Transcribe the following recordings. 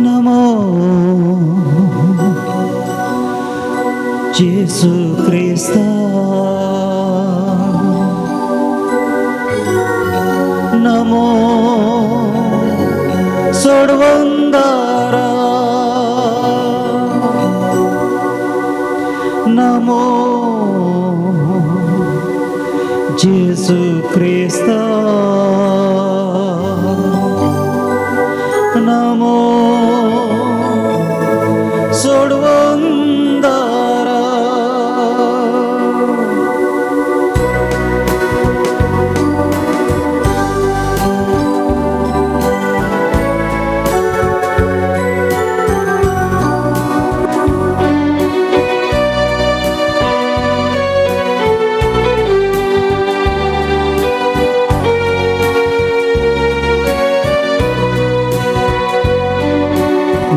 नमो येशू ख्रिस्ता, नमो सोडवंदारा, नमो येशू ख्रिस्ता, नमो सोडवंदारा.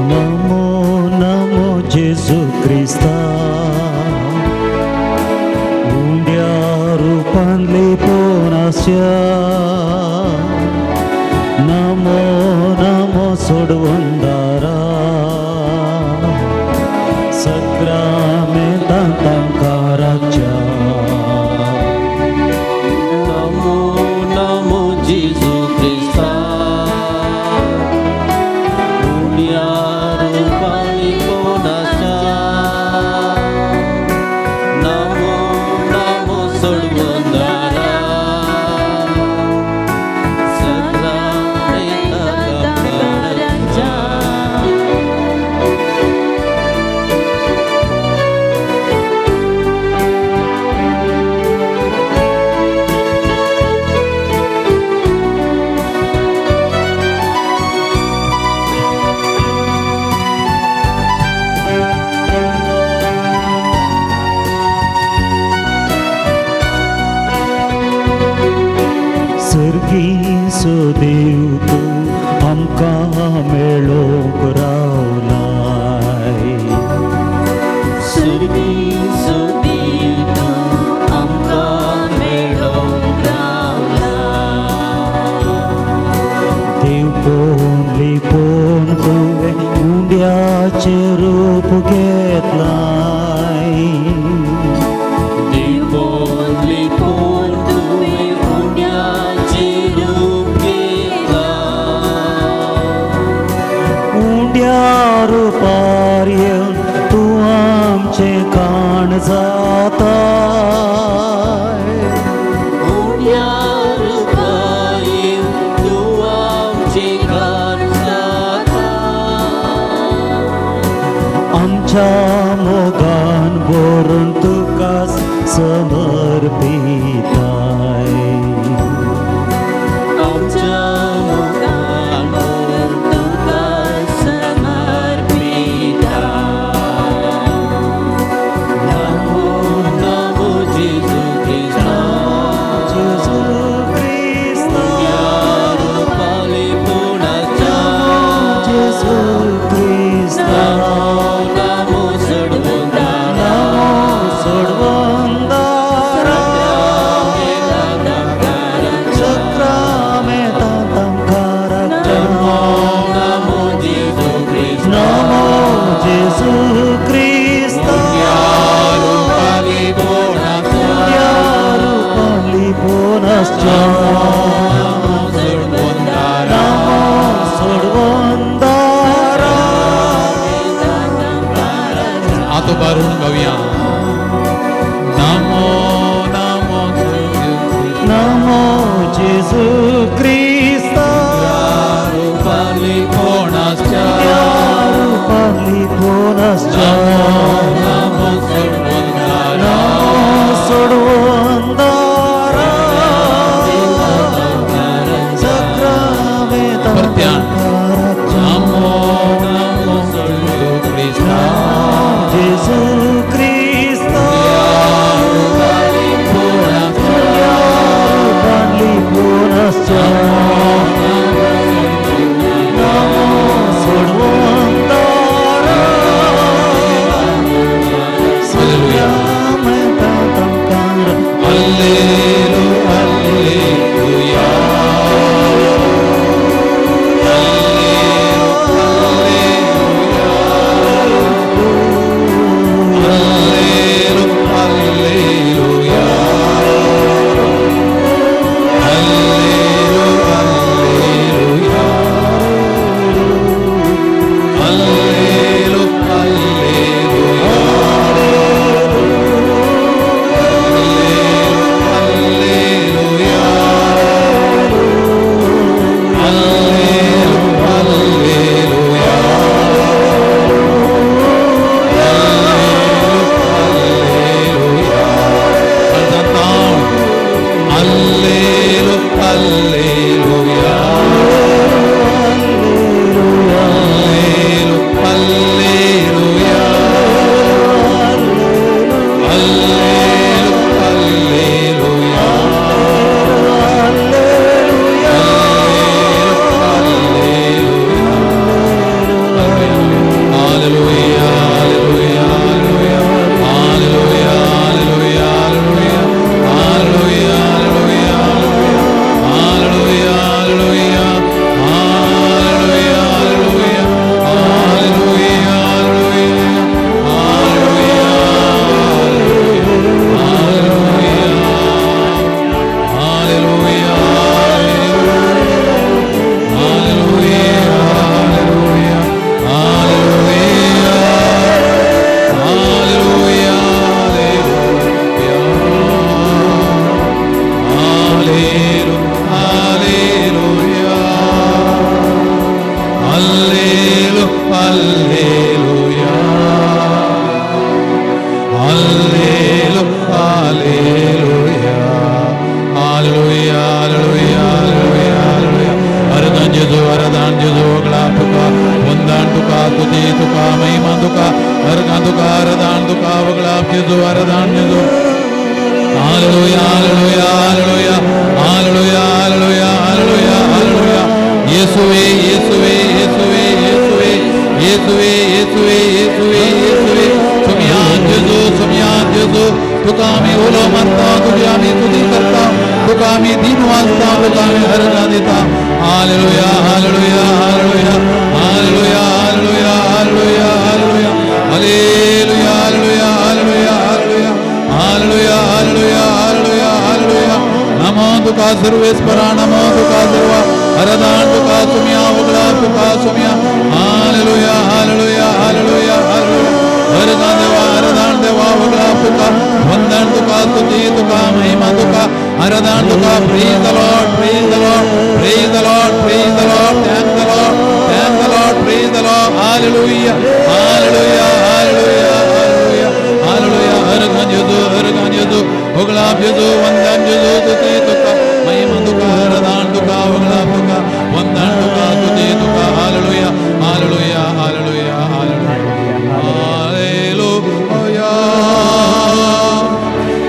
नमो नमो येशू ख्रिस्ता, उंड्या रूपांतली पोनास्या, नमो नमो सोडवंदारा, सग्रामेंतां तांकां राखच्या. नमो नमो येशू ख्रिस्ता, उंड्या रूपांतली पोनास्या, नमो नमो सोडवंदारा, सग्रामेंतां तांकां राखच्या. सर्गीचो देव तूं आमकां मेळोंक रावलाय. सर्गीचो देव तूं आमकां मेळोंक रावलाय. देव पोवन लिपोवन तुवें उंड्याचें रूप घेतलाय. देव पोवन लिपोवन तुवें उंड्याचें रूप घेतलाय. उंड्या रुपार येवन तूं आमचें काण जाताय. उंड्या रुपार येवन तूं आमचें काण जाताय. आमच्या मोगान भरून तुकाच समर्पिताय. आमच्या मोगान भरून तुकाच समर्पिताय. नमो नमो येशू ख्रिस्ता, येशू ख्रिस्ता, उंड्या रूपांतली पोनास्या, येशू ख्रिस्ता, नमो सोडवंदारा, सोडवंदारा, सग्रामेंतां तांकां राखच्या. नमो येशू ख्रिस्ता, नमो येशू ख्रिस्ता, रूपांतली पोनास्या, उंड्या रूपांतली पोनास्या, नमो सोडवंदारा, नमो सोडवंदारा. हात उबारून गाऊया. नमो नमो नमो येशू ख्रिस्ता, रूपांतली पोनास्या, उंड्या रूपांतली पोनास्या, नमो सोडवंदारा, नमो सोडवंदारा, सग्रामेंतां परत्यान. तांकां राखच्या. नमो नमो येशू ख्रिस्ता, येशू ख्रिस्ता, रूपांतली पोनास्या, रूपांतली पोनास्या, नमो सोडवंदारा, वगळाप जेजू वरदान जेजू hallelujah hallelujah hallelujah hallelujah hallelujah hallelujah hallelujah येशुवे येशुवे येशुवे येशुवे येशुवे येशुवे येशुवे येशुवे सुमियान जेजू तुका आम्ही ओलो मानता तुझी आम्ही तुझी करता तुका आम्ही दिन वाचता तुका आम्ही हरगा देता hallelujah hallelujah hallelujah hallelujah hallelujah hallelujah hallelujah hallelujah hallelujah hallelujah hallelujah hallelujah hallelujah hallelujah नमो तुका सर्वेश्वरा नमो तुका सर्व हरदान तुका सुमिया वगळा तुका सुमिया हालेलुया हालेलुया हालेलुया हालेलुया हरदान देवा वगळा तुका वंदन तुका स्तुती तुका महिमा तुका हरदान तुका praise the Lord praise the Lord praise the Lord praise the Lord thank the Lord praise the Lord hallelujah hallelujah hallelujah hallelujah hallelujah Hardan जेजू वगळा जेजू वंदन जेजू स्तुती तुका महिमा तुका हरदान तुका वगळा तुका वंदन तुका स्तुती तुका hallelujah hallelujah hallelujah hallelujah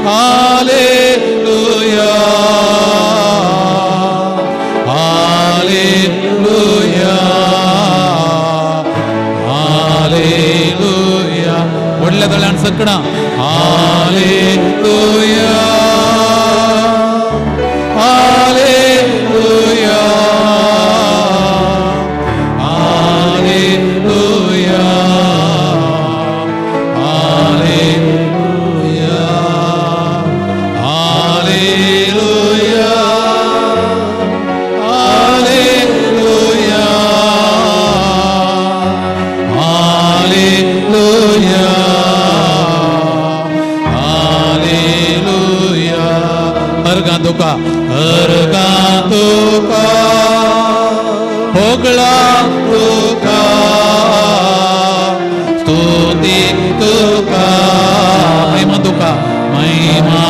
hallelujah hallelujah hallelujah व्हडल्या तळ्यान सकणा हालेलुया हालेलुया हालेलुया तुका हरगा तुका होगळा तुका स्तुती तुका महिमा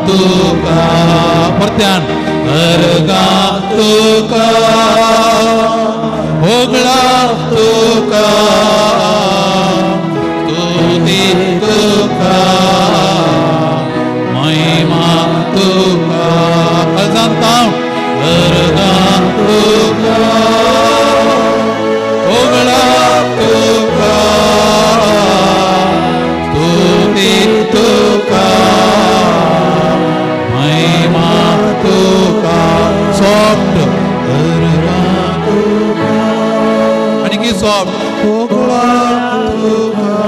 तुका परत्यान हरगा तुका होगळा तुका स्तुती तुका महिमा तुका कळजांता हरगा तुका होगळा तुका स्तुती तुका महिमा तुका सॉफ्ट हरगा तुका आणि की सॉफ्ट होगळा तुका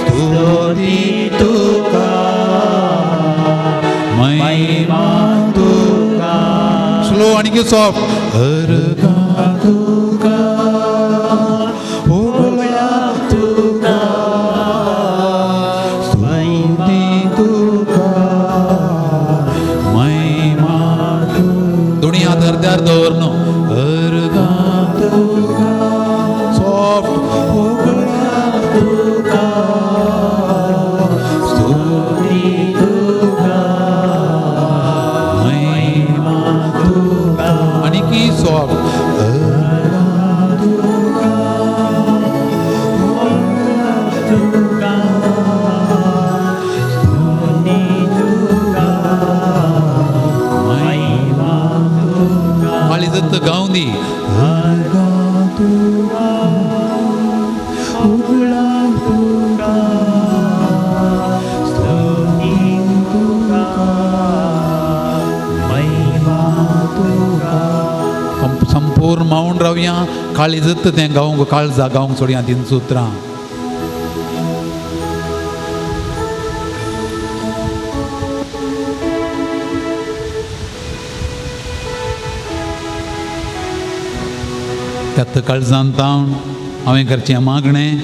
स्तुती तुका महिमा तुका स्लो आणि की सॉफ्ट हरगा तुका होगळा तुका स्तुती तुका महिमा तुका दोन्ही हात अर्ध्यार दवरनो हरगा तुका सॉफ्ट होगळा तुका स्तुती तुका महिमा तुका आणि की सॉफ्ट गाऊन दी संपूर्ण मावून रावया काळीजत तें गावंक काळजा गावंक सोडया तीन सुत्रां त्यात काळजान तावन हांवें करचें मागणें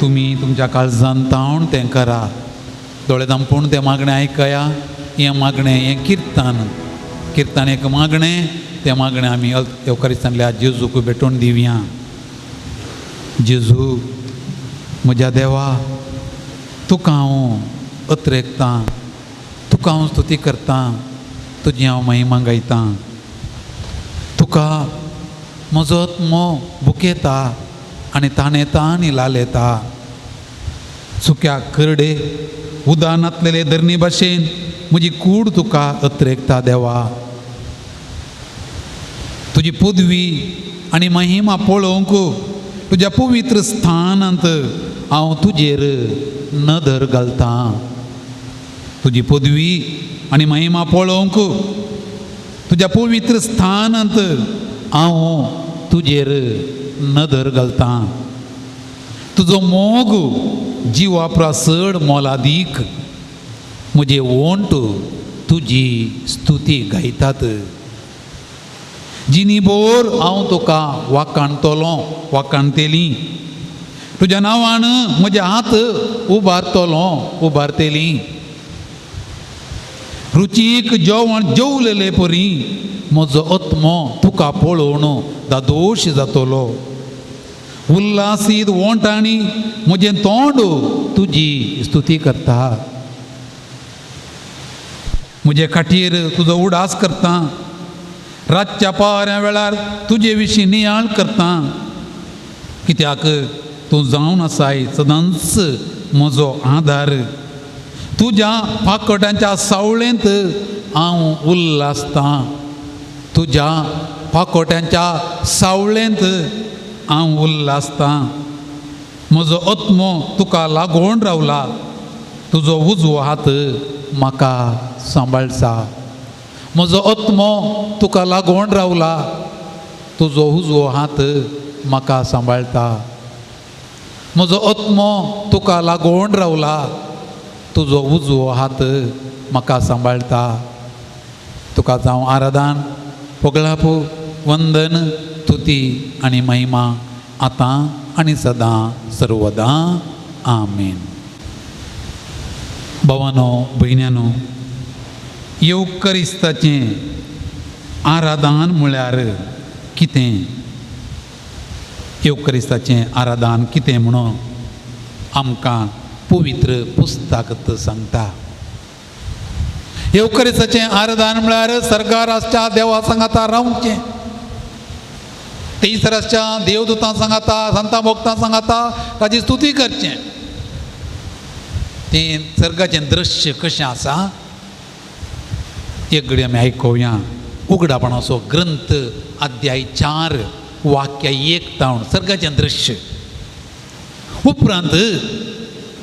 तुमी तुमच्या काळजान तावन तें करात दोळे धांपून तें मागणें आयकया हें मागणें हें किर्तन एक मागणें तें मागणें आमी एवकारिस्तांतल्या जेजूक भेटोवन दिवया जेजू म्हज्या देवा तुका हांव अत्रेकतां तुका हांव स्तुती करतां तुजी हांव महिमा गायतां तुका म्हजो आत्मो बुकेता आनी ताणेता आनी लालेता सुक्या करडे उदानातलेले धरणी भाशेन म्हजी कूड तुका अत्रेकता देवा. तुजी पदवी आनी महिमा पळोवंक तुज्या पवित्र स्थानांत हांव तुजेर नदर घालतां. तुजी पदवी आनी महिमा पळोवंक तुज्या पवित्र स्थानांत हांव तुजेर नदर घालतां. तुजो मोग जिवा प्रसड मोलादीक म्हजे वोंट तुजी स्तुती गायतात. जिनीभर हांव तुका वाखाणटलों वाखाणटेली. तुज्या नांवान म्हजे हात उबारतलों उबारतेली. रुचीक जेवण जेवलेले परी म्हजो आत्मो तुका पळोवन दादोश जातलो. उल्हासीत वोंटांनी म्हजें तोंड तुजी स्तुती करता. म्हजे खाटीर तुजो उडास करता. रातच्या पाऱ्या वेळार तुजे विशीं नियाळ करता. कित्याक तूं जावन आसाय सदांच म्हजो आदार. तुज्या पाकोटांच्या सावळेंत हांव उल्हासतां. तुज्या पाकोट्यांच्या सावळेंत हांव उल्हासतां. म्हजो आत्मो तुका लागून रावला. तुजो उजवो हात म्हाका सांबाळसा. म्हजो आत्मो तुका लागून रावला. तुजो उजवो हात म्हाका सांबाळता. म्हजो आत्मो तुका लागून रावला. तुजो उजवो हात म्हाका सांबाळता. तुका जावं आराधन पगळाप वंदन स्तुती आनी महिमा आतां आनी सदां सर्वदां आमेन. भावांनो भयण्यांनो, येवकारिस्ताचें आराधन म्हळ्यार कितें? येवकारिस्ताचें आराधन कितें म्हणून आमकां पवित्र पुस्तकांत सांगता. येवकारिस्ताचें आराधन म्हळ्यार सर्गाराच्या देवा सांगाता रावचें. तेईसराच्या देवदूतां सांगाता संतां भोक्तां सांगाता ताची स्तुती करचें. तें सर्गाचें दृश्य कशें आसा एक घडी आमी आयकुया. उगडापणाचो ग्रंथ अध्याय 4 वाक्य 1 सर्गाचें दृश्य. उपरांत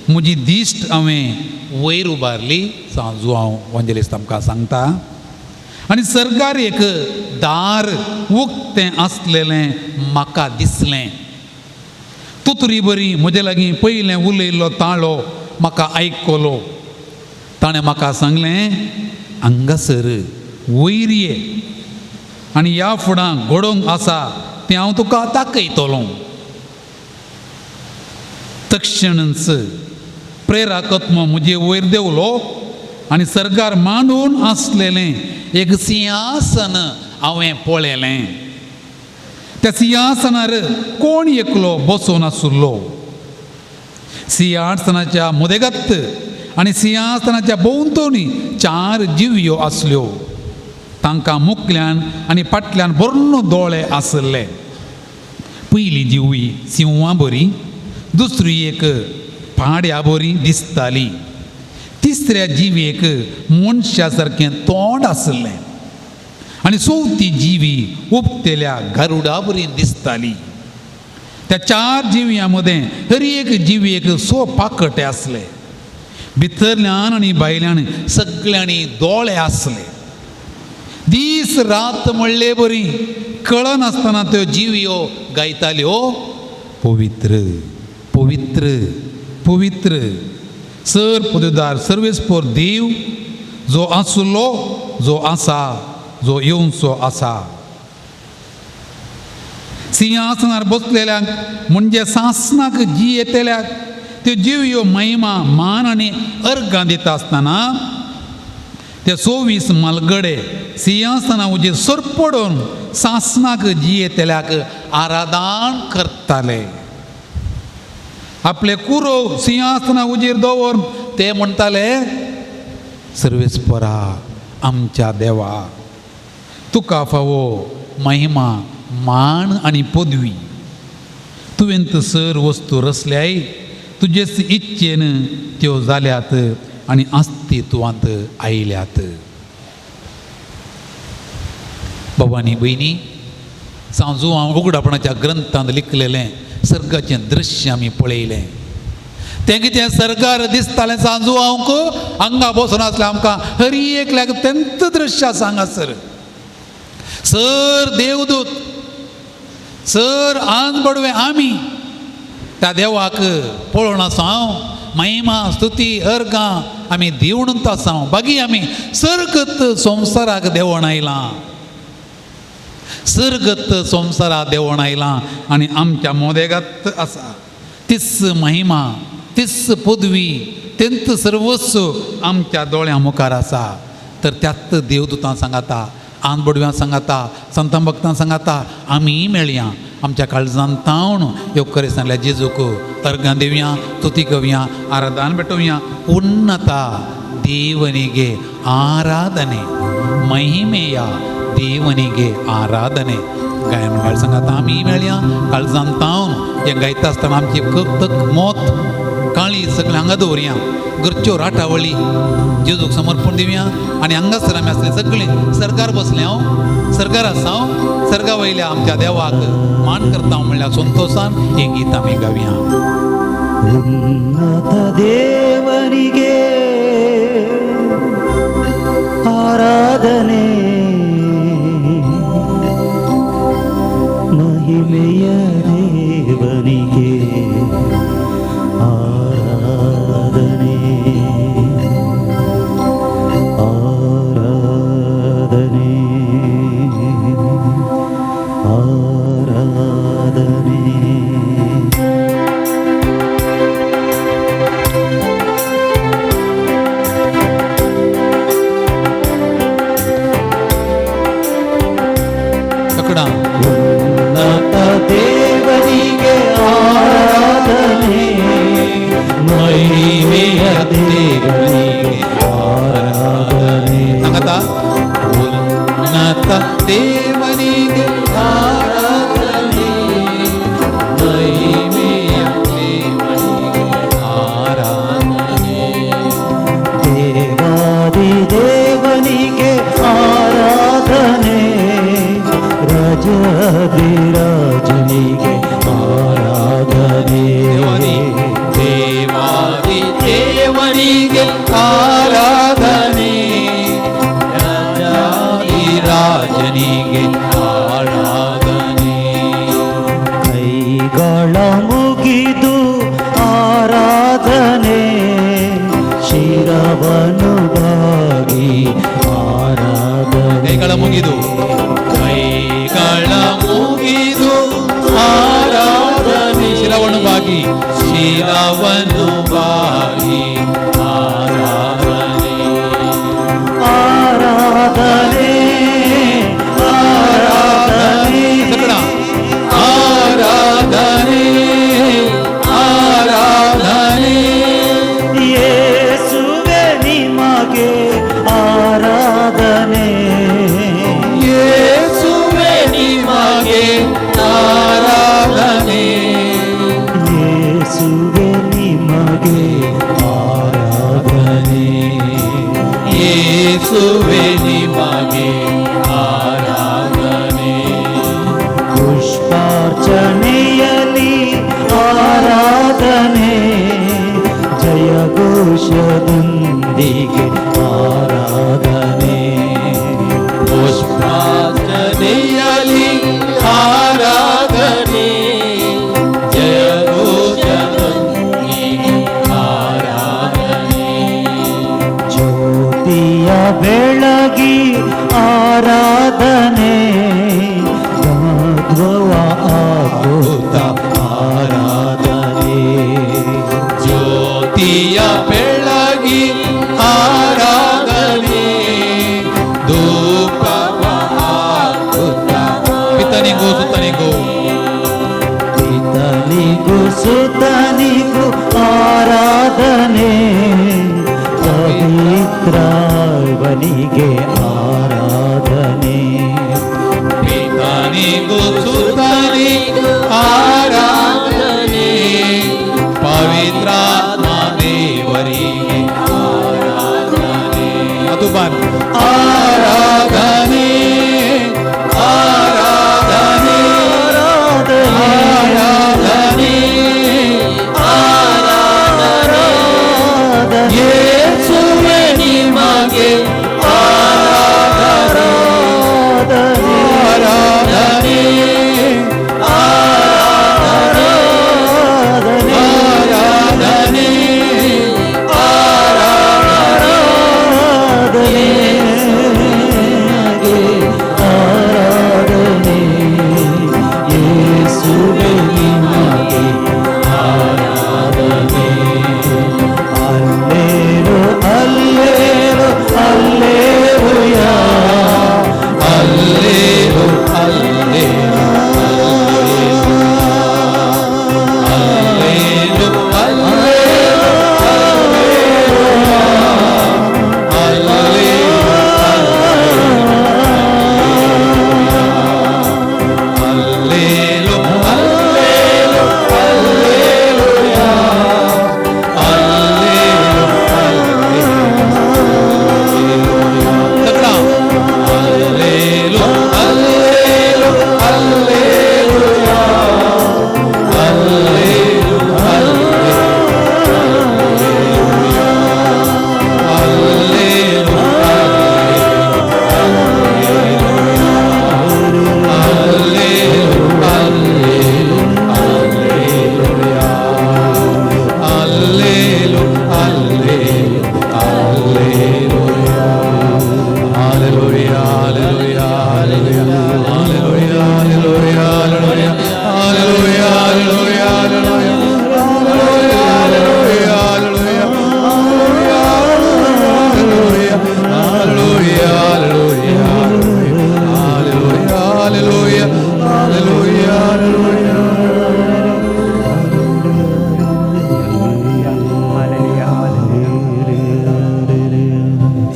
म्हजी दिश्ट हांवें वयर उबारली सांजू हांव वंजलिस्ट आमकां सांगता. आनी सर्गार एक दार उक्तें आसलेलें म्हाका दिसलें. तुतरी बरी म्हजे लागीं पयलें उलयल्लो ताळो म्हाका आयकलो. ताणें म्हाका सांगलें, हांगासर वयर ये आनी ह्या फुडां घडोवंक आसा तें हांव तुका दाखयतलों. तक्षणच प्रेरक आत्मो म्हजे वयर देवलो आनी सर्गार मांडून आसलेलें एक सिंहासन हांवें पळयलें. त्या सिंहासनार कोण एकलो बसून आसलो. सिंहासनाच्या मदेगत आनी सिंहासनाच्या भोंवतणी 4 जिवयो आसल्यो. तांकां मुखल्यान आनी फाटल्यान बरो दोळे आसले. पयली जिवी सिंहा बरी, दुसरी एक पाड्या बरी दिसताली. तिसऱ्या जिवेक मनशा सारकें तोंड आसलें आनी चवथी जिवी उबतेल्या गारुडा बरी दिसताली. त्या 4 जिवयां मदें हर एक जिवेक 6 पाकटे आसले. भितरल्यान आनी भायल्यान सगळ्यांनी दोळे आसले. दीस रात म्हणले बरी कळनासतना त्यो जिवयो गायताल्यो, पवित्र पवित्र पवित्र सर पदवीदार सर्वेस्पोर देव जो आसलो, जो आसा, जो येवचो आसा. सिंहासनार बसलेल्यांक म्हणजे सासनाक जी येतल्याक त्यो जिवयो महिमा मान आनी अर्गां दिता आसतना ते 24 मलगडे सिंहासना उजेर सरपडून सासनाक जी येतल्याक आराधन करताले. आपले कुरो सिंहासना उजेर दवर ते म्हणटाले, सर्वेस्परा आमच्या देवा, तुका फावो महिमा मान आनी पदवी. तुवें सर वस्तू रचल्याय, तुजे इच्छेन त्यो जाल्यात आनी अस्तित्वांत आयल्यात. भवानी भयणी, सांजू हांव उगडापणाच्या ग्रंथांत लिखलेलें सर्गाचें दृश्य आमी पळयलें. तें कितें सर्गार दिसतालें सांजू हांव हांगा बसून आसलें आमकां हरी एकल्याक तेंच दृश्य आसा हांगासर. सर देवदूत, सर आज बडवे आमी त्या देवाक पळोवन आसा. हांव महिमा स्तुती अर्गां आमी दिवणूच आसा. बागी आमी सर्गत संवसाराक देवण आयलां, सर्गत संवसाराक देवण आयलां आनी आमच्या मोदेगात आसा. तीच महिमा, तीच पदवी, तेंच सर्वस्व आमच्या दोळ्यां मुखार आसा. तर त्याच देवदूतां सांगाता, आन बडव्यां सांगाता, संतां भक्तां सांगाता, आमी मेळया आमच्या काळजांत तावन येवकर सांगल्या जेजूक अर्गां दिवया, स्तुती कवया, आराधन भेटोवया. उन्नता ದೇವನಿಗೆ ಆರಾಧನೆ, महिमेया देवनिगे आराधने. गायन मंडळ सांगात आमी मेळया काळजांत तावन हें गायता आसतना आमची तक मोत काळी सगळें हांगा दवरया. घरच्यो राटावळी जेजूक समर्पण दिवया आनी हांगासर आमी आसले सगळीं सर्गार बसले. हांव सर्गार आसा, हांव सर्गा वयल्या आमच्या देवाक मान करता म्हणल्यार संतोषान हें गीत आमी गावया. ಉನ್ನತ ದೇವನಿಗೆ ಆರಾಧನೆ, ಮಹಿಮೆಯ ದೇವನಿಗೆ ಆರಾಧನೆ, ಆರಾಧನೆ, ಆರಾಧನೆ. ಉನ್ನತ ದೇವನಿಗೆ ಆರಾಧನೆ, ಮಹಿಮೆಯ ದೇವನಿಗೆ ಆರಾಧನೆ. ಉನ್ನತ ದೇವನಿಗೆ ಆರಾಧನೆ, ಮಹಿಮೆಯ ದೇವನಿಗೆ ಆರಾಧನೆ. ದೇವಾದಿ ದೇವನಿಗೆ ಆರಾಧನೆ, ರಾಜಾದಿರಾಜನಿಗೆ ಆರಾಧನೆ. ದೇವಾದಿ ದೇವನಿಗೆ ಆರಾಧನೆ, ರಾಜಾದಿರಾಜನಿಗೆ ಆರಾಧನೆ. ಕೈಗಳ ಮುಗಿದು ಆರಾಧನೆ, ಶಿರವನ್ನು ಬಾಗಿ ಆರಾಧನೆ. ಕೈಗಳ ಮುಗಿದು ಕೈಗಳ ಮುಗಿದು ಆರಾಧನೆ, ಶಿರವನ್ನು ಬಾಗಿ ಶಿರವನ್ನು ಬಾಗಿ ಆರಾಧನೆ. ಆರಾಧನೆ, ಆರಾಧನೆ, ಆರಾಧನೆ, ಆರಾಧನೆ. ಯೇಸುವೆ ನಿಮಗೆ ಆರಾಧನೆ, ಯೇಸುವೆ ನಿಮಗೆ ಆರಾಧನೆ, ಯೇಸುವೆ ನಿಮಗೆ ಆರಾಧನೆ, ಯೇಸುವೆ ನಿಮಗೆ ಆರಾಧನೆ. ಪುಷ್ಪಾರ್ಚನೆಯಲ್ಲಿ ಆರಾಧನೆ, ಜಯಘೋಷದೊಂದಿಗೆ ಆರಾಧನೆ, ಪುಷ್ಪಾರ್ಚನೆಯಲ್ಲಿ ಆರಾಧನೆ, ಜಯಘೋಷದೊಂದಿಗೆ ಆರಾಧನೆ. ಜ್ಯೋತಿಯ ಬೆಳಗಿ ಆರಾಧನೆ, ಮಧ್ವವ ಆಕುತ ಆರಾಧನೆ, ಜ್ಯೋತಿಯ ಬೆಳಗಿ ಆರಾಧನೆ, ಧೂಪವ ಹಾಕುತ್ತ ಪಿತನಿಗೂ ಸುತ್ತನಿಗೂ ಪಿತನಿಗೂ ಸುತನಿಗೂ ಆರಾಧನೆ, ಪವಿತ್ರಾವನಿಗೆ ಆರಾಧನೆ, ಪಿತನಿಗೂ ಸುತನಿಗೂ ಆರಾಧನೆ, ಪವಿತ್ರ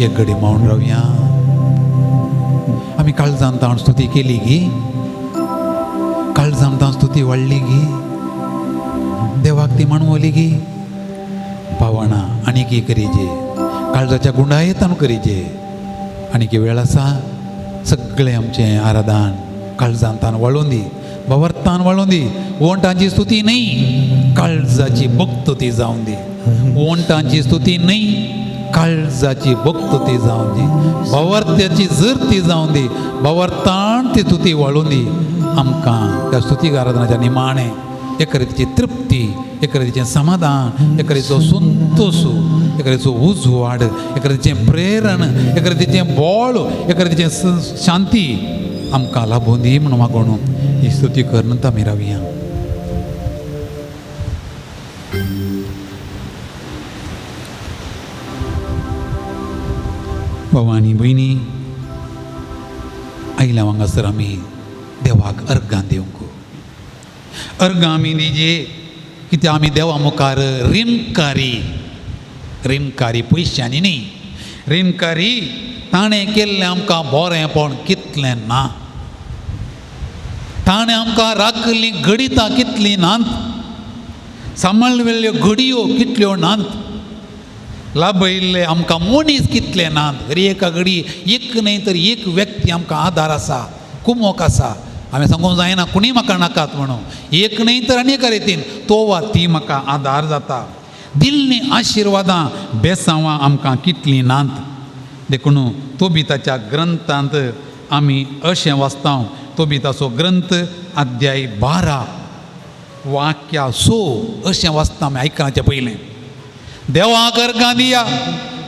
एक घडी मौन रावया. आम्ही काळजान ताण स्तुती केली गी, काळजान ताण स्तुती वाढली गी, देवाक ती म्हणवली गी. भावना आणि की करीजे, काळजाच्या गुंडायेतान करीजे. आणि की वेळ आसा सगळे आमचे आराधन काळजांतान वळून दी, भवर्तान वळून दी. ओंटांची स्तुती नाही, काळजाची भक्तुती जाऊन दी. ओंटांची स्तुती नाही, काळजाची भक्तुती जाऊन दी. भवर्त्याची जरती जाऊन दी, भवर्तान ती स्तुती वळून दी. आमकां त्या स्तुतीक आराधनाच्या निमाणे एक रितीची तृप्ती, एक रितीचें समाधान, एक रितीचो संतोष, एक रितीचो उजवाड, एक रितीचें प्रेरण, एक रितीचें बळ, एक रितीचें शांती आमकां लाभून दी म्हणून मागून ही स्तुती करन आमी रावया. भवानी भयणी, आयल्या हांगासर आमी देवाक अर्गां दिवंक. अर्गां आमी दिजे कित्याक आमी देवा मुखार रिणकारी पयशांनी न्ही, रिणकारी ताणें केल्लें आमकां बरेंपण कितलें ना, ताणें आमकां राखली घडितां कितलीं नात, सांबाळलेल्यो घडयो कितल्यो नात, लाभयल्ले आमकां मनीस कितले नात. हर एका घडी एक न्ही तर एक व्यक्ती आमकां आदार आसा, कुमोक आसा. हांवें सांगूंक जायना कोणी म्हाका नाकात म्हणून, एक न्ही तर अनेका रितीन तो वा ती म्हाका आदार जाता. दिल्लीं आशिर्वादां बेसांवां आमकां कितलीं नात. देखून तोबिताच्या ग्रंथांत आमी अशें वाचता, तोबिताचो ग्रंथ अध्याय 12 वाक्या 6 अशें वाचता आमी आयकनाचें पयलें. देवाक अर्गां दिया,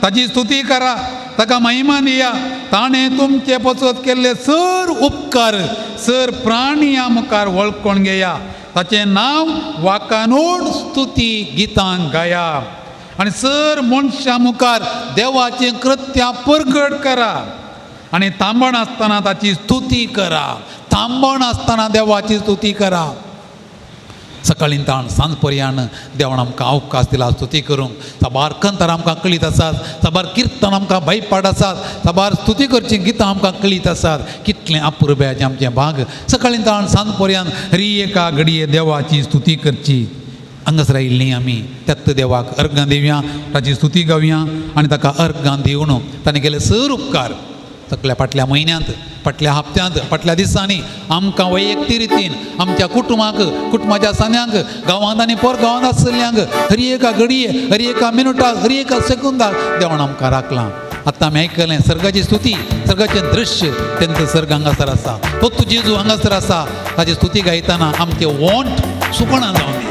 ताची स्तुती करा, ताका महिमा दिया. ताणें तुमचे पसत केल्ले सर उपकार सर प्राणियां मुखार वळखून घेया. ताचें नांव वाकानोड स्तुती गितां गाया. आनी सर मनशां मुखार देवाचें कृत्यां परगट करा. आनी थांबण आसतना ताची स्तुती करा. थांबण आसतना देवाची स्तुती करा. सकाळीं ताण सांज पर्यान देवान आमकां अवकाश दिला स्तुती करूंक. साबार कंतर आमकां कळीत आसात, साबार किर्तन आमकां भयपाड आसात, साबार स्तुती करची गितां आमकां कळीत आसात. कितलें अपुर्ब्याचें आमचें भाग. सकाळीं ताण सांज पर्यान हरी एका घडये देवाची स्तुती करची. हांगासर आयिल्लीं आमी त्यात देवाक अर्गां दिवया, ताची स्तुती गावया आनी ताका अर्गां दिवन ताणें केले सर उपकार सगळ्या फाटल्या म्हयन्यांत, फाटल्या हप्त्यांत, फाटल्या दिसांनी आमकां वैयक्तीक रितीन आमच्या कुटुंबाक, कुटुंबाच्या सान्यांक, गांवांत आनी परगांवांत आसल्ल्यांक हरी एका घडये, हरी एका मिनटाक, हरी एका सेकंदाक देवान आमकां राखलां. आतां आमी आयकलें सर्गाची स्तुती, सर्गाचें दृश्य तेंचो सर्ग हांगासर आसा. तो जेजू हांगासर आसा. ताची स्तुती गायतना आमचें वोंट सुकणां जावं दी,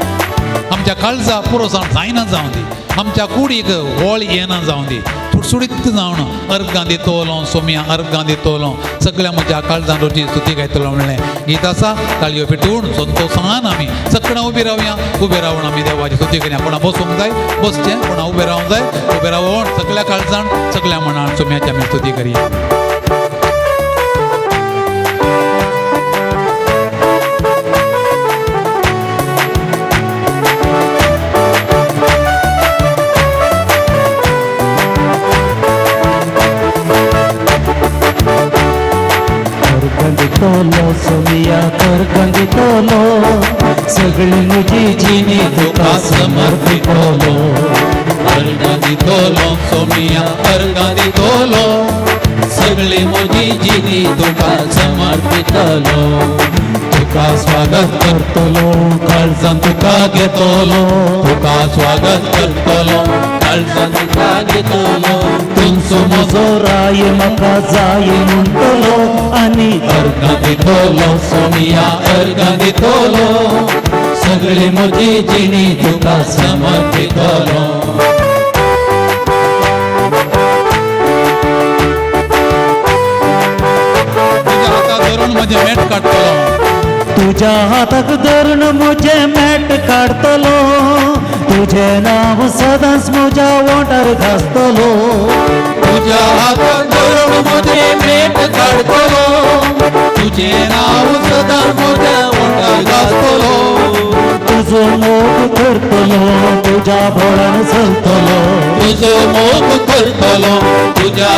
आमच्या काळजा पुरोसाण जायना जावं दी, आमच्या कुडीक वळ येना जावं दी. सुडीत जावन अर्गां दितलो, सोम्या अर्गां दितलो, सगळ्या म्हज्या काळजान रोजी स्तुती गायतलो म्हणलें गीत आसा. ताळयो पेटून संतोशान आमी सगळ्यां उबी रावया. उबे रावन आमी देवाची स्तुती करया. कोणा बसूंक जाय बसचें, कोणा उबें रावंक जाय उबें रावन सगळ्या काळजान सगळ्या मनान सोम्याची आमी स्तुती करया. तोलो सोमिया कर्गंदितलो, सगळी म्हजी जिणी तुका समर्पितलो. अर्गां दितलो सोमिया अर्गां दितलो, सगळी म्हजी जिणी तुका समर्पितलो. तुका स्वागत करतलो, काळजान तुका घेतलो. तुका स्वागत करतलो, काळजान तुका घेतलो. तुमचो म्हजो राय म्हाका जाय म्हणटलो. आनी अर्गां दितलो सोमिया अर्गां दितलो, सगळी म्हजी जिणी तुका समर्पितलो. म्हजें मेट काडटलो, तुज्या हाताक धरून म्हजें मेट काडटलो. तुजें नांव सदांच म्हज्या ओंठार घासतलो. तुज्या हाताक धरून म्हजें मेट काडटलो. तुजें नांव सदांच म्हज्या ओंठार घासतलो. तुजो मोग करतलो, तुज्या बोळान चलतलो. तुजो मोग करतलो, तुज्या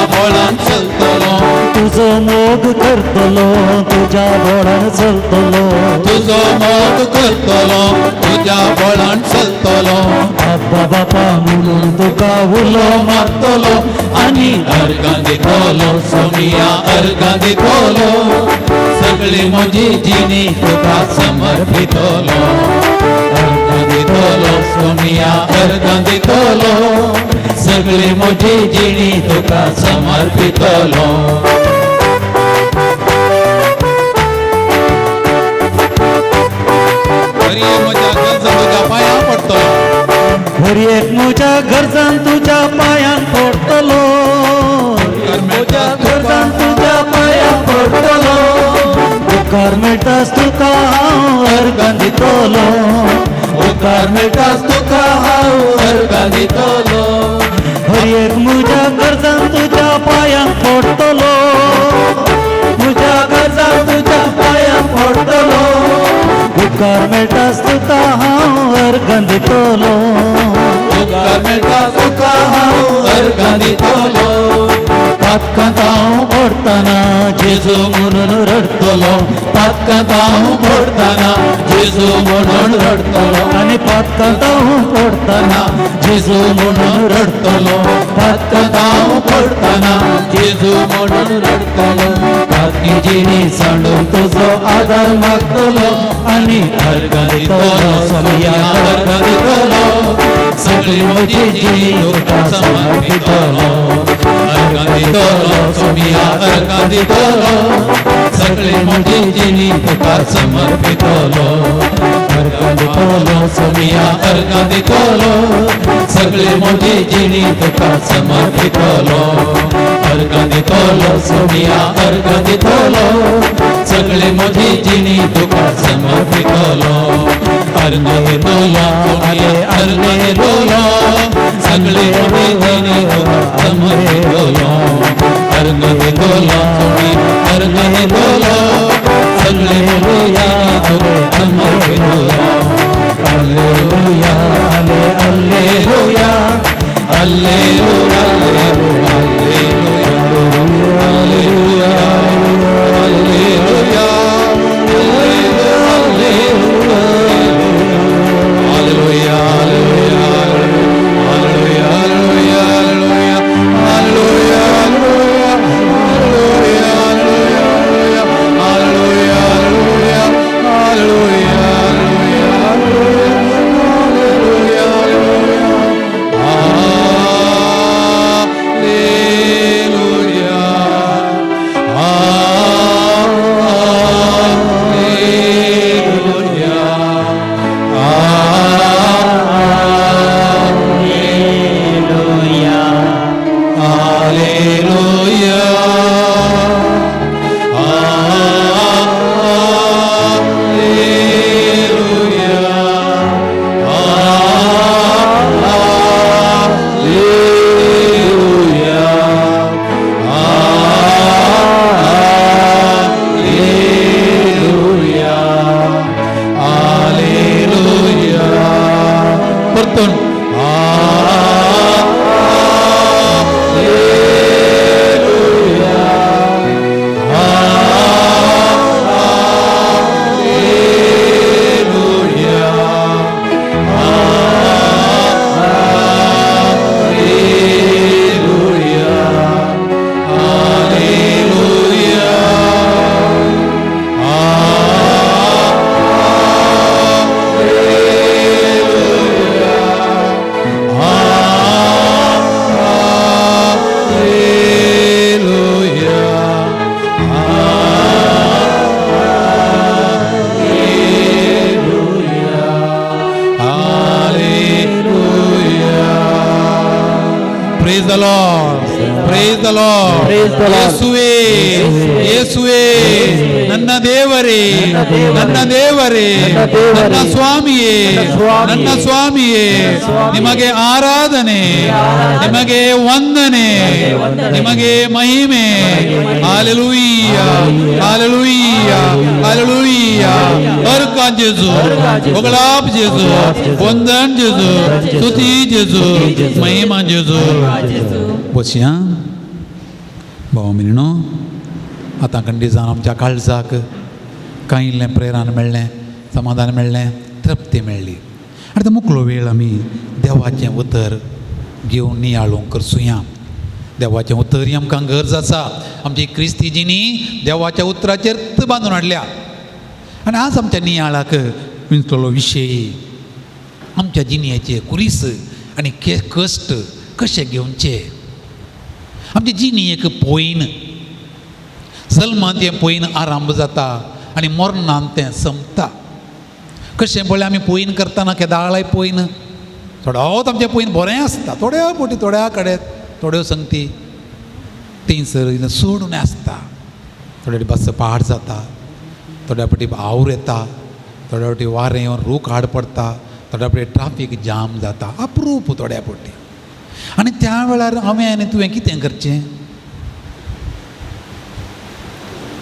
बळान चलतलो तुझो मोग करतलो तुझ्या बळान चलतलो तुझो मोग करतलो तुझ्या बळान चलतलो आब्बा बापा म्हणून तुका उलो मारतलो आनी अर्गां दितलो सोनिया अर्गां दितलो सगळी म्हजी जिणी तुका समर्पितलो अर्गां दितलो सोनिया अर्गां दितलो सगळी म्हजी जिणी तुका समर्पितलो घरी एक म्हज्या गरजान तुझ्या पांयान पडटलो म्हज्या गरजान तुझ्या पांयान पडटलो उपकार मेळटास तुका हांव अर्गां दितलो उपकार मेळटास तुका हांव अर्गां दितलो हर एक म्हज्या गरजान तुझ्या पांयान पडटलो म्हज्या गरजान तुझ्या पांयान पडटलो उपकार मेळटास तुका हांव अर्गां दितलो उपकार मेळटास तुका हांव अर्गां दितलो पातकांत हांव पडटना जेजू म्हणून रडटलो पातकांत हांव पडटना जेजू म्हणून रडटलो आनी पातकांत हांव पडटना जेजू म्हणून रडटलो पातकांत हांव पडटना जेजू म्हणून रडटलो पातकी जिणी सांडून तुजो आदार मागतलो आनी अर्गां दितलो सोनिया अर्गां दितलो सगळी म्हजी जिणी तुका समर्पितलो अर्गां दितलो सोनिया अर्गां दितलो सगळी म्हजी जिणी तुका समर्पितलो अर्गां दितलो सोनिया अर्गां दितलो सगळी म्हजी जिणी तुका समर्पितलो अर्गां दितलो सोनिया अर्गां दितलो सगळी म्हजी जिणी तुका समर्पितलो अर्गां दितलो अर्गां दितलो सगळी म्हजी जिणी तुका समर्पितलो अर्गां दितलो अर्गां दितलो सगळी म्हजी जिणी तुका समर्पितलो hallelujah hallelujah hallelujah hallelujah hallelujah Praise the Lord. Praise the Lord. Praise the Lord. ಯೇಸುವೇ ಯೇಸುವೇ ನನ್ನ ದೇವರೇ ನನ್ನ ದೇವರೇ ನನ್ನ ಸ್ವಾಮಿಯೇ ನನ್ನ ಸ್ವಾಮಿಯೇ ನಿಮಗೆ ಆರಾಧನೆ ನಿಮಗೆ ವಂದನೆ ನಿಮಗೆ ಮಹಿಮೆ ಹಾಲೆಲೂಯ ಹಾಲೆಲೂಯ ಹಾಲೆಲೂಯ अर्कान जेजू ओगलाप जेजू वंदन जेजू स्तुति जेजू महिमा जेजू बसिया भाव मिणो आतां खंडी जावन आमच्या काळजाक कांय इल्लें प्रेरान मेळ्ळें, समाधान मेळ्ळें, तृप्ती मेळ्ळी. आनी तो मुकलो वेळ आमी देवाचें उतर घेवन नियाळूंक करसुया. देवाचें उतर ही आमकां गरज आसा. आमची क्रिस्ती जिणी देवाच्या उतराचेर बांदून हाडल्या. आनी आज आमच्या नियाळाक विंचलो विशय आमच्या जिणेचे कुरीस आनी कश्ट कशे घेवचे. आमची जिणी एक पयन जल्मांत तें पयन आरंभ जाता आनी मरणांत तें संपता. कशें पळय आमी पयन करतना केदाळाय पयन थोडोच आमचें पयन बरें आसता. थोड्या फावटी थोड्या कडेन थोड्यो संगती थंयसर इल्लें सोडून आसता. थोड्या फावटी बस पाड जाता, थोड्या फावटी आवूर येता, थोड्या फावटी वारें येवन रूख हाड पडटा, थोड्या फावटी ट्राफीक जाम जाता. अप्रूप थोड्या फावटी. आनी त्या वेळार हांवें आनी तुवें कितें करचें?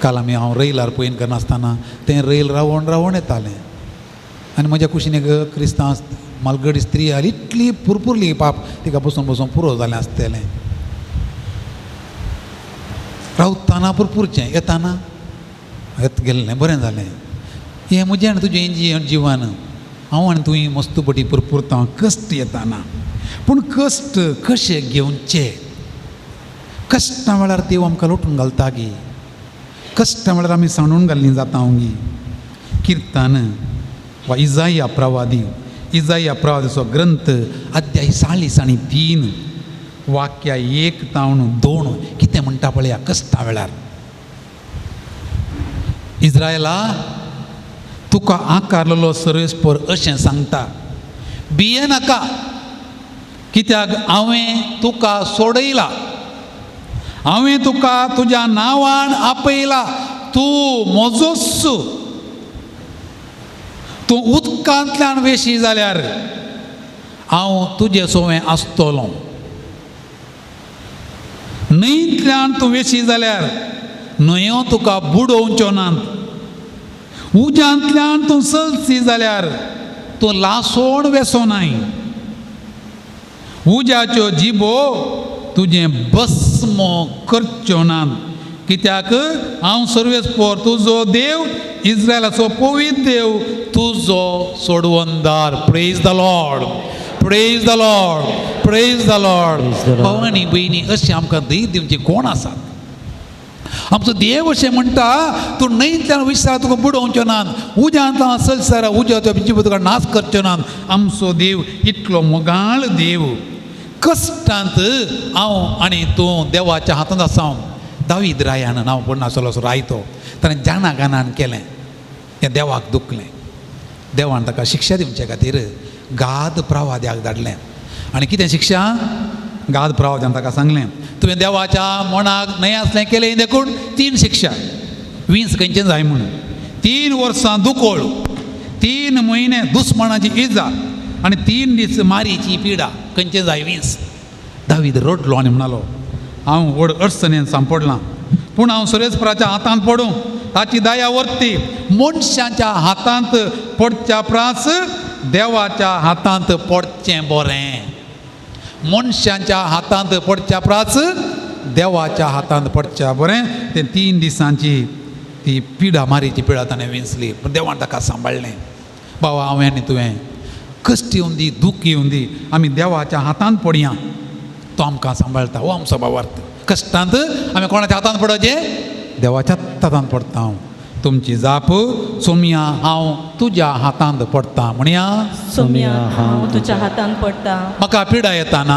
काल हांव रैलार पयन करनासतना तें रैल रावण रावण येतालें आनी म्हज्या कुशीन एक क्रिस्तांव मालगडी स्त्री आली, इतली पुरपुरली पाप तिका बसून बसून पुरो जालें आसतलें. रावतना पुरपुरचें, येताना येत गेल्लें बरें जालें. हें म्हजें आनी तुजें जिवन हांव आनी तुवें मस्तपटी पुरपुरता कश्ट येताना. पूण कश्ट कशे घेवचे? कश्टा वेळार देव आमकां लोटून घालता गी. कश्टा वेळार आमी सांडून घाल्लीं जाता गी. किर्तन वा इजाया प्रवादीचो ग्रंथ अध्याय 40 आनी 3 वाक्या 1 तावन 2 कितें म्हणटा पळया. कश्टा वेळार इज्रायला तुका आकारलेलो सर्वेस्पर अशें सांगता, भिये नाका, कित्याक हांवें तुका सोडयला, हांवें तुका तुज्या नांवान आपयला. तूं म्हजोच. तूं उदकांतल्यान वेशी जाल्यार हांव तुजे सोवें आसतलों. न्हंयतल्यान तूं वेशी जाल्यार न्हंयो तुका बुडोवच्यो नात. उज्यांतल्यान तूं चलसी जाल्यार तूं लासोण वेसोनाय. उज्याच्यो जिबो तुजें भस्म करच्यो नात. कित्याक हांव सर्वेस्पर तुजो देव, इज्रायलाचो पवित्र देव, तुजो सोडवंदार. Praise the Lord, praise the Lord, praise the Lord. भावांनी भयणी, अशें आमकां धैर्य दिवचे कोण आसात? आमचो देव अशें म्हणटा, तूं न्हंयतल्यान विसरा तुका बुडोवच्यो नात, उज्यांतल्यान चलसार उज्याचो जिबो तुका नाश करच्यो नात. आमचो देव इतलो मोगाळ देव. कश्टांत हांव आनी तूं देवाच्या हातांत आसा. दावीद रायान नांव पडनासलो असो रायतो ताणें जाणा गानान केलें. हें देवाक दुखलें. देवान ताका शिक्षा दिवचे खातीर गाद प्रवाद्याक धाडलें. आनी कितें शिक्षा? गाद प्रवाद्यान ताका सांगलें, तुवें देवाच्या मनाक न्हय आसलें केलें देखून 3 शिक्षा. 20 खंयचें जाय म्हणून, 3 वर्सां दुकोळ, 3 म्हयने दुस्मणाची इजा आनी 3 दीस मारीची पिडा. खंयचें जाय? 20. दावीद रडलो आनी म्हणालो, हांव व्हड अडचणेन सांपडलां, पूण हांव सर्वेस्पराच्या हातांत पडूं, ताची दया वर्ती. मनशाच्या हातांत पडच्या प्रास देवाच्या हातांत पडचें बरें. मनशाच्या हातांत पडच्या प्रास देवाच्या हातांत पडच्या बरें. ते 3 दिसांची ती पिडा मारीची पिडा ताणें विंचली, पूण देवान ताका सांबाळलें. बाबा, हांवें आनी तुवें कश्ट येवन दी, दूख येवन दी, आमी देवाच्या हातांत पडया, तो आमकां सांबाळटा. हो आमचो भावार्थ. कश्टांत आमी कोणाच्या हातांत पडचें? देवाच्या हातांत पडटा हांव. तुमची जाप, सोम्या हांव तुज्या हातांत पडटा. म्हणया, सोम्या हांव तुज्या हातांत पडटा. म्हाका पिडा येताना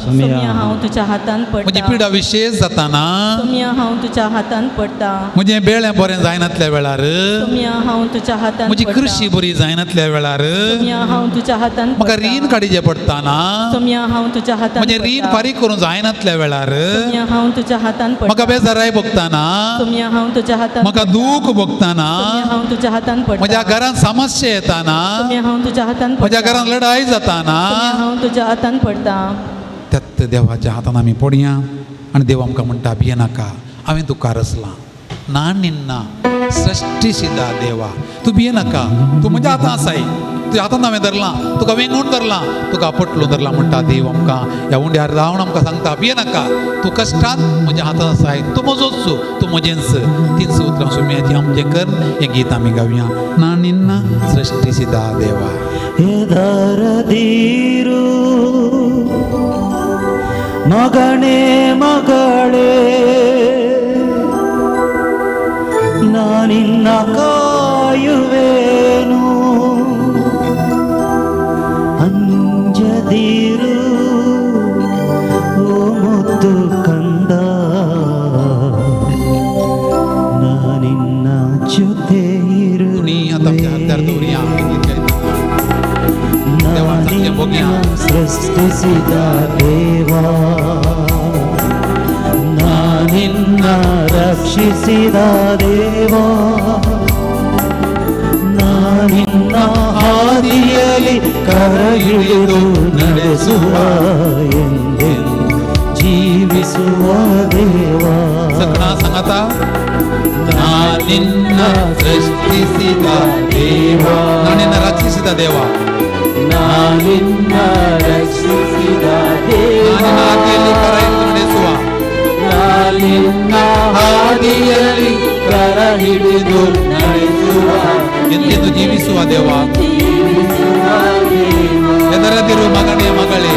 सोम्या हांव तुज्या हातांत पडटा. म्हजी पिडा विशेश जाताना सोम्या हांव तुज्या हातांत पडटा. म्हजें बेळें बरें जायनातल्या वेळार, सोम्या हांव तुज्या हातांत म्हजी पडटा. कृशी बरी जायनातल्या वेळार, सोम्या हांव तुज्या हातांत म्हाका पडटा. रीण काडचें पडटाना, सोम्या हांव तुज्या हातांत म्हजें रीण पडटा. फारीक करूं जायनातल्या वेळार, सोम्या हांव तुज्या हातांत म्हाका पडटा. बेजाराय भोगताना, सोम्या हांव तुज्या हातांत म्हाका पडटा. दूख भोगताना, सोम्या हांव तुज्या हातांत पडटा. म्हज्या घरांत समस्या येताना, सोम्या हांव तुज्या हातांत म्हज्या पडटा. घरांत लढाई जाताना, सोम्या हांव तुज्या हातांत पडटा. त्यात देवाच्या हातान आमी पडया. आनी देव आमकां म्हणटा, भिये नाका, हांवें तुका रचलां. ना निन्ना सृष्टिसिदा देवा तू भियेनाका तू म्हज्या हातां आसाय तुज्या हातांत हांवें धरलां तुका वेंगून धरलां तुका आपटलो धरलां म्हणटा देव आमकां ह्या उंड्यार रावन आमकां सांगता भियेनाका तूं कश्टांत म्हज्या हातांत आसाय तूं म्हजोच तूं म्हजेंच तीन सुत्रां सुम्याचीं आमचें कर हें गीत आमी गावया ना निन्ना सृष्टिसिदा देवा ಹೆದರದಿರು ಮಗನೇ ಮಗಳೇ ನಾನಿನ್ನ ಕಾಯುವೆನು ಅಂಜದಿರು ಓ ಮುದ್ದು ಕಂದ ನಾನಿನ್ನ ಜೊತೆ दुनिया तमच्या हातार दवरया गीत गायता ಸೃಷ್ಟಿಸಿದ ದೇವಾ ನಾನಿನ್ನ ರಕ್ಷಿಸಿದ ದೇವಾ ನಾನಿನ್ನ ಹಾದಿಯಲ್ಲಿ ಕರ ಹಿಡಿದು ನಡೆಸುವ ಎಂದೆಂದು ಜೀವಿಸುವ ದೇವಾ सगळा सांगाता ना निन्न सृष्टिसिद देवा ना निन्न रक्षिसिद देवा ನಾನಿನ್ನ ರಕ್ಷಿಸಿದ ದೇವಾ ನಾನಿನ್ನ ಹಾದಿಯಲ್ಲಿ ಕರ ಹಿಡಿದು ನಡೆಸುವ ನಾನಿನ್ನ ಹಾದಿಯಲ್ಲಿ ಕರ ಹಿಡಿದು ನಡೆಸುವ ಎಂದೆಂದು ಜೀವಿಸುವ ದೇವ ಹೆದರದಿರು ಮಗನೇ ಮಗಳೇ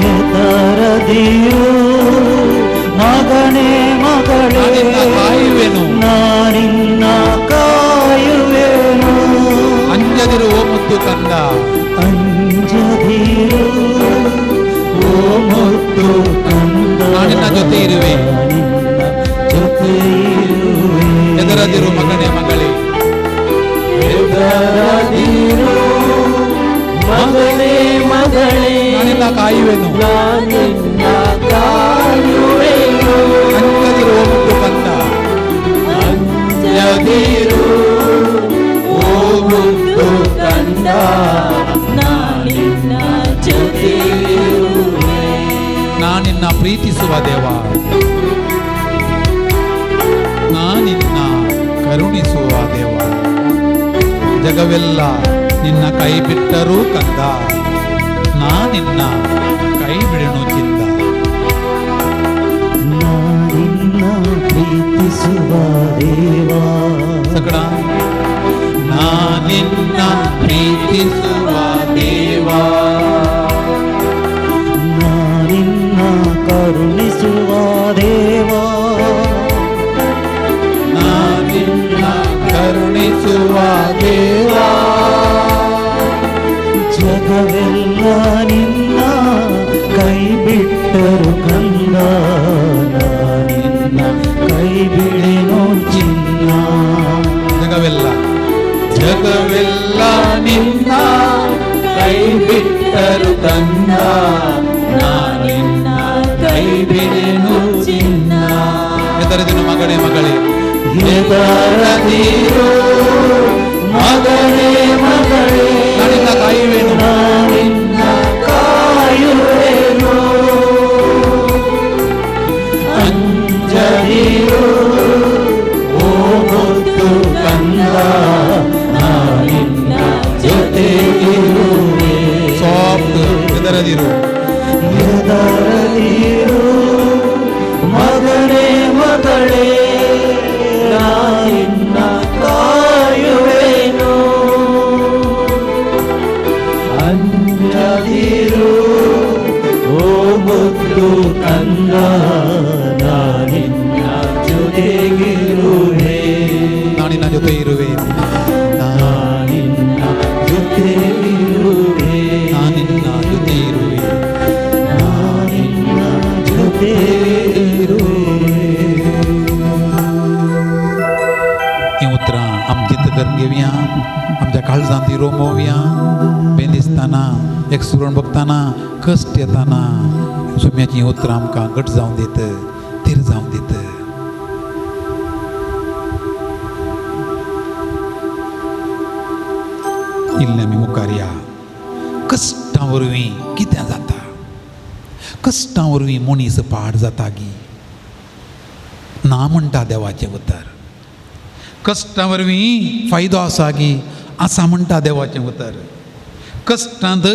ಹೆದರದಿರು ಮಗನೇ ಮಗಳೇ ನಾನಿನ್ನ ಕಾಯುವೆನು ನಾನಿನ್ನ ಕಾಯುವೆನು ಅಂಜದಿರು ಓ ಮುದ್ದು ಕಂದ ಅಂಜದಿರು ಓ ಮುದ್ದು ಕಂದ ನಾನಿನ್ನ ಜೊತೆ ಇರುವೆ ನಿನ್ನ ಜೊತೆ ಇರುವೆ ಹೆದರದಿರು ಮಗನೇ ಮಗಳೇ ಹೆದರದಿರು ಮಗನೇ ಮಗಳೇ ನಾನಿನ್ನ ಕಾಯುವೆನು ನಾನಿನ್ನ ಕಾಯುವೆನು ಅಂಜದಿರು ಓ ಮುದ್ದು ಕಂದ ಅಂಜದಿರು ಓ ಮುದ್ದು ಕಂದ ನಾನಿನ್ನ ಜೊತೆ ಇರುವೆ. ನಾನಿನ್ನ ಪ್ರೀತಿಸುವ ದೇವ ನಾನಿನ್ನ ಕರುಣಿಸುವ ದೇವ ಜಗವೆಲ್ಲ ನಿನ್ನ ಕೈ ಬಿಟ್ಟರೂ ಕಂದ ನಾನಿನ್ನ ಕೈ ಬಿಡನು ಚಿಂದ ನಾನಿನ್ನ ಪ್ರೀತಿಸುವ ದೇವಾ ಸಕಡ ನಾನಿನ್ನ ಪ್ರೀತಿಸುವ ದೇವ ನಾನಿನ್ನ ಕರುಣಿಸುವ ದೇವಾ ನಾನಿನ್ನ ಕರುಣಿಸುವ ದೇವ ಜಗವೆಲ್ಲ ನಿನ್ನ ಕೈ ಬಿಟ್ಟರು ಕಂದ ನಾನಿನ್ನ ಕೈ ಬಿಡೆನೋ ಚಿನ್ನ ಜಗವೆಲ್ಲ ಜಗವೆಲ್ಲ ನಿನ್ನ ಕೈ ಬಿಟ್ಟರು ಕಂದ ನಾನಿನ್ನ ಕೈ ಬಿಡೆನು ಚಿನ್ನ ಹೆದರದಿನ ಮಗನೇ ಮಗಳೇ ಹೆದರದಿರು ಮಗನೇ ಮಗಳೇ ನಾನಿನ್ನ ಕಾಯುವೆನು ನಾನಿನ್ನ ಕಾಯುವೆನು ಅಂಜದಿರು ಓ ಮುದ್ದು ಕಂದ ನಾನಿನ್ನ ಜೊತೆ ಇರುವೆ ಸಾಫ್ಟ್ ಹೆದರದಿರು ಹೆದರದಿರು ಮಗನೇ ಮಗಳೇ ನಾನಿನ್ನ ಕಾಯುವೆನು ಅಂಜದಿರು ಓ ಮುದ್ದು ಕಂದ ನಾನಿನ್ನ ಜೊತೆಗಿರುವೆ ನಾನಿನ್ನ ಜೊತೆ ಇರುವೆ ನಾನಿನ್ನ ಜೊತೆ ಇರುವೆ ನಾನಿನ್ನ ಜೊತೆ ಇರುವೆ ನಾನಿನ್ನ ಜೊತೆ ಇರುವೆ ही उतरां आमी चिंत करून घेवया आमच्या काळजांत ती रोमोवया बेंदिसतना एक सुरण बघताना कश्ट येताना सुम्याची ही उतरां आमकां घट जावं दित थीर जावं दित इल्लें आमी मुखार या कश्टां वरवीं कितें जाता कश्टां वरवीं मनीस पाड जाता गी ना म्हणटा देवाचें उतर कश्टा वरवीं फायदो आसा की आसा म्हणटा देवाचें उतर. कश्टांत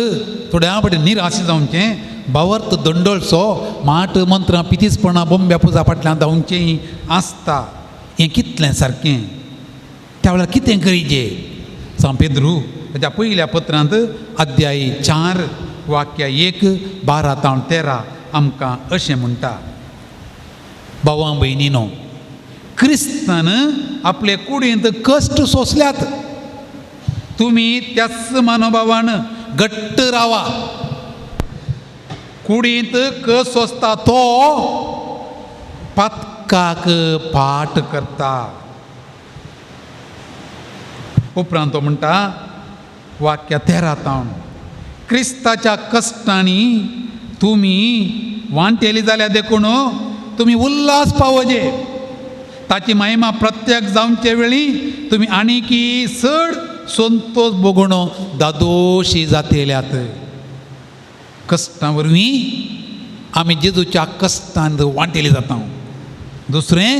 थोड्या फावटी निराश जावचें, भावार्थ दंडोळसो, माट मंत्रां पितीसपणां बोंब्या पुजा फाटल्यान धांवचें आसता. हें कितलें सारकें? त्या वेळार कितें करीचें? सांग पेद्रू ताच्या पयल्या पत्रांत अध्याय 4 वाक्य 1:12-13 आमकां अशें म्हणटा. भावां भयणीनो, क्रिस्तान आपले कुडींत कश्ट सोंसल्यात. तुमी त्याच मनोभावान घट्ट रावा. कुडींत कस सोंसता तो पातकाक पाट करता. उपरांत तो म्हणटा वाक्य 13 क्रिस्ताच्या कश्टांनी तुमी वांटेली जाल्यार देखून तुमी उल्हास पावोजे. ताची महिमा प्रत्येक जावचे वेळी तुमी आनीकी चड संतोष भोगून दादोशी जातेल्यात. कश्टां वरवीं आमी जेजूच्या कश्टांत वांटेली जाता. दुसरें,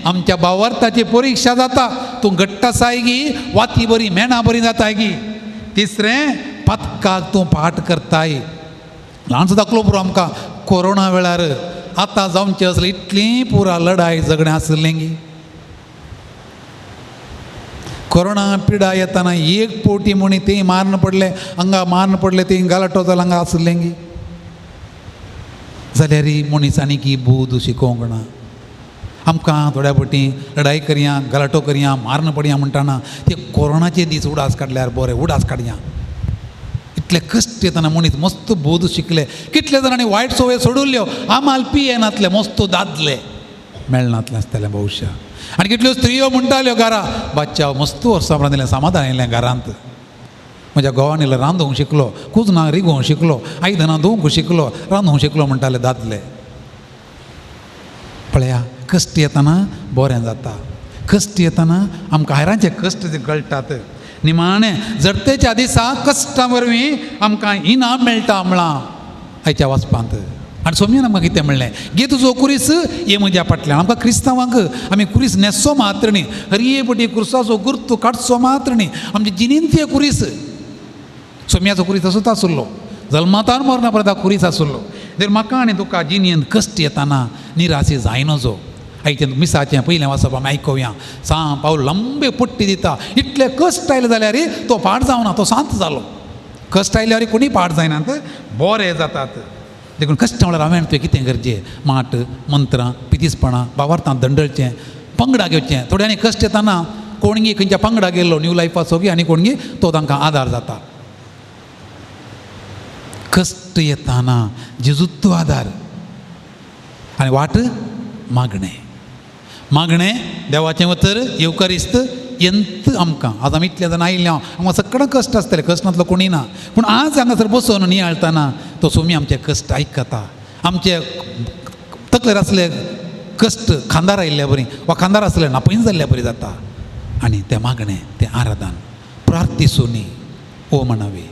आमच्या भावार्थाची परिक्षा जाता. तूं घट्ट आसाय गी, वाती बरी मेणां बरी जाताय गी. तिसरें, पथकाक तूं पाठ करताय. ल्हानसो दाखलो पुरो आमकां कोरोना वेळार आतां जावचें असलें इतली पुरा लढाय झगडें आसलें गी. कोरोना पिडा येताना एक पोटी म्हणी तें मारन पडलें, हांगा मारन पडलें, तें गालाटो जालो हांगा आसलें गी. जाल्यार मनीसांनी की बूद शिकोवंक ना. आमकां थोड्या फावटी लढाई करया, गलाटो करया, मारन पडया म्हणटाना ते कोरोनाचे दीस उडास काडल्यार बरें, उडास काडया. इतले कश्ट येताना मनीस मस्त बोध शिकले. कितले जाणांनी वायट सवय सोडुल्ल्यो, आमाल पियेनातले, मस्त दादले मेळनातले आसतले भविश्य. आनी कितल्यो स्त्रियो म्हणटाल्यो घरा, बाच्चा मस्त वर्सां रांदिलें, समाधान येयलें घरांत. म्हज्या घोवान इल्लो रांदूंक शिकलो, कुजनां रिगोवंक शिकलो, आयदनां धुवंक शिकलो, रांदूंक शिकलो म्हणटाले दादले. पळया, कश्ट येताना बरें जाता. कश्ट येताना आमकां हायरांचे कश्ट जे कळटात. निमाणें जडतेच्या दिसा कश्टां वरवीं आमकां इनाम मेळटा म्हळां आयच्या वचपांत. आनी सोमयान आमकां कितें म्हणलें, गे तुजो कुरीस ये म्हज्या फाटल्यान. आमकां क्रिस्तांवांक आमी कुरीस न्हेसचो मात्र न्ही, हरये पटी कुर्साचो गुर्त काडचो मात्र न्ही, आमचे जिणेंत कुरीस. सोमयाचो कुरीस असोच आसलो, जल्मातान मरणा पर्यंत कुरीस आसलो. जर म्हाका आनी तुका जिणेंत कश्ट येताना निराशी जाय नजो. आयचें मिसाचें पयलें वचप आमी आयकोवया. सांग पावल लंबे पट्टी दिता. इतले कश्ट आयले जाल्यार तो पाड जावना, तो शांत जालो. कश्ट आयल्यार कोणी पाड जायनात, बरें जातात. देखून कश्ट म्हळ्यार हांवें तुवें कितें करचें, माट मंत्रां पितीसपणां भावार्थांत दंडळचें, पंगडा घेवचें. थोड्यांनी कश्ट येताना कोणगी खंयच्या पंगडा गेल्लो न्यू लायफाचो गी, आनी कोणगी तो तांकां आदार जाता. कश्ट येताना जेजूचो आदार आनी वाट मागणें. मागणें देवाचें उतर येवकारिस्त यंत आमकां. आज आमी इतले जाण आयिल्ले आमकां सगळ्यांक कश्ट आसतले, कश्टांतलो कोणी ना. पूण आज हांगासर बसून नियाळतना तो सोमी आमचे कश्ट आयकता. आमचे तकलेर आसले कश्ट खांदार आयिल्ल्या बरी वा खांदार आसले नापयन जाल्ल्या बरी जाता. आनी तें मागणें, तें आराधन प्रार्थीसुनी ओ म्हणावे,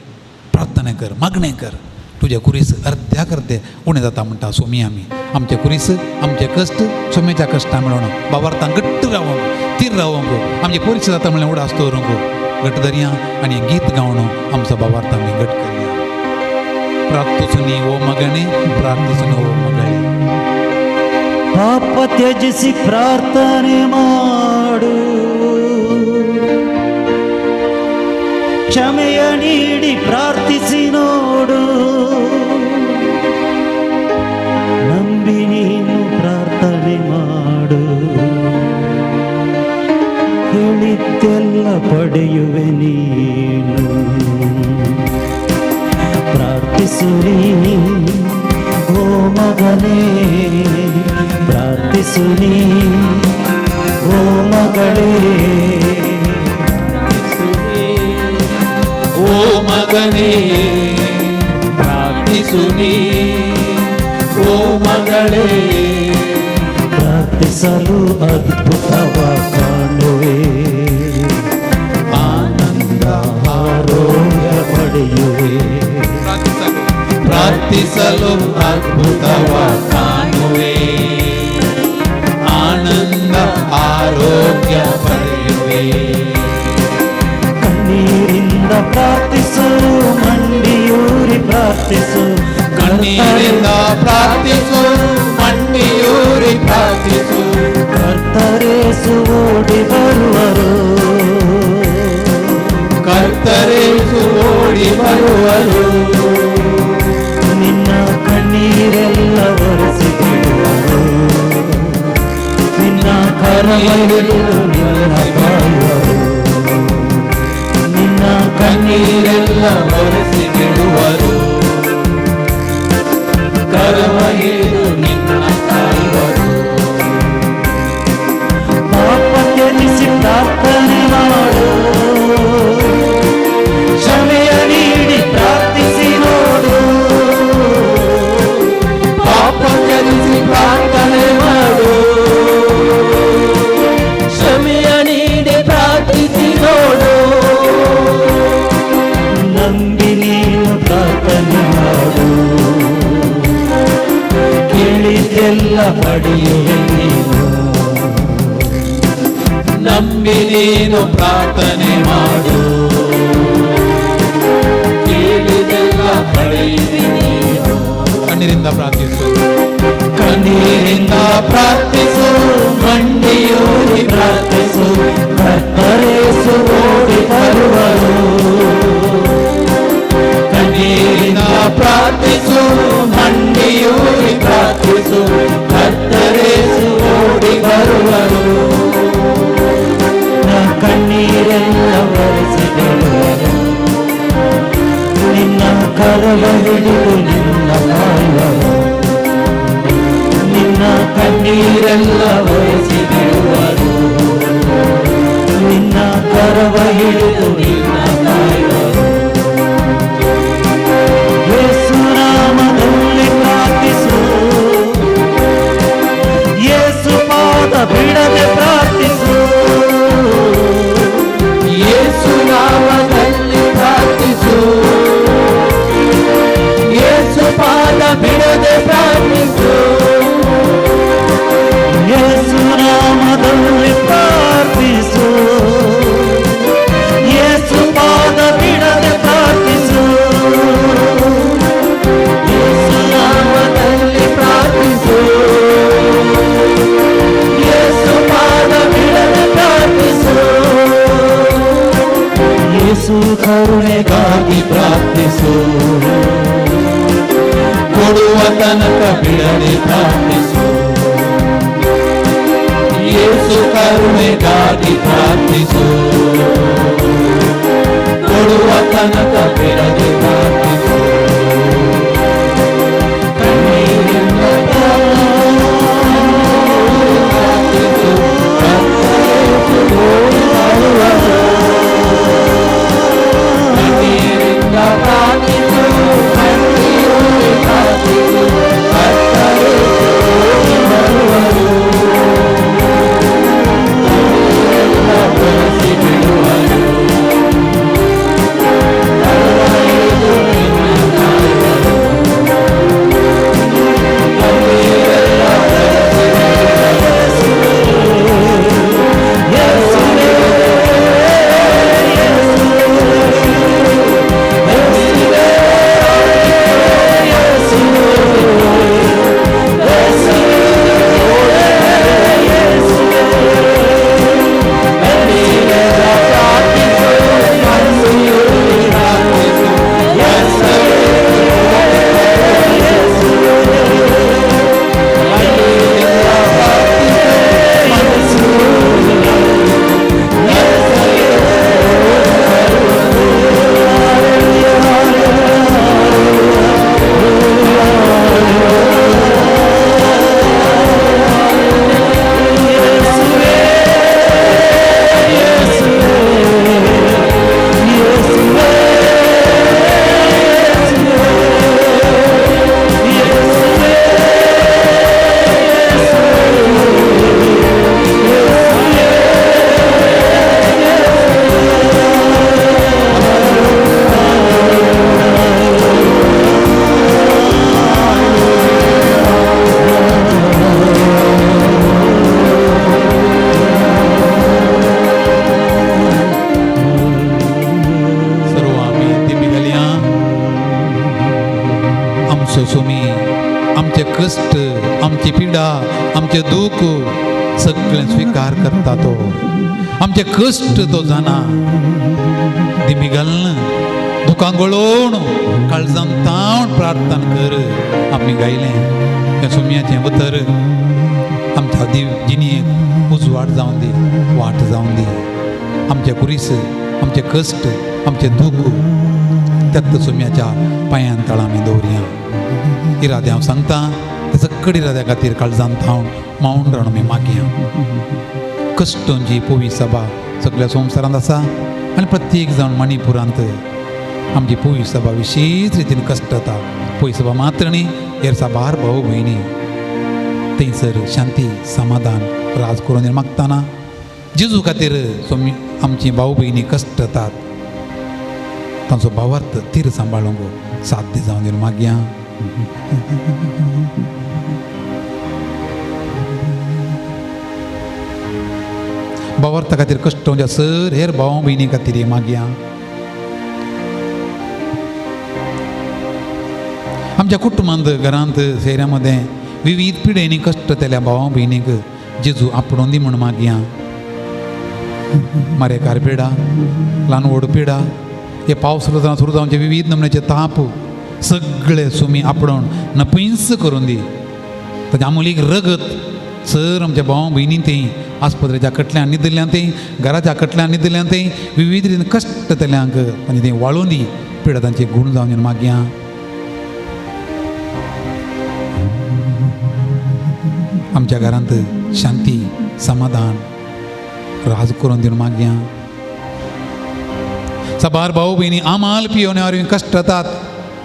प्रार्थना कर, मागणें कर. तुजे कुरीस अर्ध्याक अर्दे उणें जाता म्हणटा सोमी आमी. आमचे कुरीस, आमचे कश्ट सोम्याच्या कश्टां मेळोन बाबार्थान घट्ट रावंक, तीर रावंक, आमची परीक्षा जाता म्हणल्यार उडास दवरूंक घट्ट धरया आनी गीत गावन आमचो बाबार्थ आमी घट्ट करया. प्रार्थुसुनी ओ मगणे, प्रार्थुसुनी ओ मगळे. ಪಾಪ ತ್ಯಜಿಸಿ ಪ್ರಾರ್ಥನೆ ಮಾಡು, ಕ್ಷಮೆಯ ನೀಡಿ ಪ್ರಾರ್ಥಿಸಿ ನೋಡು. ನಂಬಿ ನೀನು ಪ್ರಾರ್ಥನೆ ಮಾಡು, ಹೇಳಿದ್ದೆಲ್ಲ ಪಡೆಯುವೆ ನೀನು. ಪ್ರಾರ್ಥಿಸು ನೀ ಓ ಮಗನೇ, ಪ್ರಾರ್ಥಿಸು ನೀ ಓ ಮಗಳೇ. ಓ ಮಗನೇ ಪ್ರಾರ್ಥಿಸುನಿ, ಓ ಮಗಳೇ ಪ್ರಾರ್ಥಿಸಲು ಅದ್ಭುತವ ಕಾಣುವೆ, ಆನಂದ ಆರೋಗ್ಯ ಪಡೆಯುವೆ. ಪ್ರಾರ್ಥಿಸಲು ಅದ್ಭುತವ ಕಾಣುವೆ, ಆನಂದ ಆರೋಗ್ಯ ಪಡೆಯುವೆ. ಓಡಿ ಬರುವರು ನಿನ್ನ ಕಣ್ಣೀರೆಲ್ಲ ಒರೆಸಿ ಬಿಡುವರು ನಿನ್ನ ಕರವಹಿಡಿದು ನಿನ್ನ ಕಾಯುವರು ನಿನ್ನ ಕಣ್ಣೀರೆಲ್ಲ ಒರೆಸಿ ಬಿಡುವರು ಕರವ ಹಿಡಿದು ನಿನ್ನ ಕಾಯುವರು ಪಾಪ ತ್ಯಜಿಸಿ ಪ್ರಾರ್ಥನೆ ಮಾಡು ಕ್ಷಮೆಯ ನೀಡಿ ಪ್ರಾರ್ಥಿಸಿ ನೋಡು ಪಾಪ ತ್ಯಜಿಸಿ ಪ್ರಾರ್ಥನೆ ಮಾಡು ಕ್ಷಮೆಯ ನೀಡಿ ಪ್ರಾರ್ಥಿಸಿ ನೋಡು ನಂಬಿ ನೀನು ಪ್ರಾರ್ಥನೆ ಮಾಡು ಕೇಳಿದ್ದೆಲ್ಲ ಪಡೆಯುವೆ ನೀನು ನಂಬಿ ನೀನು ಪ್ರಾರ್ಥನೆ ಮಾಡು ಕೇಳಿದೆಲ್ಲ ಪಡೆಯುವೆ ನೀನು ಕಣ್ಣೀರಿಂದ ಪ್ರಾರ್ಥಿಸು ಕಣ್ಣೀರಿಂದ ಪ್ರಾರ್ಥಿಸು ಮಂಡಿಯೂರಿ ಪ್ರಾರ್ಥಿಸು ಕರ್ತರೇಸು ಓಡಿ ಬರುವರು ಕಣ್ಣೀರಿಂದ ಪ್ರಾರ್ಥಿಸು ಮಂಡಿಯೂರಿ ಪ್ರಾರ್ಥಿಸು ಕರ್ತರೇಸು ಓಡಿ ಬರುವರು ಕಣ್ಣೀರೆಲ್ಲ ಒರೆಸಿ ಬಿಡುವರು ನಿನ್ನ ಕರವ ಹಿಡಿದು ನಿನ್ನ ಕಾಯುವರು ನಿನ್ನ ಕಣ್ಣೀರೆಲ್ಲ ಒರೆಸಿ ಬಿಡುವರು ನಿನ್ನ ಕರವ ಹಿಡಿದು ನಿನ್ನ ಕಾಯುವರು ಯೇಸು ನಾಮದಲ್ಲಿ ಪ್ರಾರ್ಥಿಸು ಯೇಸು ಪಾದ ಬಿಡದೆ ಪ್ರಾರ್ಥಿಸು ಯೇಸು ನಾಮದಲ್ಲಿ ಪ್ರಾರ್ಥಿಸು ಯೇಸು ಪಾದ ಬಿಡದೆ ಪ್ರಾರ್ಥಿಸು ಯೇಸು ನಾಮದಲ್ಲಿ ಪ್ರಾರ್ಥಿಸು ಯೇಸು ಪಾದ ಬಿಡದೆ ಪ್ರಾರ್ಥಿಸು ಯೇಸು ನಾಮದಲ್ಲಿ ಪ್ರಾರ್ಥಿಸು ಯೇಸು ಪಾದ ಬಿಡದೆ ಪ್ರಾರ್ಥಿಸು ಯೇಸು ಕರುಣೆಗಾಗಿ ಪ್ರಾರ್ಥಿಸು ಕೊಡುವ ತನಕ ಬಿಡದೆ ಪ್ರಾರ್ಥಿಸು ಯೇಸು ಕರುಣೆಗಾಗಿ ಪ್ರಾರ್ಥಿಸು ಕೊಡುವ ತನಕ ಬಿಡದೆ ಪ್ರಾರ್ಥಿಸು ಕಣ್ಣೀರಿಂದ ಪ್ರಾರ್ಥಿಸು ಓಡಿ ಬರುವರು ಕಣ್ಣೀರಿಂದ ಪ್ರಾರ್ಥಿಸು ಕಣ್ಣೀರಲ್ಲಿ ಪ್ರಾರ್ಥಿಸು ಕರ್ತರೇಸು ಓಡಿ ಬರುವರು ಕಣ್ಣೀರೆಲ್ಲ ಒರೆಸಿ ಬಿಡುವರು ಕರವ ಹಿಡಿದು ನಿನ್ನ ಕಾಯುವರು ಕಣ್ಣೀರೆಲ್ಲ ಒರೆಸಿ ಬಿಡುವರು ಯೇಸುವೇ आमचे कष्ट, आमची पिडा, आमचे दुःख सगळें स्वीकार करता तो. आमचे कष्ट तो जाणा. दिमी घालना दुखां गळोवन काळजांत तावन प्रार्थना कर. आमी गायलें त्या सुमयाचें उतर आमच्या जिणेक उजवाड जावन दी, वाट जावन दी. आमचे कुरीस, आमचे कश्ट, आमचे दूख त्यात सुम्याच्या पांयां तळां आमी दवरया. इरादे हांव सांगता ते सक्कड इराद्या खातीर काळजांत थावन मावून रावन आमी मागया. कश्टांची पोवी सभा सगळ्या संवसारांत आसा आनी प्रत्येक जावन मणिपुरांत आमची पोवी सभा विशेष रितीन कश्ट जाता. पोवी सभा मात्र न्ही, हेर साबार भाऊ भयणी थंयसर शांती समाधान राज करून मागतना जेजू खातीर आमची भाऊ भयणी कश्ट जातात तांचो भावार्थ तीर सांबाळूंक साध्य जावन दिवन मागया. भावार्था खातीर कश्ट म्हणजे सर हेर भाव भयणी खातीर मागया. आमच्या कुटुंबांत घरांत शहरांमध्ये विविध पिढींनी कश्ट केल्या भावा भयणीक जेजू आपणून दी म्हण मागया. मारेकार पिडा, ल्हान व्हड पिडा, हे पावस सुरू जावचे विविध नमुन्याचे ताप सगळे सुमी आपणून नपयस करून दी. ताच्या आमुलीक रगत सर आमच्या भावा भयणी तें आस्पत्रेच्या कटल्यान न्हिदल्ल्यान तें घराच्या कटल्यान न्हिदल्ल्यान तें विविध रितीन कश्ट केल्यांक तांचे तें वाळून दी. पिडा तांचे गुण जावन मागया. आमच्या घरांत शांती समाधान राज करून दिवन मागया. साबार भाऊ भयणी आमाल पियोवण्या वरवीं कश्ट जातात.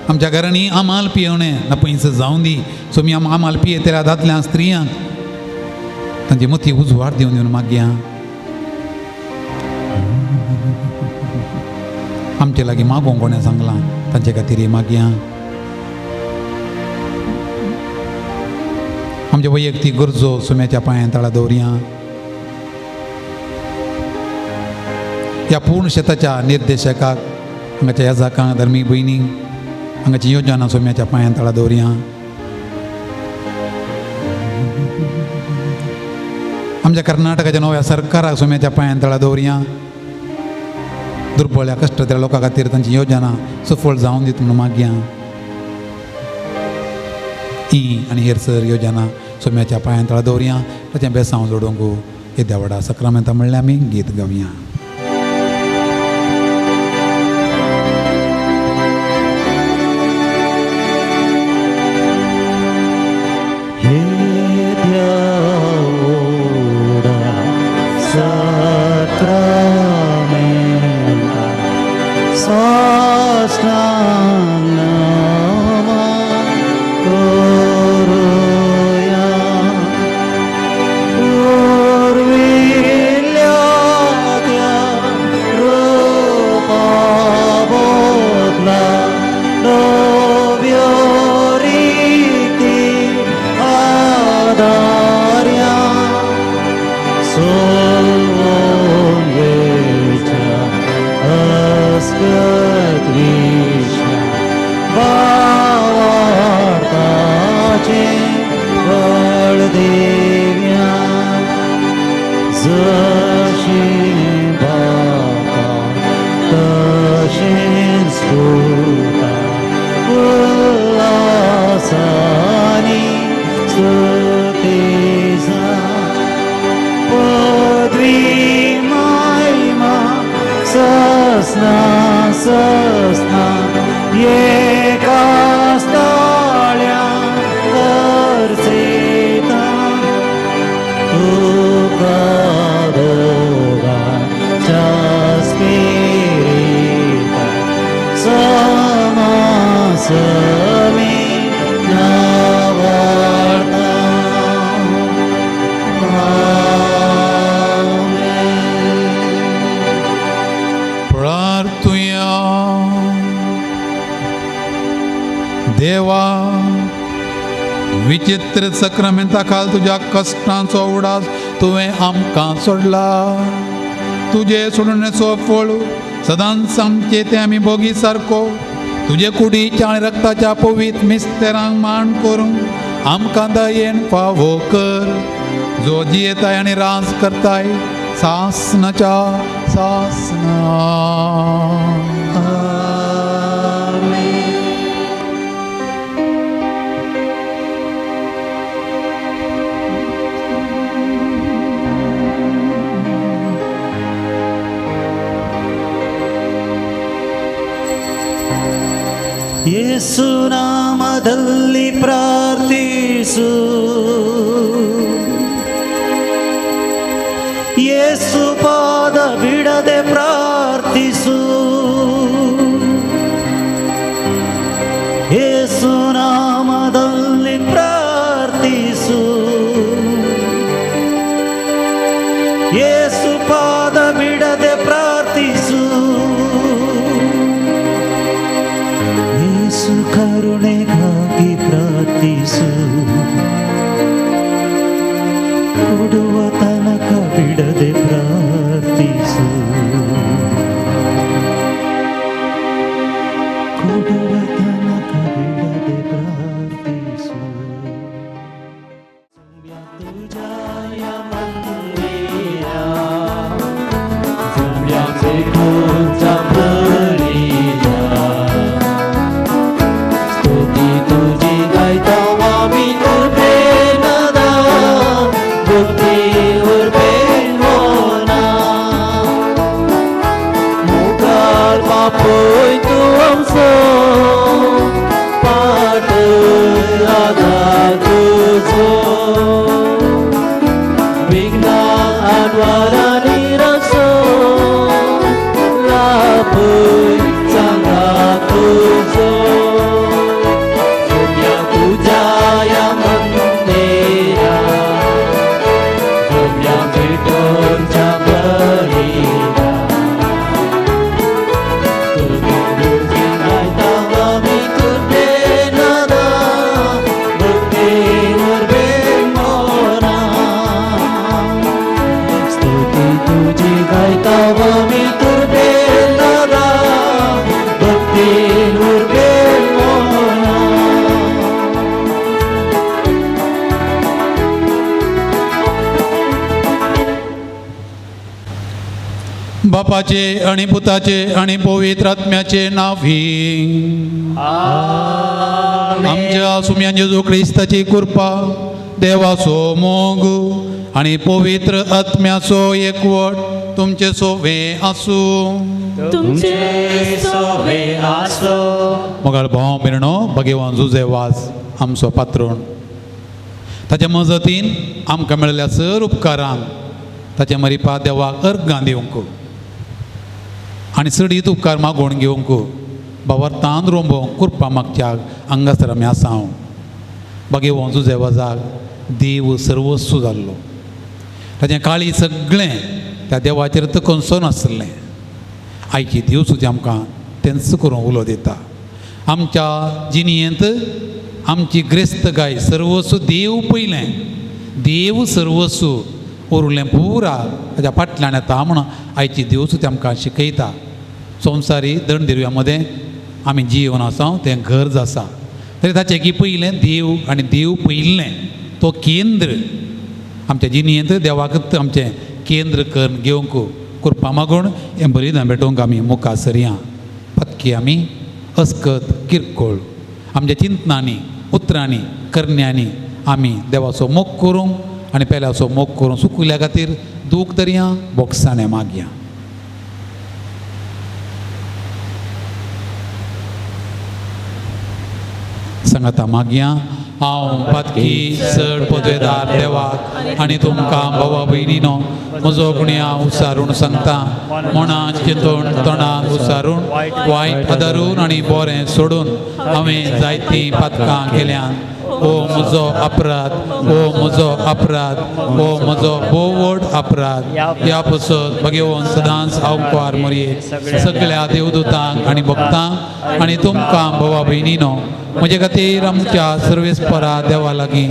आमच्या घरांनी आमाल पियोवणें नपयस जावन दी. सोमी आमाल पियेतल्या दादल्यांक स्त्रियांक तांची मती उजवाड दिवन दिवन मागया. आमचे लागीं मागोवंक कोणें सांगलां तांचे खातीर मागया. आमच्या वैयक्तीक गरजो सुम्याच्या पांयां तळा दवरया. ह्या पूर्ण शेताच्या निर्देशकाक हांगाच्या येजाकांक धर्मीक भयणींक हांगाची योजना सुम्याच्या पांयां तळा दवरया. आमच्या कर्नाटकाच्या नव्या सरकाराक सुम्याच्या पांयां तळा दवरया. दुर्बळ कश्ट त्या लोकां खातीर तांची योजना सफळ जावन दित म्हणून मागया. ही आनी हेर सर योजना सुम्याच्या पांयां तळा दवरया. ताचें बेसांव जोडूंक हे देवाडा सक्रामेंता म्हणलें आमी गीत गावया. देवा विचित्र सक्रामेंता खाल तुझ्या कश्टांचो उडास तुवें आमकां सोडला. तुजे सोडण्याचो फळ सदांच आमचे ते आमी भोगी सारको तुजे कुडीच्या आनी रक्ताच्या पवित्र मिस्तेरांक मान करूंक आमकां दयेन फावो कर. जो जियेताय आनी राज करताय सासनाच्या सासना. ಯೇಸು ನಾಮದಲ್ಲಿ ಪ್ರಾರ್ಥಿಸು, ಯೇಸು ಪಾದ ಬಿಡದೆ ಪ್ರಾರ್ಥಿಸು, ಯೇಸು ನಾಮದಲ್ಲಿ ಪ್ರಾರ್ಥಿಸು, ಯೇಸು ಪಾದ ಬಿಡದೆ ಪ್ರಾರ್ಥಿಸು, ಯೇಸು ಕರುಣೆಗಾಗಿ ಪ್ರಾರ್ಥಿಸು, ಕೊಡುವ ತನಕ ಬಿಡದೆ ಪ್ರಾರ್ಥಿಸು, ಕೊಡುವ ತನಕ ಬಿಡದೆ ಪ್ರಾರ್ಥಿಸು. ತುಜಾಯ ಮಂದಿರ Zumbiace kunca beriya, stuti tuji gaita wami urbenada, bukti urbenona, mukar papoy tuamso, padu ada tuzo, vigna adwarani raso, labui sangha tuzo, Surya Pujaya Mandira, Surya Vidon Jabarira, Tutu Duji Naita Wami Kurbenada, Bukti Urbemona, Stuti Tuji Gaita Wami Kurbenada, Bukti Urbemona. बापाचे आणि पुताचे आणि पवित्र आत्म्याचे नावी आमच्या सुम्यान जेजू ख्रिस्ताची कृपा, देवाचो मोग आणि पवित्र आत्म्याचो एकवट तुमचे सोवे आसू. तुमचे सोवे आसो. मोगाळ भाव मिरणो भगवान जुजे वास आमचो पात्रोण, ताच्या मजतीन आमकां मेळिल्ल्या सर उपकारांक ताच्या मरिपा देवाक अर्गां दिवंक आनी सडीत उपकार मागोवन घेवंक बावर्तान रोंबोवंक कृपा मागच्याक हांगासर आमी आसांव. भगवान जुजे वाजाक देव सर्वस्व जाल्लो, ताचें काळी सगळें त्या देवाचेर तकोनसो नासलें. आयची देव सुद्दां आमकां तेंच करून उलो दिता. आमच्या जिणयेंत आमची ग्रेस्त गाय सर्वस्व देव पयलें, देव सर्वस्व उरलें पुरा ताच्या फाटल्यान येता म्हणून आयची देव सुद्दां आमकां शिकयता. संवसारी दंडदिरव्या मदें आमी जीवन आसा तें गरज आसा, तरी ताचें की पयलें देव आनी देव पयलें तो केंद्र आमच्या जिणयेंत देवाक आमचें केंद्र करून घेवंक कृपा मागून हें बलिदान भेटोवंक आमी मुखार सरया. पत्की आमी अस्कत किरकोळ आमच्या चिंतनांनी उतरांनी करण्यांनी आमी देवाचो मोग करूंक आनी पेल्याचो मोग करूंक सुकल्या खातीर दूख धरया, बोगसाणें मागया. सांगाता मागया. हांव पातकी चड पदवेदार देवाक आनी तुमकां भावा भयणीनो म्हजो गुणी हांव उसारून सांगता. मनांत चिंतून तोंडांत उसारून वायट आदारून आनी बरें सोडून हांवें जायतीं पातकां केल्यान. ओ म्हजो अपराध, ओ म्हजो अपराध, ओ म्हजो भोव व्हड अपराध. ह्या पसत भगवान सदांच आंवकार मरये सगळ्या देवदूतांक आनी भक्तांक आनी तुमकां भावा भयणीनो म्हजे खातीर आमच्या सर्वेस्परा देवा लागीं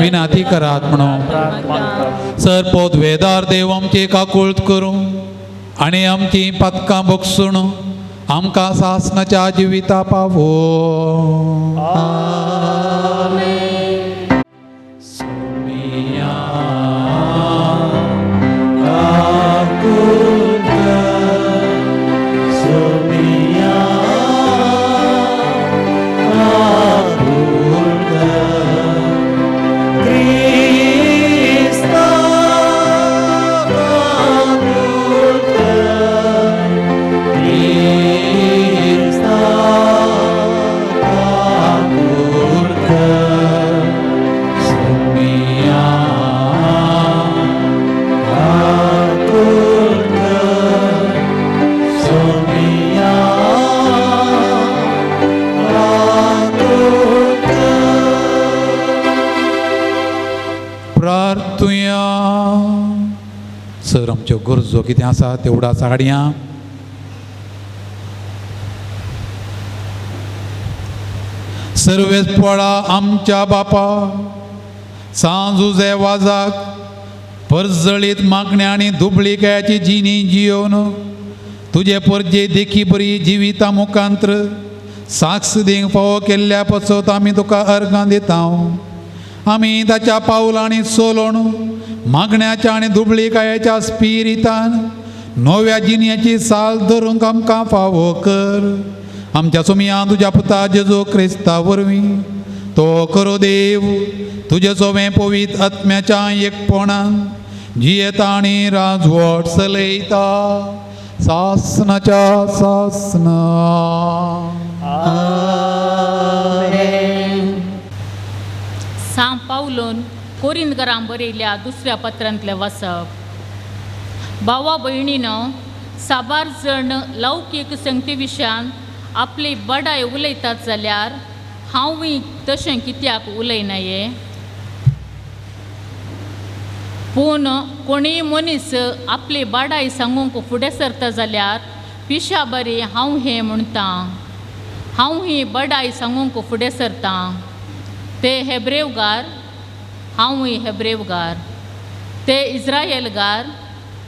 विनाती करात म्हणून. सर पदवेदार देव आमची काकुळट करूं आनी आमची पातकां बगसून आमकां सासनाच्या जिविता पावो. सोमिया सोमिया प्रार्थुया. सर आमच्यो गरजो कितें आसा तेवढाच हाडया. सर्वेस पळा आमच्या बापा, सांजुजे वाजाक परजळीत मागण्या आनी दुबळीकायाची जिणी जियोन तुजे परजे देखी बरी जिविता मुखांत्र साक्ष दिवंक फावो केल्ल्या पसत आमी तुका अर्गां दिता. आमी ताच्या पावलांनी चलोवन मागण्याच्या आनी दुबळीकायाच्या स्पिरितान नव्या जिन्याची साल धरूंक आमकां फावो कर. आमच्या सुमया तुज्या पुता जेजू क्रिस्ता वरवीं तो खरो देव तुजे सोवें पवित्र आत्म्याच्या एकपणान जियेता आनी राजवट चलयता सासनाच्या सासना. सांग पावलोन कोरिंदकारां बरयल्या दुसऱ्या पत्रांतलें वाचप. भावा भयणीनो, साबार जण लौकीक संगती विशयान आपली बडाय उलयतात जाल्यार हांवूय तशें कित्याक उलयनाये. पूण कोणीय मनीस आपली बडाय सांगूंक फुडें सरता जाल्यार पिशा बरी हांव हें म्हणटां. हांव ही बडाय सांगूंक फुडें सरतां. ते हेब्रेवगार, हांवूय हेब्रेवगार. ते इस्रायेलगार,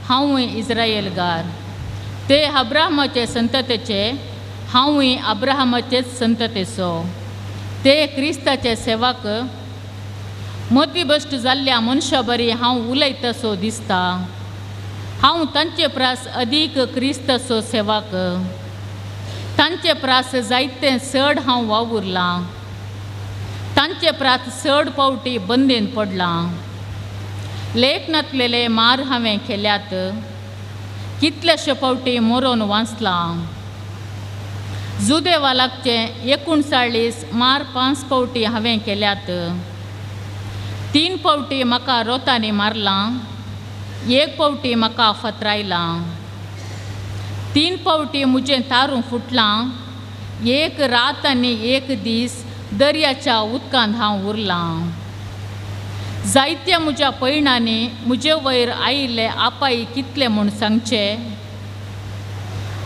हांवूय इस्रायेलगार. ते अब्राहमाचे संततेचे, हांवूय अब्राहमाचेच संततेचो. ते क्रिस्ताचे सेवक, मतीभ्रश्ट जाल्ल्या मनशा बरी हांव उलयतासो दिसता. हांव तांचे प्रास अदीक क्रिस्ताचो सेवक. तांचे प्रास जायते चड हांव वावुरलां. तांचे प्रात चड पावटी बंदेन पडलां. लेखनांतलेले मार हांवें केल्यात. कितलेशे पावटी मरोन वाचलां. जुदेवालाकचे 39 मार 5 पावटी हांवें केल्यात. 3 पावटी म्हाका रोतांनी मारलां. 1 पावटी म्हाका फत्रायलां. 3 पावटी म्हजें तारूं फुटलां. 1 रात आनी 1 दीस दर्याच्या उदकांत हांव उरलां. जायत्या म्हज्या पैणांनी म्हजे वयर आयिल्ले आपाय कितले म्हूण सांगचे.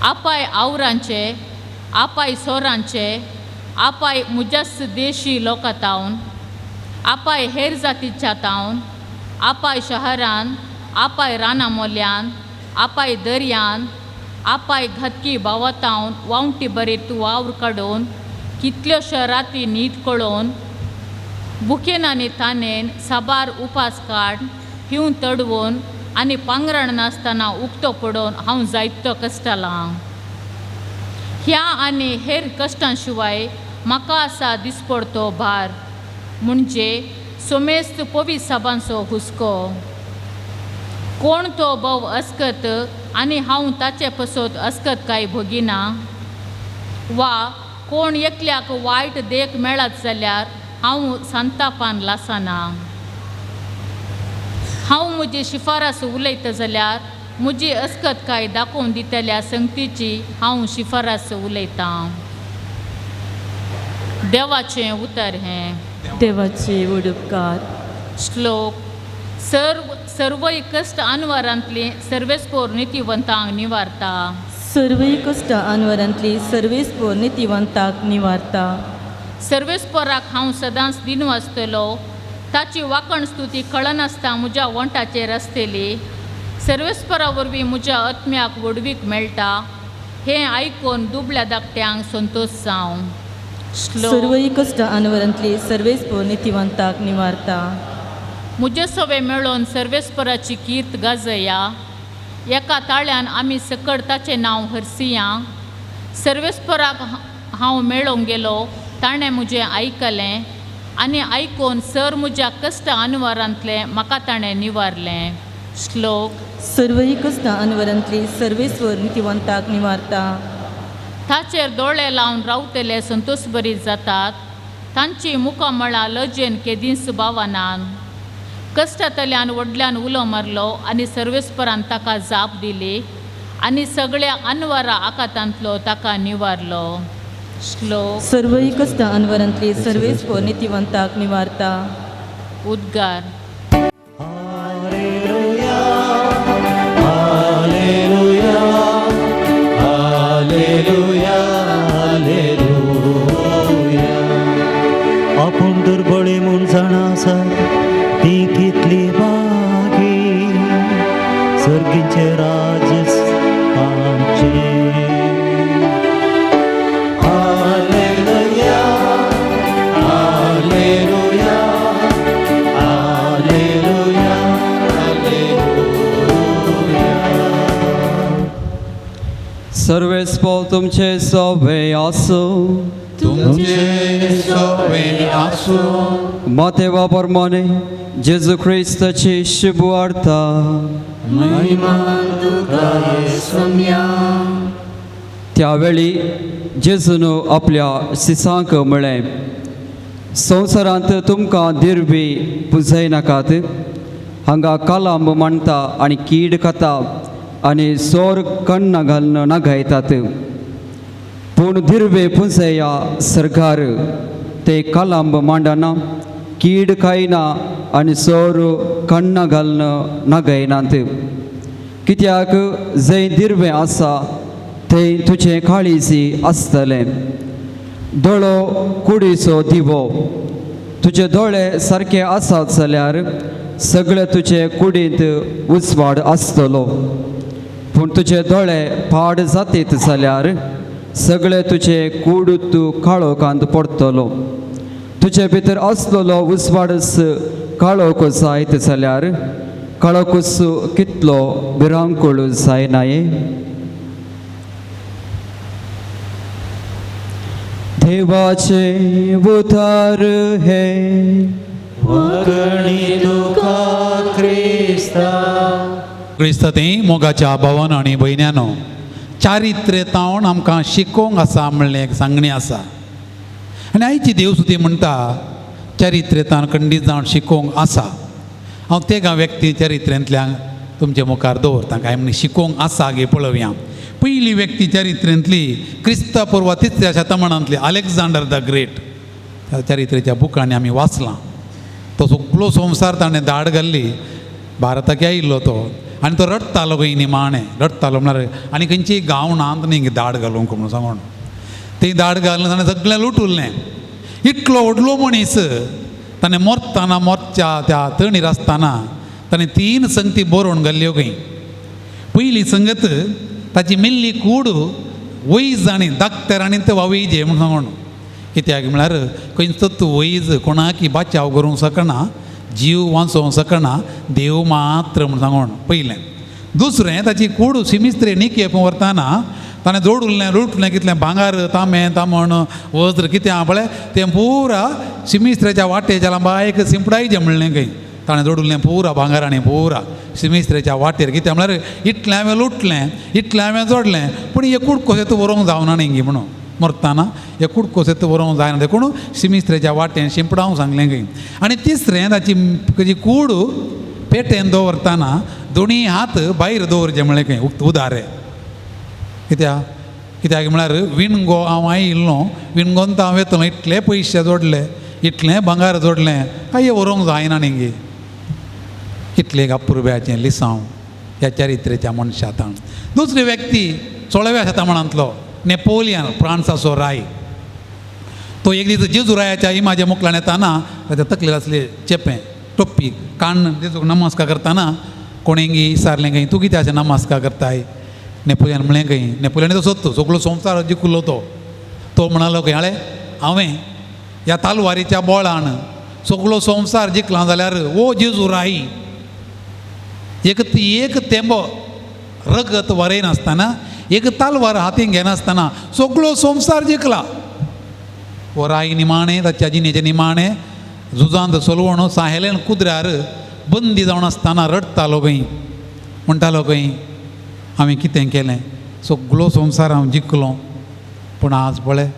आपाय आवरांचे, आपाय सोरांचे, आपाय म्हज्याच देशी लोकांतावन, आपाय हेर जातीच्या तावन, आपाय शहरान, आपाय रानां मोल्यान, आपाय दर्यान, आपाय घातकी भावातावन वावटी बरीत वावर काडून कितल्योशो राती न्हीद कळोवन बुकेन आनी तानेन साबार उपास काड हिंव तडवून आनी पांगरण नासतना उक्तो पडोवन हांव जायतो कश्टालां. ह्या आनी हेर कश्टां शिवाय म्हाका आसा दिसपडतो भार, म्हणजे सोमेस्त पवी साबांचो हुस्को. कोण तो भोव अस्कत आनी हांव ताचे पसत अस्कत काय भोगिना. वा कोण एकल्याक वायट देख मेळत जाल्यार हांव संतापान लासना. हांव म्हजी शिफारस उलयता जाल्यार म्हजी अस्कत काय दाखोवन दितल्या संगतीची हांव शिफारस उलयतां. देवाचें उतर हें. देवाचे उडुपकार. श्लोक. सर्वय कश्ट अनवरांतली सर्वेस्पोर नितिवंतांक निवारता. सर्वय कश्ट अनवरांतली सर्वेस्पोर नितिवंताक निवारता. सर्वेस्पोराक हांव सदांच दिनो आसतलो. ताची वाकण स्तुती कळनासता म्हज्या वंटाचेर आसतली. सर्वेस्परा वरवीं म्हज्या आत्म्याक वडवीक मेळटा. हें आयकून दुबळ्या धाकट्यांक संतोश जावं. श्लोक. सर्वय कश्ट अनवरांतली सर्वेस्पोर नितिवंताक निवारता. म्हजे सवे मेळोन सर्वेस्पराची कीर्त गाजया. एका ताळ्यान आमी सकड ताचें नांव हरसिया. सर्वेस्पराक हांव मेळोंक गेलो. ताणें म्हजें आयकलें आनी आयकून सर म्हज्या कश्ट अनवरांतलें म्हाका ताणें निवारलें. श्लोक. सर्वय कश्ट अनवरांतली सर्वेस्वर नितिवंताक निवारता. ताचेर दोळे लावन रावतले संतोश बरी जातात. तांची मुखां मळां लजेन केदीस भावनान कश्टांतल्यान व्हडल्यान उलो मारलो आनी सर्वेस्परान ताका जाप दिली आनी सगळ्या अनवरां आकातांतलो ताका निवारलो. श्लोक सर्वई कश्टां अनवरांतली सर्वेस्पर नितिवंताक निवारता. उद्गार. Hallelujah hallelujah hallelujah hallelujah. आपूण दुर्बळे म्हूण जाणा आसा ती कितली बागी सर्गीचे राज आमचे. Hallelujah hallelujah hallelujah hallelujah. सर्वेस्पर तुमचे सोबे आसो. तुमचे सोबे आसो. मातेवा प्रमाणे जेजू ख्रिस्ताची शुभ वार्ता. त्यावेळी जेजून आपल्या शिसांक म्हळें, संवसारांत तुमकां दिरबी पुजय नाकात. हांगा कालांब मांडटा आनी कीड खाता आनी सोर कण्ण घालून नागायतात. पूण दिरबे पुंजया सरकार ते कालांब मांडना, कीड खायना आनी सोर कण्ण घालून नागायनात. कित्याक जंय दिरबें आसा थंय तुजें काळीजी आसतलें. दोळो कुडीचो दिवो. तुजे दोळे सारके आसात जाल्यार सगळे तुजे कुडींत उजवाड आसतलो. पूण तुजे दोळे पाड जातीत जाल्यार सगळे तुजे कूड तूं काळोखांत पडटलो. तुजे भितर आसलेलो उजवाडस काळोख जायत जाल्यार काळोखूच कितलो भिरांकूळ जायनाये. देवाचे उद्धार हे वगणी तुका क्रिस्ता. क्रिस्तांती मोगाच्या भावान आनी भयण्यानो, चारित्र्यतावन आमकां शिकोवंक आसा म्हणलें एक सांगणी आसा. आनी आयची देवसुती म्हणटा चारित्र्यतान खंडीत जावन शिकोवंक आसा. हांव ते व्यक्ती चरित्र्यांतल्यान तुमच्या मुखार दवरता. काय म्हण शिकोवंक आसा गे पळोवया. पयली व्यक्ती चरित्र्यांतली क्रिस्ता पुर्व 3ऱ्या शतमानांतली अलेक्झांडर द ग्रेट. त्या चरित्रेच्या बुकांनी आमी वाचलां. तो सगळो संवसार ताणें दाड घाल्ली. भारताक आयिल्लो तो आनी तो रडतालो खंय निमाणें रडतालो म्हळ्यार आनी खंयची गांव नात न्ही दाड घालूंक म्हणून सांगून ते दाड घालून ताणें सगळें लुटुल्लें. इतलो व्हडलो मनीस ताणें मरतना मोरच्या त्या तणीर आसतना ताणें 3 संगती बरोवन घाल्ल्यो खंय. पयली संगत ताची मिल्ली कूड वैज आनी धाकटेरांनी ते वावयजे म्हूण सांगून. कित्याक म्हळ्यार खंयचोच वैज कोणाकी बाचाव करूंक शकना, जीव वाचोवंक शकना, देव मात्र म्हूण सांगून पयलें. दुसरें ताची कूड सिमिस्त्रे निकेप व्हरतना ताणें जोडुल्लें लुटलें कितलें भांगार तांबें तामण वज्र कितें आहा पळय तें पुरा सिमिस्त्रेच्या वाटेच्या लांबायक शिंपडायचें म्हणलें खंय. ताणें जोडुल्लें पुरा भांगारांनी पुरा सिमिस्त्रेच्या वाटेर. कितें म्हळ्यार इतलें हांवें लुटलें इतलें हांवें जोडलें पूण एकूड कशें तूं व्हरोंक जावना न्ही म्हणून मरतना एकूड कशें तूं व्हरोंक जायना देखून सिमिस्त्रेच्या वाटेन शिंपडावंक सांगलें खंय. आनी तिसरें ताची कूड पेटेन दवरतना दोनी हात भायर दवरचे म्हणलें खंय उदारे. कित्याक म्हळ्यार विणगो हांव आयिल्लो विणगोन हांव येतलो इतले पयशे जोडले इतलें भांगार जोडलें काय व्हरोंक जायना न्ही गे. कितले अपुर्ब्याचें लिसांव ह्या चरित्रेच्या मनशांतान. दुसरी व्यक्ती 16व्या शतमानांतलो नेपोलियन फ्रांसाचो राय. तो एक दीस जेजुरायाच्या इमाजे मुखल्यान येताना ताच्या तकलेर आसले चेपें टोप्पी कान जेजूक नमस्कार करताना कोणेंय विचारलें खंय तूं कित्याचें नमस्कार करताय. नेपोलियन म्हळें खंय नेपोलियन तो सोदतो सगळो संवसार जिखुल्लो तो म्हणालो खंय आळे हांवें ह्या तालवारीच्या बोळान सगळो संवसार जिखला जाल्यार ओ जेजुराई एक तेंबो रगत वरयनासतना एक तालवार हातीन घेनासतना सगळो संवसार जिखला. वो राई निमाणें ताच्या जिणेचें निमाणें झुजांत चलवण साहेलेन कुद्र्यार बंदी जावन आसतना रडतालो खंय म्हणटालो खंय हांवें कितें केलें सगळो संवसार हांव जिखलो पूण आज पळय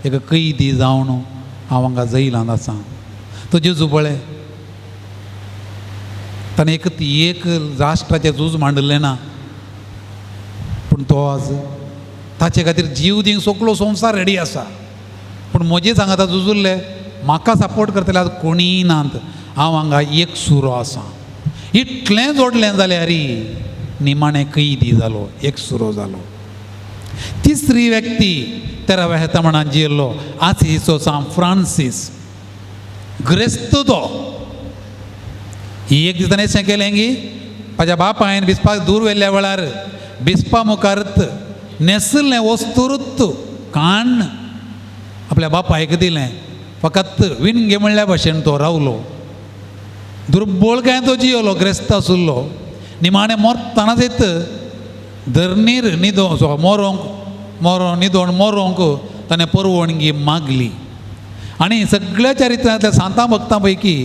एक कैदी जावन हांव हांगा जैलांत आसा तो जेजू पळय ताणें एक राष्ट्राचें झूज मांडलें ना पूण तो आज ताचे खातीर जीव दिवंक सगळो संवसार रेडी आसा पूण म्हजें सांगात झुजूल्ले म्हाका सपोर्ट करतले आज कोणीय नात हांव हांगा एक सुरो आसा इतलें जोडलें जाल्यार निमाणें कैदी जालो एक सुरो जालो तिसरी व्यक्ती 13व्या शेतमानांत जियेल्लो आसिसो सान फ्रांसीस ग्रेस्त तो एक दीस ताणें अशें केलें की म्हाज्या बापायन बिस्पाक दूर व्हेल्ल्या वेळार बिस्पा मुखारत नेसलें वस्तुरूत काण आपल्या बापायक दिलें फकत विण घे म्हणल्या भशेन तो रावलो दुर्बळ काय तो जियेलो ग्रेस्त आसुल्लो निमाणें मरतना येत धरणीर न्हिदो मरोंक ताणें परवणगी मागली आनी सगळ्या चरित्रांतल्या सांता भक्तां पैकी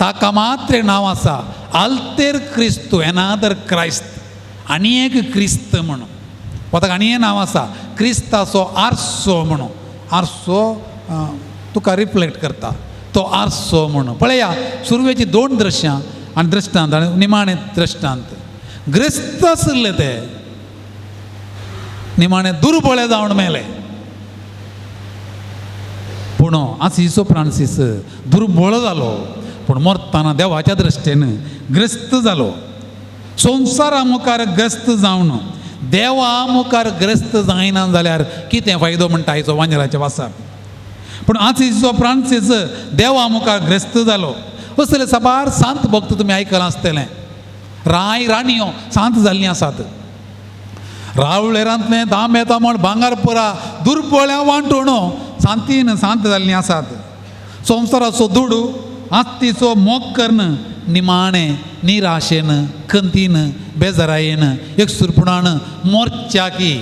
ताका मात्र एक नांव आसा आल्तेर क्रिस्तो एनादर क्रायस्त आनी एक क्रिस्त म्हणून ताका आनी एक नांव आसा क्रिस्ताचो आरसो म्हणून आरसो तुका रिफ्लेक्ट करता तो आरसो म्हणून पळया सुरवेची 2 दृश्यां आनी दृश्टांत आनी निमाणें दृश्टांत ग्रेस्त आसले ते निमाणें दुर्बळे जावन मेले पूण आसिसो फ्रांसीस दुर्बळ जालो पूण मरतना देवाच्या दृश्टेन ग्रस्त जालो संवसारा मुखार ग्रस्त जावन देवा मुखार ग्रस्त जायना जाल्यार कितें फायदो म्हणटा आयचो वांजराच्या वासार पूण आसिसो फ्रांसीस देवा मुखार ग्रस्त जालो असले साबार सांत भक्त तुमी आयकलां आसतलें राय राणयो सांत जाल्लीं आसात रावळेरांतलें दाम येता म्हण भांगारपुरा दुर्बळ्या वांटोणो सांतीन सांत जाल्लीं आसात संवसाराचो दुडू आस्तीचो मोग कर्ण निमाणें निराशेन खंतीन बेजारायेन एकसुरपणान मोर्चाकी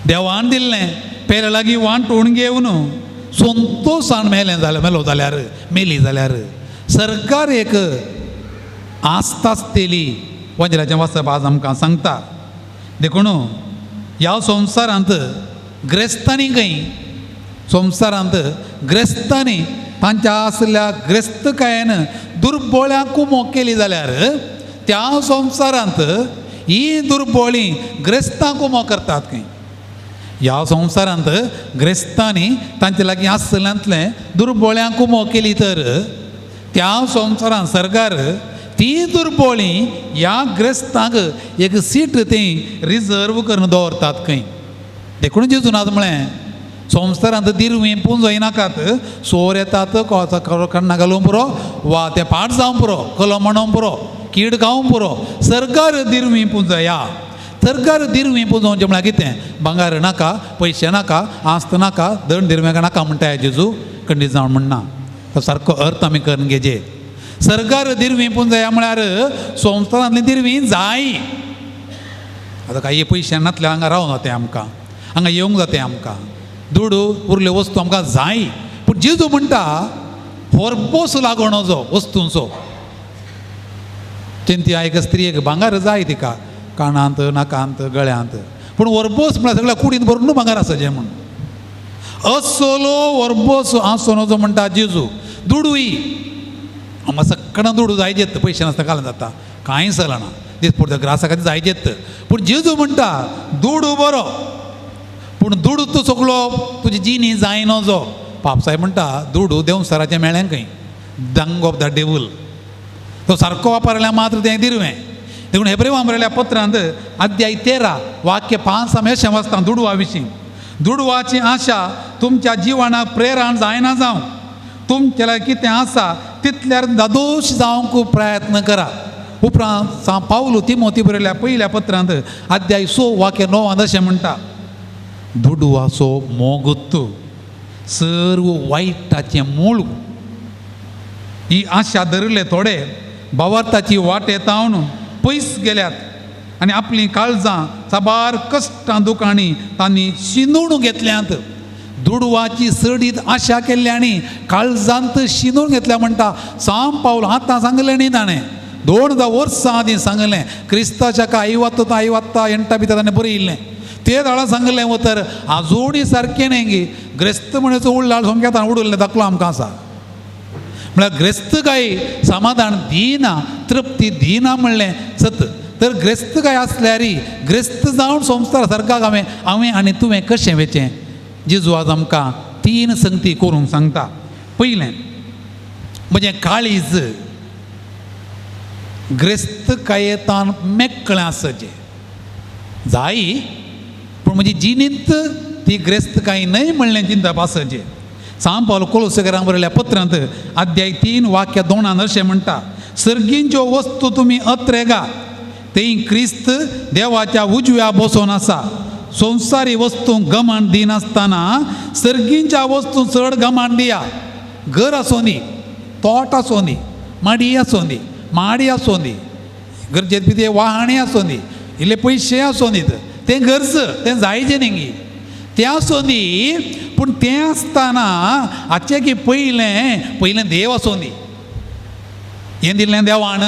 देवान दिल्लें पेले लागीं वांटून घेवन संतोशान मेलो जाल्यार मेली जाल्यार सरकार एक आस्त आसतली वंजराचें वाचप आज आमकां सांगता देखून ह्या संवसारांत ग्रेस्तांनी संवसारांत ग्रेस्तांनी तांच्या असल्या ग्रेस्तकायेन दुर्बळ्यांकू मोग केली जाल्यार त्या संवसारांत ही दुर्बळीं ग्रेस्तांकू मोग करतात खंय ह्या संवसारांत ग्रेस्तांनी तांचे लागीं आसतल्यांतलें दुर्बळ्यांकू मोग केली तर त्या संवसारांत सरकार ती दुर्बळीं ह्या ग्रेस्तांक एक सीट ती रिजर्व करून दवरतात खंय देखून जेजून आज म्हळें संवसारांत दिरवीं पुंजो नाकात सोर येतात कण्णा घालूंक पुरो वा तें पाट जावं पुरो कलो म्हणूंक पुरो कीड खावंक पुरो सरकार दिरवीं पुंजया सरकार दिरवीं पुंजोवचें म्हळ्यार कितें भांगार नाका पयशे नाका आस्त नाका दंड दिरव्याक नाका म्हणटा जेजू खंडीत जावन म्हणना तो सारको अर्थ आमी करून घेजे सरकार दिरवीं पुंजया म्हळ्यार संवसारांतली दिरवीं जाय आतां काही पयशे नातले हांगा रावूं जातें आमकां हांगा येवंक जातें आमकां दुडू उरल्यो वस्तू आमकां जाय पूण जेजू म्हणटा होरपोस लागोणो जो वस्तूंचो चिंती एक स्त्रीक भांगार जाय तिका कानांत नाकांत गळ्यांत पूण वरपोस म्हळ्यार सगळ्या कुडींत भरून भांगार आसचें म्हूण असलो वरपोस आसोनो जो म्हणटा जेजू दुडूय आमकां सगळ्यांक दुडू जाय जेत पयशे नासता घालून जाता कांय चलना दीस पडटा ग्रासा खातीर जाय जेत पूण जेजू म्हणटा दुडू बरो पूण दुडू तूं सगळो तुजी जिणी जायनो जो पापसाय म्हणटा दुडू देंवसाराचें मेळ्ळें खंय डंग ऑफ द डेवल तो सारको वापरल्यार मात्र तें दिरवें देखून हेब्रेवां बरयल्या पत्रांत अध्याय 13 वाक्य 5 आमी अशें वाचता दुडवा विशीं दुडवाची आशा तुमच्या जिवनाक प्रेरण जायना जावं तुमचें कितें आसा तितल्यार दादोश जावंक प्रयत्न करा उपरांत पावलू तिमोथी बरयल्या पयल्या पत्रांत अध्याय 6 वाक्य 9 अशें म्हणटा दुडवाचो मोगूत सर्व वायटाचें मूळ ही आशा धरले थोडे भावार्थाची वाट येतावन पयस गेल्यात आनी आपलीं काळजां साबार कश्टां दुखांनी तांणी शिनून घेतल्यांत दुडवाची सडीत आशा केल्ल्यानी काळजांत शिनून घेतल्या म्हणटा साम पावल आतां सांगलें न्ही ताणें 2000 वर्सां आदीं सांगलें क्रिस्ताच्या 50 80 ಎಂಟ भितर ताणें बरयिल्लें ते दाळा सांगलें तर आजोडी सारकें न्ही गे ग्रेस्त म्हणून उडला सोमक्यात उडले दाखलो आमकां आसा म्हळ्यार ग्रेस्त काय समाधान दिना तृप्ती दिना म्हणलें सत तर ग्रेस्त काय आसल्यार ग्रेस्त जावन संवसारा सारका हांवें आनी तुवें कशें वेचें जेजू आज आमकां 3 संगती करूंक सांगता. पयलें म्हजें काळीज ग्रेस्तकायेतान मेकळें आसचें जाय पूण म्हजी जिणींत ती ग्रेस्तकाय न्हय म्हणलें चिंतप आसचें. सांग पावलो कोलोसेकारांक बरयल्या पत्रांत अध्याय 3 वाक्य 2 अशें म्हणटा सर्गींच्यो वस्तू तुमी अत्रेगा तें क्रिस्त देवाच्या उजव्या बसोन आसा. संवसारी वस्तूंक घमंड दिनासतना सर्गींच्या वस्तू चड घमंड दिया. घर आसूं दी तोट आसूं दी माडी आसूं दी माडी आसूं दी गरजेत भितर वाहणी आसूं दी इल्ले पयशे आसूं दीत तें गरज तें जायचें न्ही तें आसूं दी पूण तें आसतना हाचें की पयलें देव आसूं दी हें दिल्लें देवान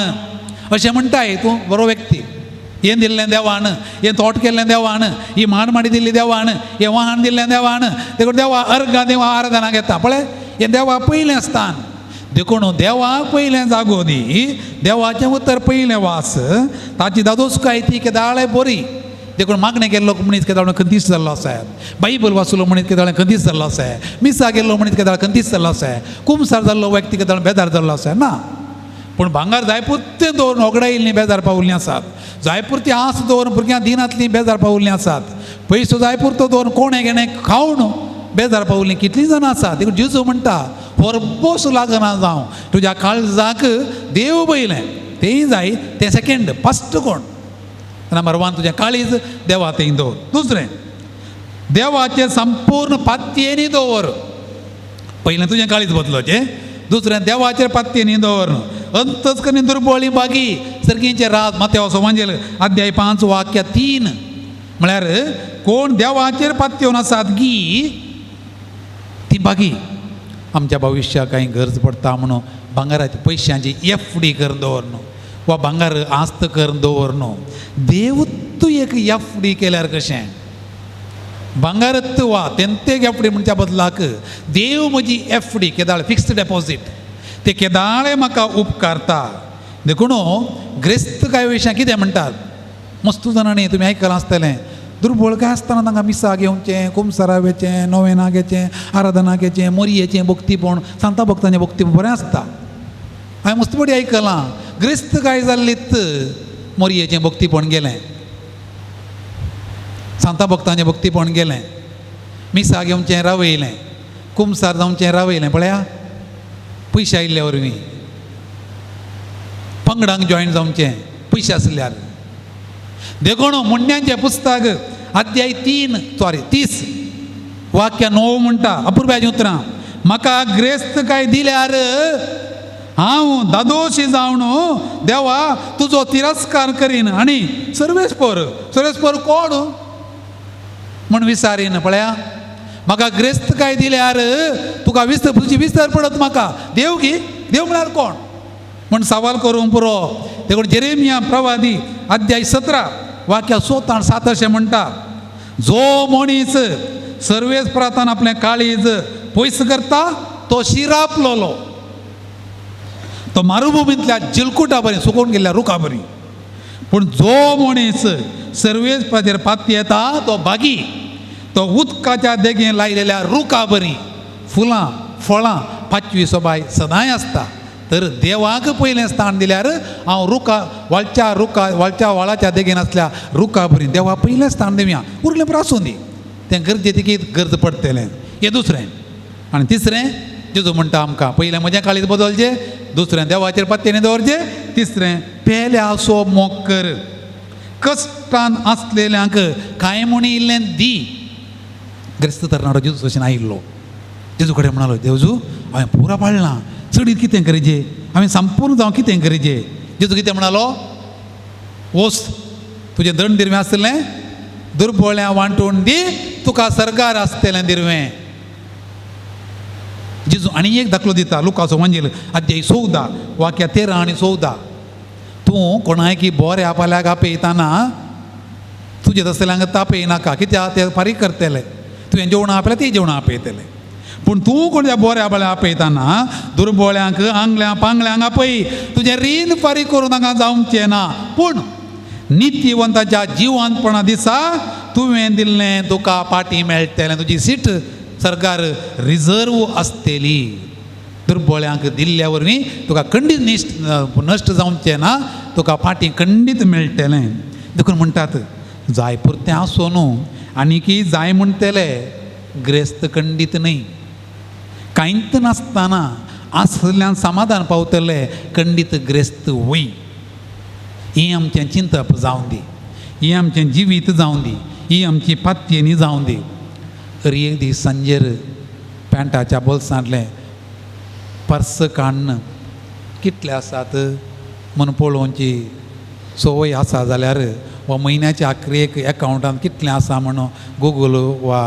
अशें म्हणटाय तूं बरो व्यक्ती हें दिल्लें देवान हें तोट केल्लें देवान ही माडी दिल्ली देवान हें वाहन दिल्लें देवान देखून देवा अर्घ देवा आराधना घेता पळय हें देवा पयलें स्थान देखून देवाक पयलें जागो दी देवाचें उतर पयलें वास ताची दादोसकाय ती केदाळे बरी देखून मागणें केल्लो मनीस केदाळ खंतीस जाल्लो आसा बायबल वाचलो मनीस केदाळ खंतीस जाल्लो आसा मिसा गेल्लो मनीस केदाळ खंतीस जाल्लो आसा कुमसार जाल्लो व्यक्ती केदाळ बेजार जाल्लो आसा ना पूण भांगर जाय पुरतें दवरून होगडायिल्लीं बेजार पावल्लीं आसात जाय पुरती आस दवरून भुरग्यां दिनांतलीं बेजार पावल्लीं आसात पयसो जाय पुरतो दवरून कोणें गेणें खावन बेजार पावल्लीं कितलीं जाणां आसात देखून जेजू म्हणटा परबोस लागना जावं तुज्या काळजाक देव पयलें तेंय जाय तें सेकेंड फस्ट कोण नंबर 1 तुजें काळीज देवा थंय दवर. दुसरें देवाचें संपूर्ण पातयेनी दवर पयलें तुजें काळीज बदलोचें दुसरें देवाचेर पातयेनी दवर अंतस्करणी दुर्बळी बागी सर्गींचे राज माथेव सुवांजेल अध्याय 5 वाक्य 3 म्हळ्यार कोण देवाचेर पातयेवन आसात गी ती बागी आमच्या भविश्याक कांय गरज पडटा म्हणून भांगाराच्या पयशांची एफडी करून दवर न्हू वा भांगार आस्त करून दवर न्हू देवूच एक एफडी केल्यार कशें भांगारत वा तेंतेक एफडी म्हणच्या बदलाक देव म्हजी एफडी केदाळ फिक्स्ड डेपॉझीट ते केदाळे म्हाका उपकारता देखून ग्रेस्त काय विशयां कितें म्हणटात मस्त जाणांनी तुमी आयकलां आसतलें दुर्बळ काय आसतना तांकां मिसा घेवचें कुमसारा वेचें नोवेना घेचें आराधना घेचें मोरयेचें भक्तीपण सांता भक्तांचें भक्तीपण बरें आसता हांवें मस्त बडी आयकलां ग्रेस्त काय जाल्लीत मोरयेचें भक्तीपण गेलें सांता भक्तांचें भक्तीपण गेलें मिसा घेवचें रावयलें कुमसार जावचें रावयलें पळया पयशे आयिल्ले वरवीं पंगडांक जॉयन जावचें पयशे आसल्यार देखून मुंड्यांचें पुस्तक अध्याय 30 वाक्य 9 म्हणटा अपुर्ब्याचीं उतरां म्हाका ग्रेस्त काय दिल्यार हांव दादोशी जावन देवा तुजो तिरस्कार करीन आनी सर्वेस्पर कोण म्हण विचारीन पळया म्हाका ग्रेस्त काय दिल्यार तुका तुजी विस्तार पडत म्हाका देव गी देव म्हळ्यार कोण म्हण सवाल करूंक पुरो देखून जेरेमिया प्रवादी अध्याय 17 वाक्य 7 अशें म्हणटा जो मनीस सर्वेस्परांतान आपलें काळीज पयस करता तो शिरापलोलो तो मारुभुमींतल्या जिलकुटा बरी सुकून गेल्ल्या रुखा बरी पूण जो मनीस सर्वेस्पराचेर पाती येता तो बागी तो उदकाच्या देगेन लायलेल्या रुखा बरी फुलां फळां 5वी सोबाय सदांय आसता तर देवाक पयलें स्थान दिल्यार हांव रुखा वालच्या वाळाच्या देगेन आसल्या रुखा बरी देवा पयलें स्थान दिवया उरलें बरें आसूं दी तें गरजेची गरज पडटलें हें दुसरें आनी तिसरें जेजू म्हणटा आमकां पयलें म्हजें काळीज बदलचें दुसरें देवाचेर पातयेनी दवरचें तिसरें पेल्या असो मोग कर कश्टान आसलेल्यांक कांय म्हणी इल्लें दी ग्रेस्त तरणाटो जेजू तशें आयिल्लो जेजू कडेन म्हणलो देवजू हांवें पुरा पाळलां चडीत कितें करीचे हांवें संपूर्ण जावं कितें करीचे जेजू कितें म्हणलो वोस तुजें दंड दिरवें आसलें दुर्बळ्यां वांटून दी तुका सर्गार आसतलें दिरवें जेजू आनी एक दाखलो दिता लुकाचो वंजेल अध्याय 14 वाक्य 13 आनी 14 तूं कोणाय की बोऱ्या पाल्याक आपयताना तुज्या तुजे तसल्यांक ताप येनाका कित्याक ते फारीक करतले तुवें जेवणां आपयल्यार ती जेवणां आपयतले पूण तूं कोण त्या बोऱ्या बाळ्या आपयताना दुर्बोळ्यांक आंगल्यांक पांगल्यांक आपय तुजें रीण फारीक करून तांकां जावचें ना पूण नित्यवंताच्या जिवंतपणा दिसा तुवें दिल्लें तुका पाटी मेळटलें तुजी सीट सरकार रिजर्व आसतली दुर्बोळ्यांक दिल्ल्या वरवीं तुका खंडीत नश्ट जावचें ना तुका पाटी खंडीत मेळटलें देखून म्हणटात जाय पुरतें आसूं न्हू आनीकी जाय म्हणटले ग्रेस्त खंडीत न्ही कांयच नासतना आसल्यान समाधान पावतले खंडीत ग्रेस्त वय ही आमचें चिंतप जावं दी ही आमचें जिवीत जावं दी ही आमची पात्येनी जावं दी तरी एक दीस सांजेर पॅन्टाच्या बोल्सांतलें पर्स काडन कितले आसात म्हूण पळोवची सवय आसा जाल्यार वा म्हयन्याच्या आखरेक एकावंटांत कितलें आसा म्हणून गुगल वा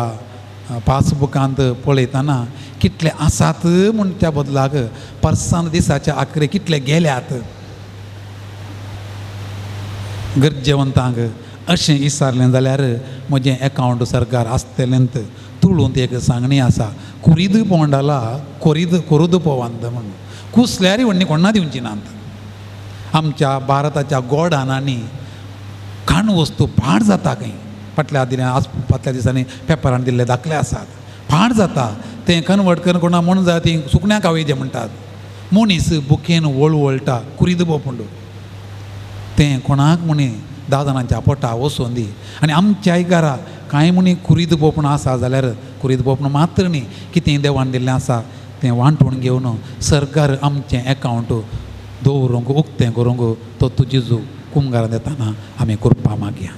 पासबुकांत पळयतना कितले आसात म्हूण त्या बदलाक पर्सान दिसाच्या आखरे कितले गेल्यात गरजेवंतांक अशें विचारलें जाल्यार म्हजें एकावंट सरकार आसतलेंत तुळून एक सांगणी आसा कुरीद पोंडाला कोरूद पोवांत म्हणून कुसल्यारी व्हडणी कोणा दिवची नात आमच्या भारताच्या गोडानांनी खाण वस्तू पाड जाता खंय फाटल्या दिसांनी पेपरान दिल्ले दाखले आसात पाड जाता तें कन्वर्ट करून कोणा म्हण जाय ती सुकण्याक आवयचें म्हणटात मनीस बुकेन वळवळटा कुरीद पोंड तें कोणाक म्हणी 10 जाणांच्या पोटा वचून दी आनी आमच्या आयगारा कांय म्हणी कुरीद बोपण आसा जाल्यार कुरीद बोपण मात्र न्ही कितें देवान दिल्लें आसा तें वांटून घेवन सरकार आमचें एकावंट दवरूंक उक्तें करूंक तो तुजी जो कुमगार देताना आमी कृपा मागया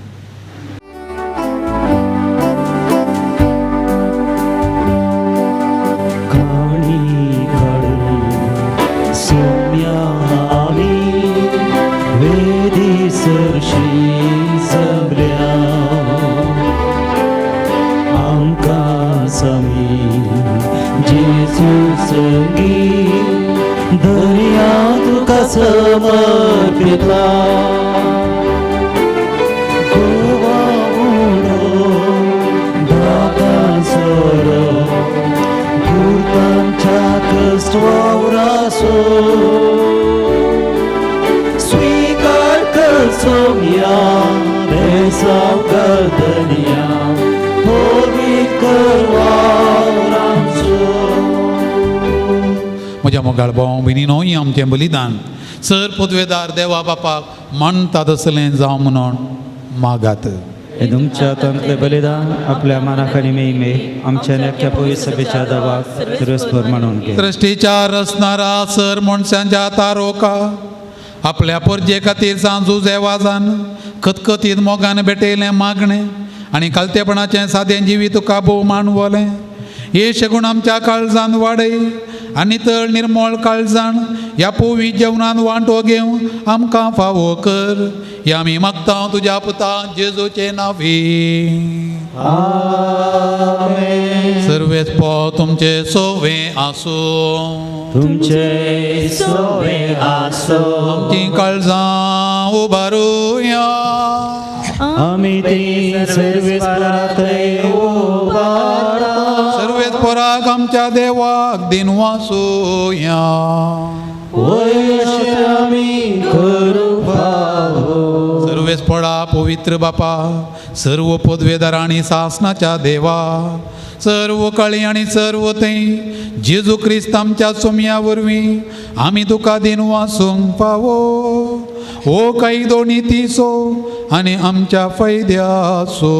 दर्या तुका समर्पितला गोवा उडो दादांचो भुतांच्या कष्ट वावरासो स्वीकार कर सोम्या बेसाव कर दर्या पवित्र वावरांचो म्हज्या मोगाळ भाव भयणीनो ही आमचें बलिदान सर पदवेदार देवा बापाक मानता तसलें जावं म्हणून मागात हे तुमच्या तंतले बलिदान आपल्या मानाखाली मेळमे आमच्या नेक्या पवित्र सभेच्या दबाक सर्वस्वर म्हणून घे सृश्टीच्या रचणारा सर मनशांच्या तारोका आपल्या परजे खातीर सांजू जेवाजान खतखतीत मोगान भेटयलें मागणें आनी कालतेपणाचें सादें जिवीत तुका भोव मानवलें हे शगूण आमच्या काळजान वाडय आनी तळ निर्मळ काळजाण ह्या पोवी जेवणान वांटो घेवन आमकां फावो कर हे आमी मागता तुज्या पुता जेजूचे नांवी सर्वेस्पो तुमचे सोवे आसूं तुमचे सोवे आसो आमची काळजां उबारुया आमी ती सर्वेस्परांतय उबारता सर्वेस्पराक आमच्या देवाक दिन वासुया आमी करूं फावो सर्वेस्परा पवित्र बापा सर्व पदवेदार आनी सासनाच्या देवा सर्व काळी आनी सर्व थंय जेजू क्रिस्त आमच्या सोम्या वरवीं आमी तुका दिन वासूंक फावो ओ काही दोनी तिसो आनी आमच्या फैद्यासो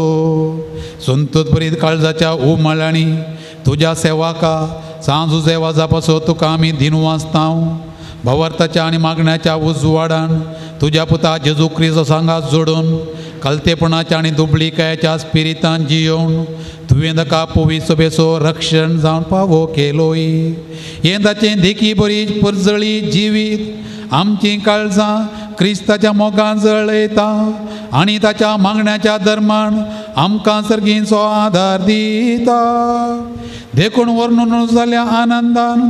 संतोत बरीत काळजाच्या उमळांनी तुज्या सेवाका सांजू सेवा जापासो तुका आमी दिन वाचतांव भवार्थाच्या आनी मागण्याच्या उजवाडान तुज्या पुता जेजू क्रिस्त सांगात जोडून कलतेपणाच्या आनी दुबळीकायाच्या स्पिरितान जियोवन तुवें ताका पवित्र सभेचो रक्षण जावन फावो केलोय हें ताचें देखी बरी परजळी जिवीत आमची काळजां क्रिस्ताच्या मोगान जळयता आनी ताच्या मागण्याच्या धर्मान आमकां सर्गींचो आदार दिता देखून वर्णून जाल्या आनंदान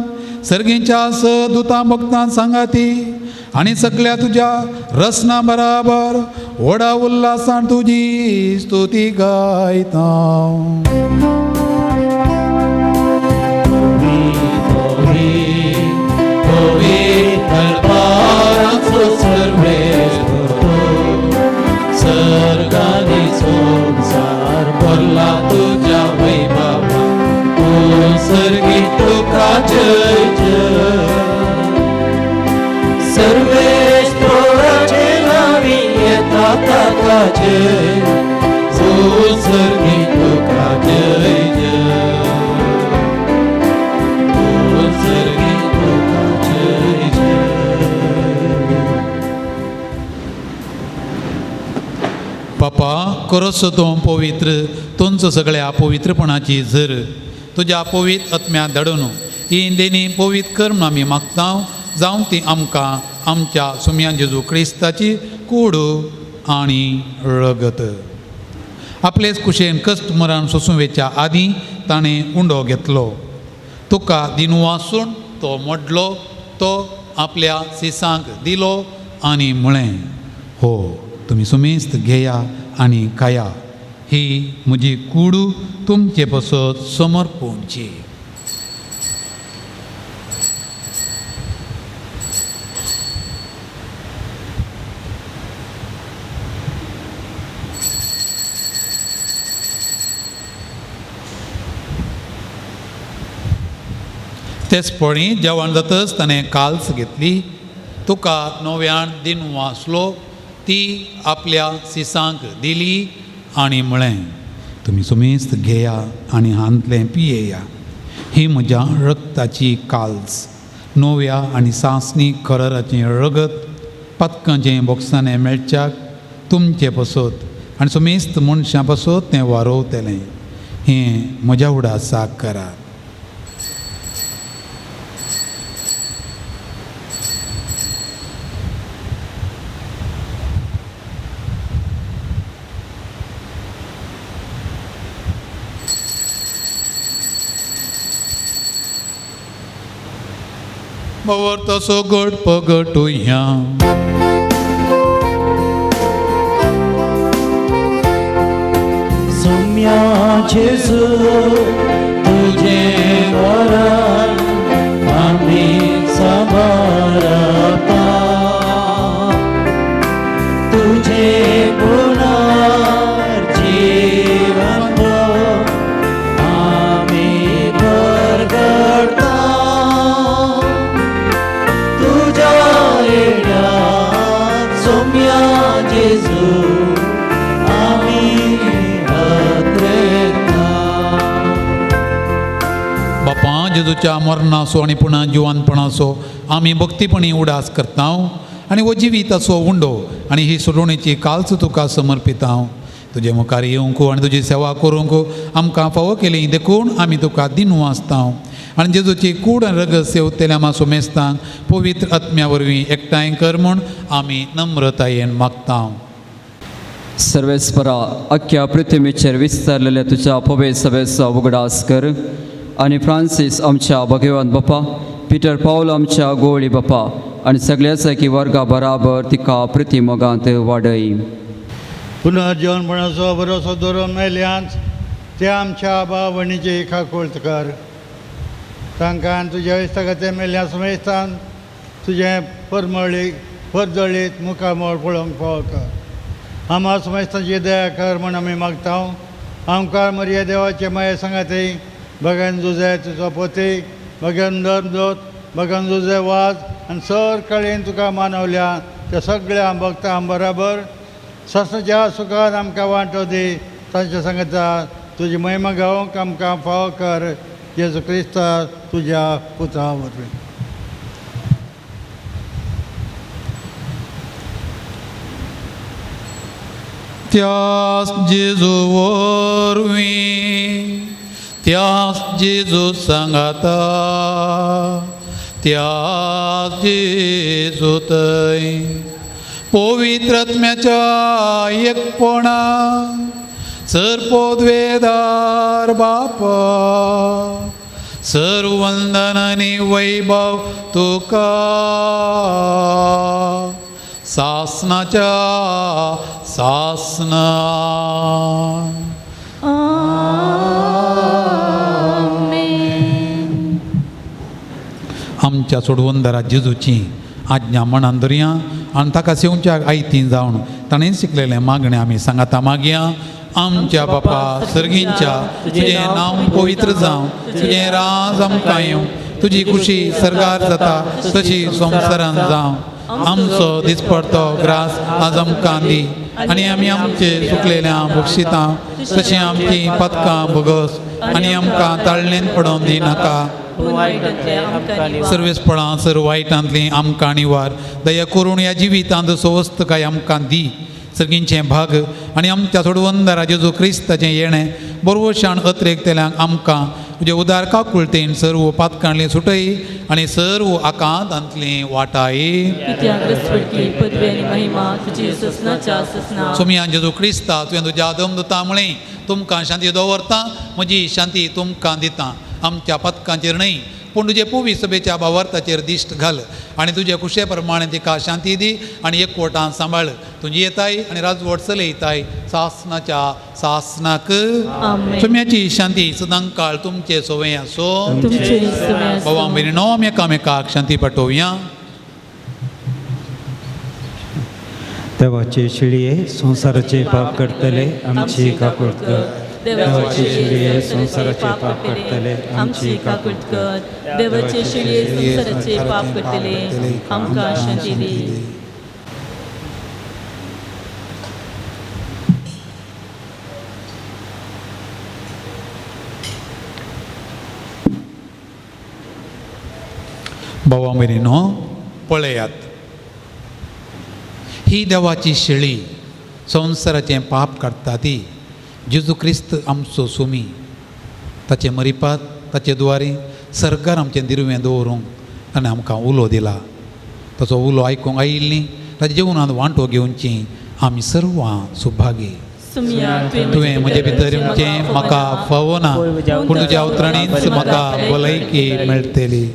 सर्गींच्या सदूतां भक्तां सांगाती आनी सगळ्या तुज्या रसना बराबर व्हडा उल्हासान तुजी स्तुती गायता. सर्गानी संसार भरला तुझ्या वैभवा, तू सर्गी तुका जय जय. सर्वेश तोराचे नावी येता ताका जय, तू सर्गी तुका जय जय, तू सर्गी तुका जय जय. बापा करस तो पवित्र तुमचो सगळ्या पवित्रपणाची झर तुज्या पवित्र आत्म्या धाडून ही देणी पवित्र कर म्हूण आमी मागता. जावं ती आमकां आमच्या सुम्या जेजू क्रिस्ताची कूड आनी रगत. आपलेच कुशेन कश्ट मरण सोंसुवेच्या आदीं ताणें उंडो घेतलो. तुका दिनू वासून तो मोडलो, तो आपल्या सिसांक दिलो आनी म्हळें, हो तुमी सुमेस्त घेया आनी खाया, ही म्हजी कूड तुमचे पासत समर्पणची. तेच पळी जेवण जातच ताणें काल्स घेतली, तुका नव्यान दिनू वासलो, ती आपल्या सिसांक दिली आनी म्हळें, तुमी सुमेस्त घेया आनी हांतलें पियेया, ही म्हज्या रक्ताची काल्स, नव्या आनी सासणी खरराचें रगत पथकाचें बोक्सांनी मेळच्याक तुमचे पासत आनी सुमेस्त मनशां पासत तें वारोवतलें. हें म्हज्या उडासाक करात. बवर तसो गट पगटुया, सम्या जेजू तुझे वरण आम्ही समर्पता, तुझे पुनर्जीवन आम्ही प्रगटता. तुझ्या येण्यात सम्या जेजू बापा जेजूच्या मरणाचो आनी पुना जिवंतपणाचो आमी भक्तीपणी उडास करता आनी हो जिविताचो उंडो आनी ही सोडवणेची काल्स तुका समर्पिता. तुजे मुखार येवंक आनी तुजी सेवा करूंक आमकां फावो केली देखून आमी तुका दिनू आसता आनी जेजूची कूड आनी रगत सेवतल्या मासो मेस्तांक पवित्र आत्म्या वरवीं एकठांय कर म्हूण आमी नम्रतायेन मागता. सर्वेस्परा अख्ख्या पृथ्वीचेर विस्तारलेल्या तुझ्या पवित्र सभेचो उगडास कर आनी फ्रांसीस आमच्या भगवान बापा, पिटर पावल आमच्या गोवळी बापा आनी सगळ्या सैकी वर्गा बराबर तिका प्रतिमोगांत वाडय. पुनर्जीवनपणाचो भरोसो दवरून मेल्यांच ते आमच्या भावणीचे खाकोळत कर. तांकां तुज्या इश्टागते मेल्ल्या सुमेस्तान तुजें परमळीक परजळीत मुखामोळ पळोवंक फावो कर. आम्हा सुमेस्तांची दया कर म्हूण आमी मागता. आमकां मरिया देवाचे माये सांगाती भगवान जुजे तुजो पोती, भगवान धर्मदोत, भगवान जुजे वाज आनी सर कळेन तुका मानवल्या त्या सगळ्या भक्तां बराबर सस्नाच्या सुखान आमकां वांटो दी. तांच्या सांगता तुजी महिमा गावंक आमकां फावो कर. जेजू क्रिस्ता तुज्या पुता वरवीं. त्यास जेजू वरवीं, त्यास जेजू सांगाता, त्यास जेजू थंय पवित्र आत्म्याच्या एकपणा सरपोद्वेदार बापा सर्व वंदन आणि वैभव तुका सासनाच्या सासना. आमच्या सोडवंदरा जेजूची आज्ञा मनान धरया आनी ताका सेवच्याक आयतीं जावन ताणें शिकलेलें मागणें आमी सांगाता मागया. आमच्या बापा सर्गींच्या तुजें नांव पवित्र जावं, तुजें राज आमकां येवं, तुजी खुशी सर्गार जाता तशी संवसारांत जावं. आमचो दिसपडतो ग्रास आज आमकां दी आनी आमी आमचे चुकलेल्यांक बक्षिता तशी आमची पथकां भोगस आनी आमकां ताळणेन पडोवन दिनाका. सर्वेस्पळां सर्व वायटांतली आमकां निवार. दया करून ह्या जिवितांत सवस्त काय आमकां दी. सर्गींचें भाग आनी आमच्या सोडवंदरा जेजू क्रिस्ताचें येणें बरोवशान अत्रेकतेल्यांक आमकां तुजे उदार काकुळतेन सर्व पातकांतली सुटय आनी सर्व आकांतांतली वाटाय. पदवी आनी महिमा तुजी ससनाच्या ससना. सोमयान जेजू क्रिस्ता तुवें तुज्या दमदुता म्हळें तुमकां शांती दवरता, म्हजी शांती तुमकां दिता. आमच्या पथकांचेर न्हय पूण तुजे पुवी सभेच्या भावार्थाचेर दिश्ट घाल आनी तुजे कुशे प्रमाणे तिका शांती दी आनी एकवटान सांबाळ. तुजी येताय आनी राजवट चलयताय सासनाच्या सासनाक. सोम्याची शांती सदां काळ तुमचे सोवे आसो. भावां भयणीनो आमी एकामेकाक शांती पाठोवया. देवाचे शिळये संसाराचे पाप करतले आमची काकूट कर. देवाचे शिळये संसाराचे पाप करतले आमची काकूट कर. देवाचे शिळये संसाराचे पाप करतले आमकां शांती दी. भावां भयणीनो पळयात, ही देवाची शिळी संवसाराचें पाप काडटा ती जेजू क्रिस्त आमचो सुमी. ताचे मरिपात ताचे द्वारे सरकार आमचें दिरवें दवरूंक आनी आमकां उलो दिला. ताचो उलो आयकूंक आयिल्लीं ताच्या जिवनांत वांटो घेवची आमी सर्वां सुभागी. तुवें म्हजे भितरचें म्हाका फावना पूण तुज्या उतरांनीच म्हाका भलायकी मेळटली.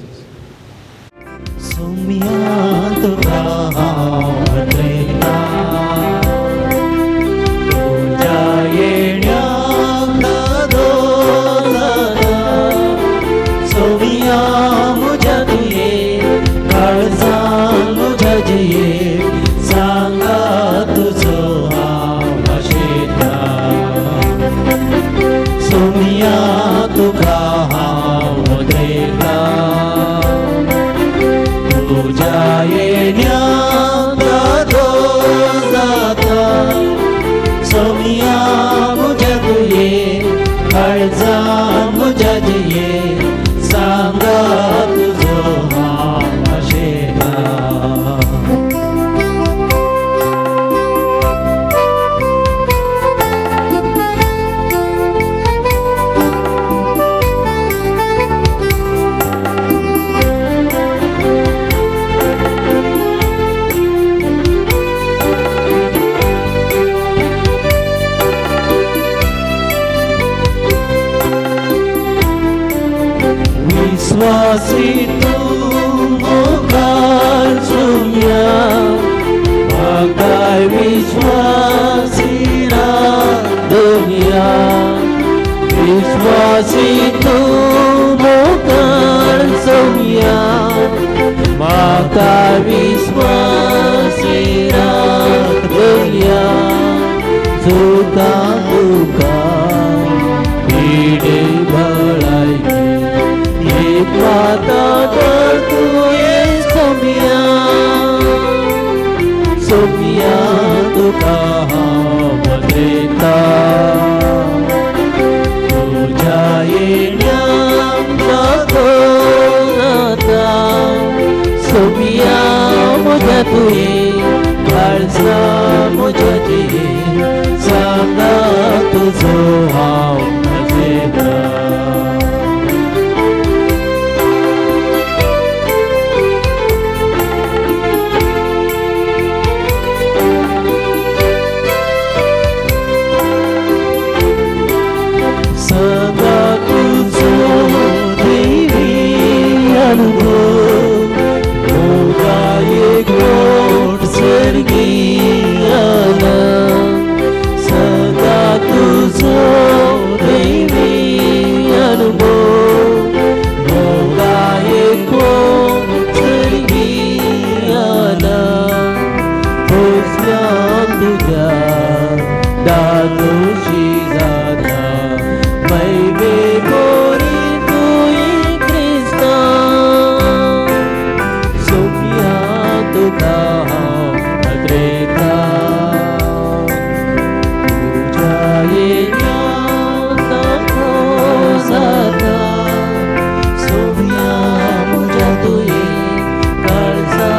सदा तुझो दादोशी जाता मैबे बोरी तुई क्रिस्ता सोफिया तुका अद्रेता तुझ्या येण्याचा जाता सोफिया मुझ्या तुई काळजा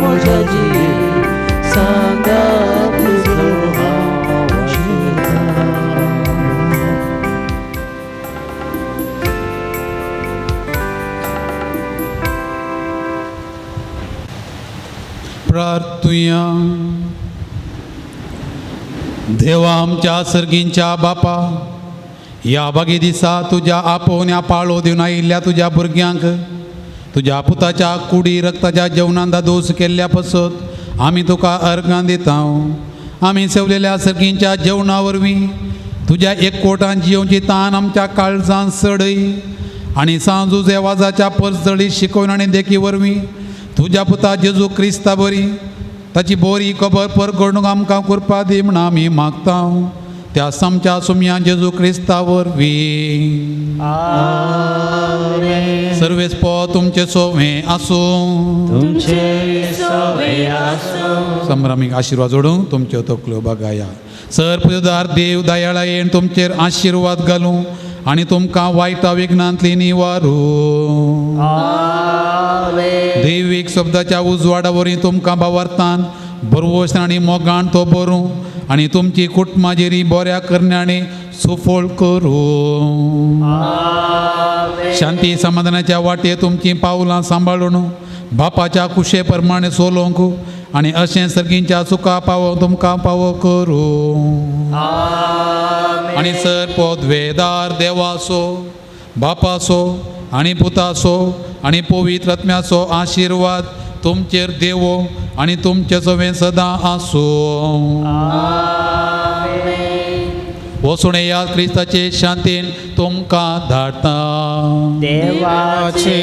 मुझ्या जी सांगा तुझो प्रार्थुया. देवा आमच्या सर्गींच्या बापा, या बागी दिसा तुझ्या आपोवण्या पाळो दिवन आयिल्ल्या तुझ्या भुरग्यांक तुझ्या पुताच्या कुडी रक्ताच्या जेवणांत दोस केल्ल्या पसत आमी तुका अर्गां दिता. आमी सेवलेल्या सर्गींच्या जेवणा वरवीं तुझ्या एकवटान जियोवची तान आमच्या काळजांत सडय आनी सांजू जेवाजाच्या परजळी शिकवण आनी देखी वरवीं तुझ्या पुता जेजू क्रिस्ता बरी ताची बरी खबर परगडूंक आमकां करपा दी म्हण आमी मागता. त्या आमच्या सुमया जेजू क्रिस्ता वरवीं. सर्वेस्पो तुमचे सोवें आसूं. तुमचे सवे आसूं. संभ्रामीक आशिर्वाद जोडून तुमच्यो तकल्यो बगाया. सर्पदार देव दयाळायेन तुमचेर आशिर्वाद घालूं आनी तुमकां वायटा विघ्नांतली निवारूं. दैवीक शब्दाच्या उजवाडा वरवीं तुमकां भावार्थान बरवोश आनी मोगाण तो भरूं आनी तुमची कुटुंबाजेरी बऱ्या करण्याने सुफळ करूं. शांती समाधानाच्या वाटे तुमची पावलां सांबाळून बापाच्या कुशे प्रमाणे सोलोवंक आनी अशें सर्गींच्या सुखा पावो तुमकां पावो करूं. आनी सर्पो द्वेदार देवाचो बापाचो आनी पुताचो आनी पवित्र आत्म्याचो आशिर्वाद तुमचेर देवो आनी तुमचे सवें सदां आसूं. वसुणे या क्रिस्ताचे शांतीन तुमकां धाडटा. देवाचे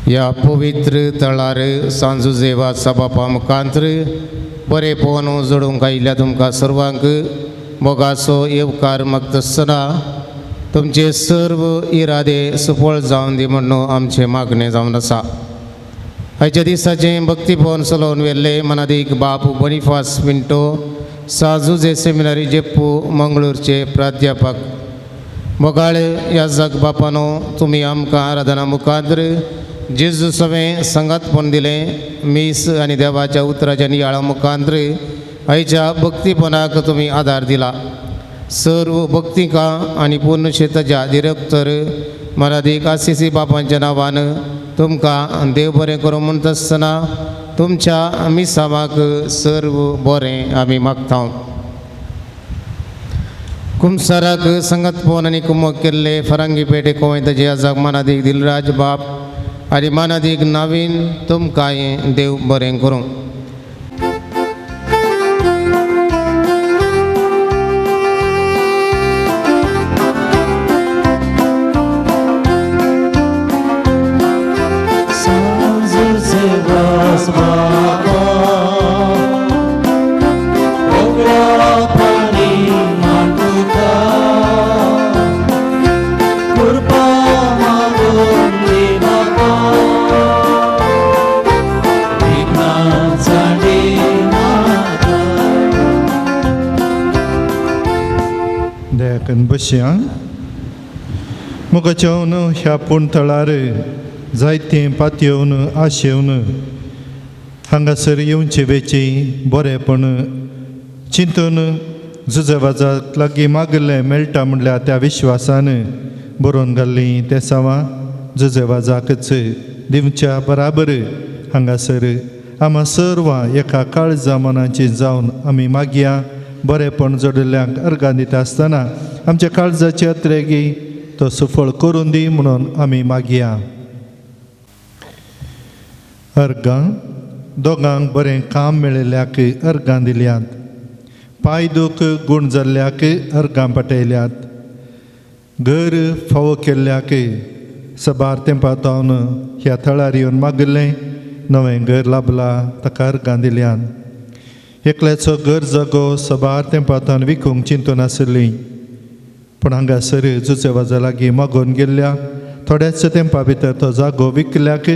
ह्या पवित्र तळार सांजू जेवा सबापा मुखांतर बरे पोवन जोडूंक आयिल्ल्या तुमकां सर्वांक मोगाचो येवकार मागतना तुमचे सर्व इरादे सफळ जावन दी म्हणून आमचें मागणें जावन आसा. आयच्या दिसाचें भक्तीपोवन चलोवन वेल्ले मनादीक बाप बोनिफास मिंटो साजूजे सेमिनारी जेप्पू मंगळूरचे प्राध्यापक मोगाळ ह्या जग बापानो तुमी आमकां आराधना मुखांतर जेजू सवें संगतपण दिलें. मीस आनी देवाच्या उतराच्या नियाळा मुखांतर आयच्या भक्तीपणाक तुमी आदार दिला. सर्व भक्तिका आनी पूर्ण शेताच्या डिरेक्टर मरादीक आसिसी बापांच्या नांवान तुमकां देव बरें करूं म्हणटा आसतना तुमच्या मिसामाक सर्व बरें आमी मागता. कुमसाराक संगतपण आनी कुमक केल्ले फरांगी पेटे कोवयताचे आजाक मनादीक दिलराज बाप आनी मनादीक नवीन तुमकांय देव बरें करूं. बशा मुखाच्यावन ह्या पोंतळार जायते पातयेवन आशेवन हांगासर येवचे वेची बरेपण चिंतून जुजेवाजाक लागीं मागले मेळटा म्हणल्यार त्या विश्वासान बरोवन घाल्ली ते सावा जुजेवाजाकच दिवच्या बराबर हांगासर आम्हा सर्वां एका काळजा मनाची जावन आमी मागया. बरेपण जोडिल्ल्यांक अर्गां दिता आसतना आमच्या काळजाची अत्रेगी तो सफळ करून दी म्हणून आमी मागया. अर्गां दोगांक बरें काम मेळिल्ल्याक अर्गां दिल्यात. पांय दूख गूण जाल्ल्याक अर्गां पाटयल्यात. घर फावो केल्ल्याक सबार तेंपा तावन ह्या थळार येवन मागलें नवें घर लाभलां ताका अर्गां दिल्यात. एकल्याचो घर जागो सबार तेंपातान विकूंक चिंतून आसली, पूण हांगासर जुचेवाजा लागीं मागोवन गेल्ल्या थोड्याच तेंपा भितर तो जागो विकल्याक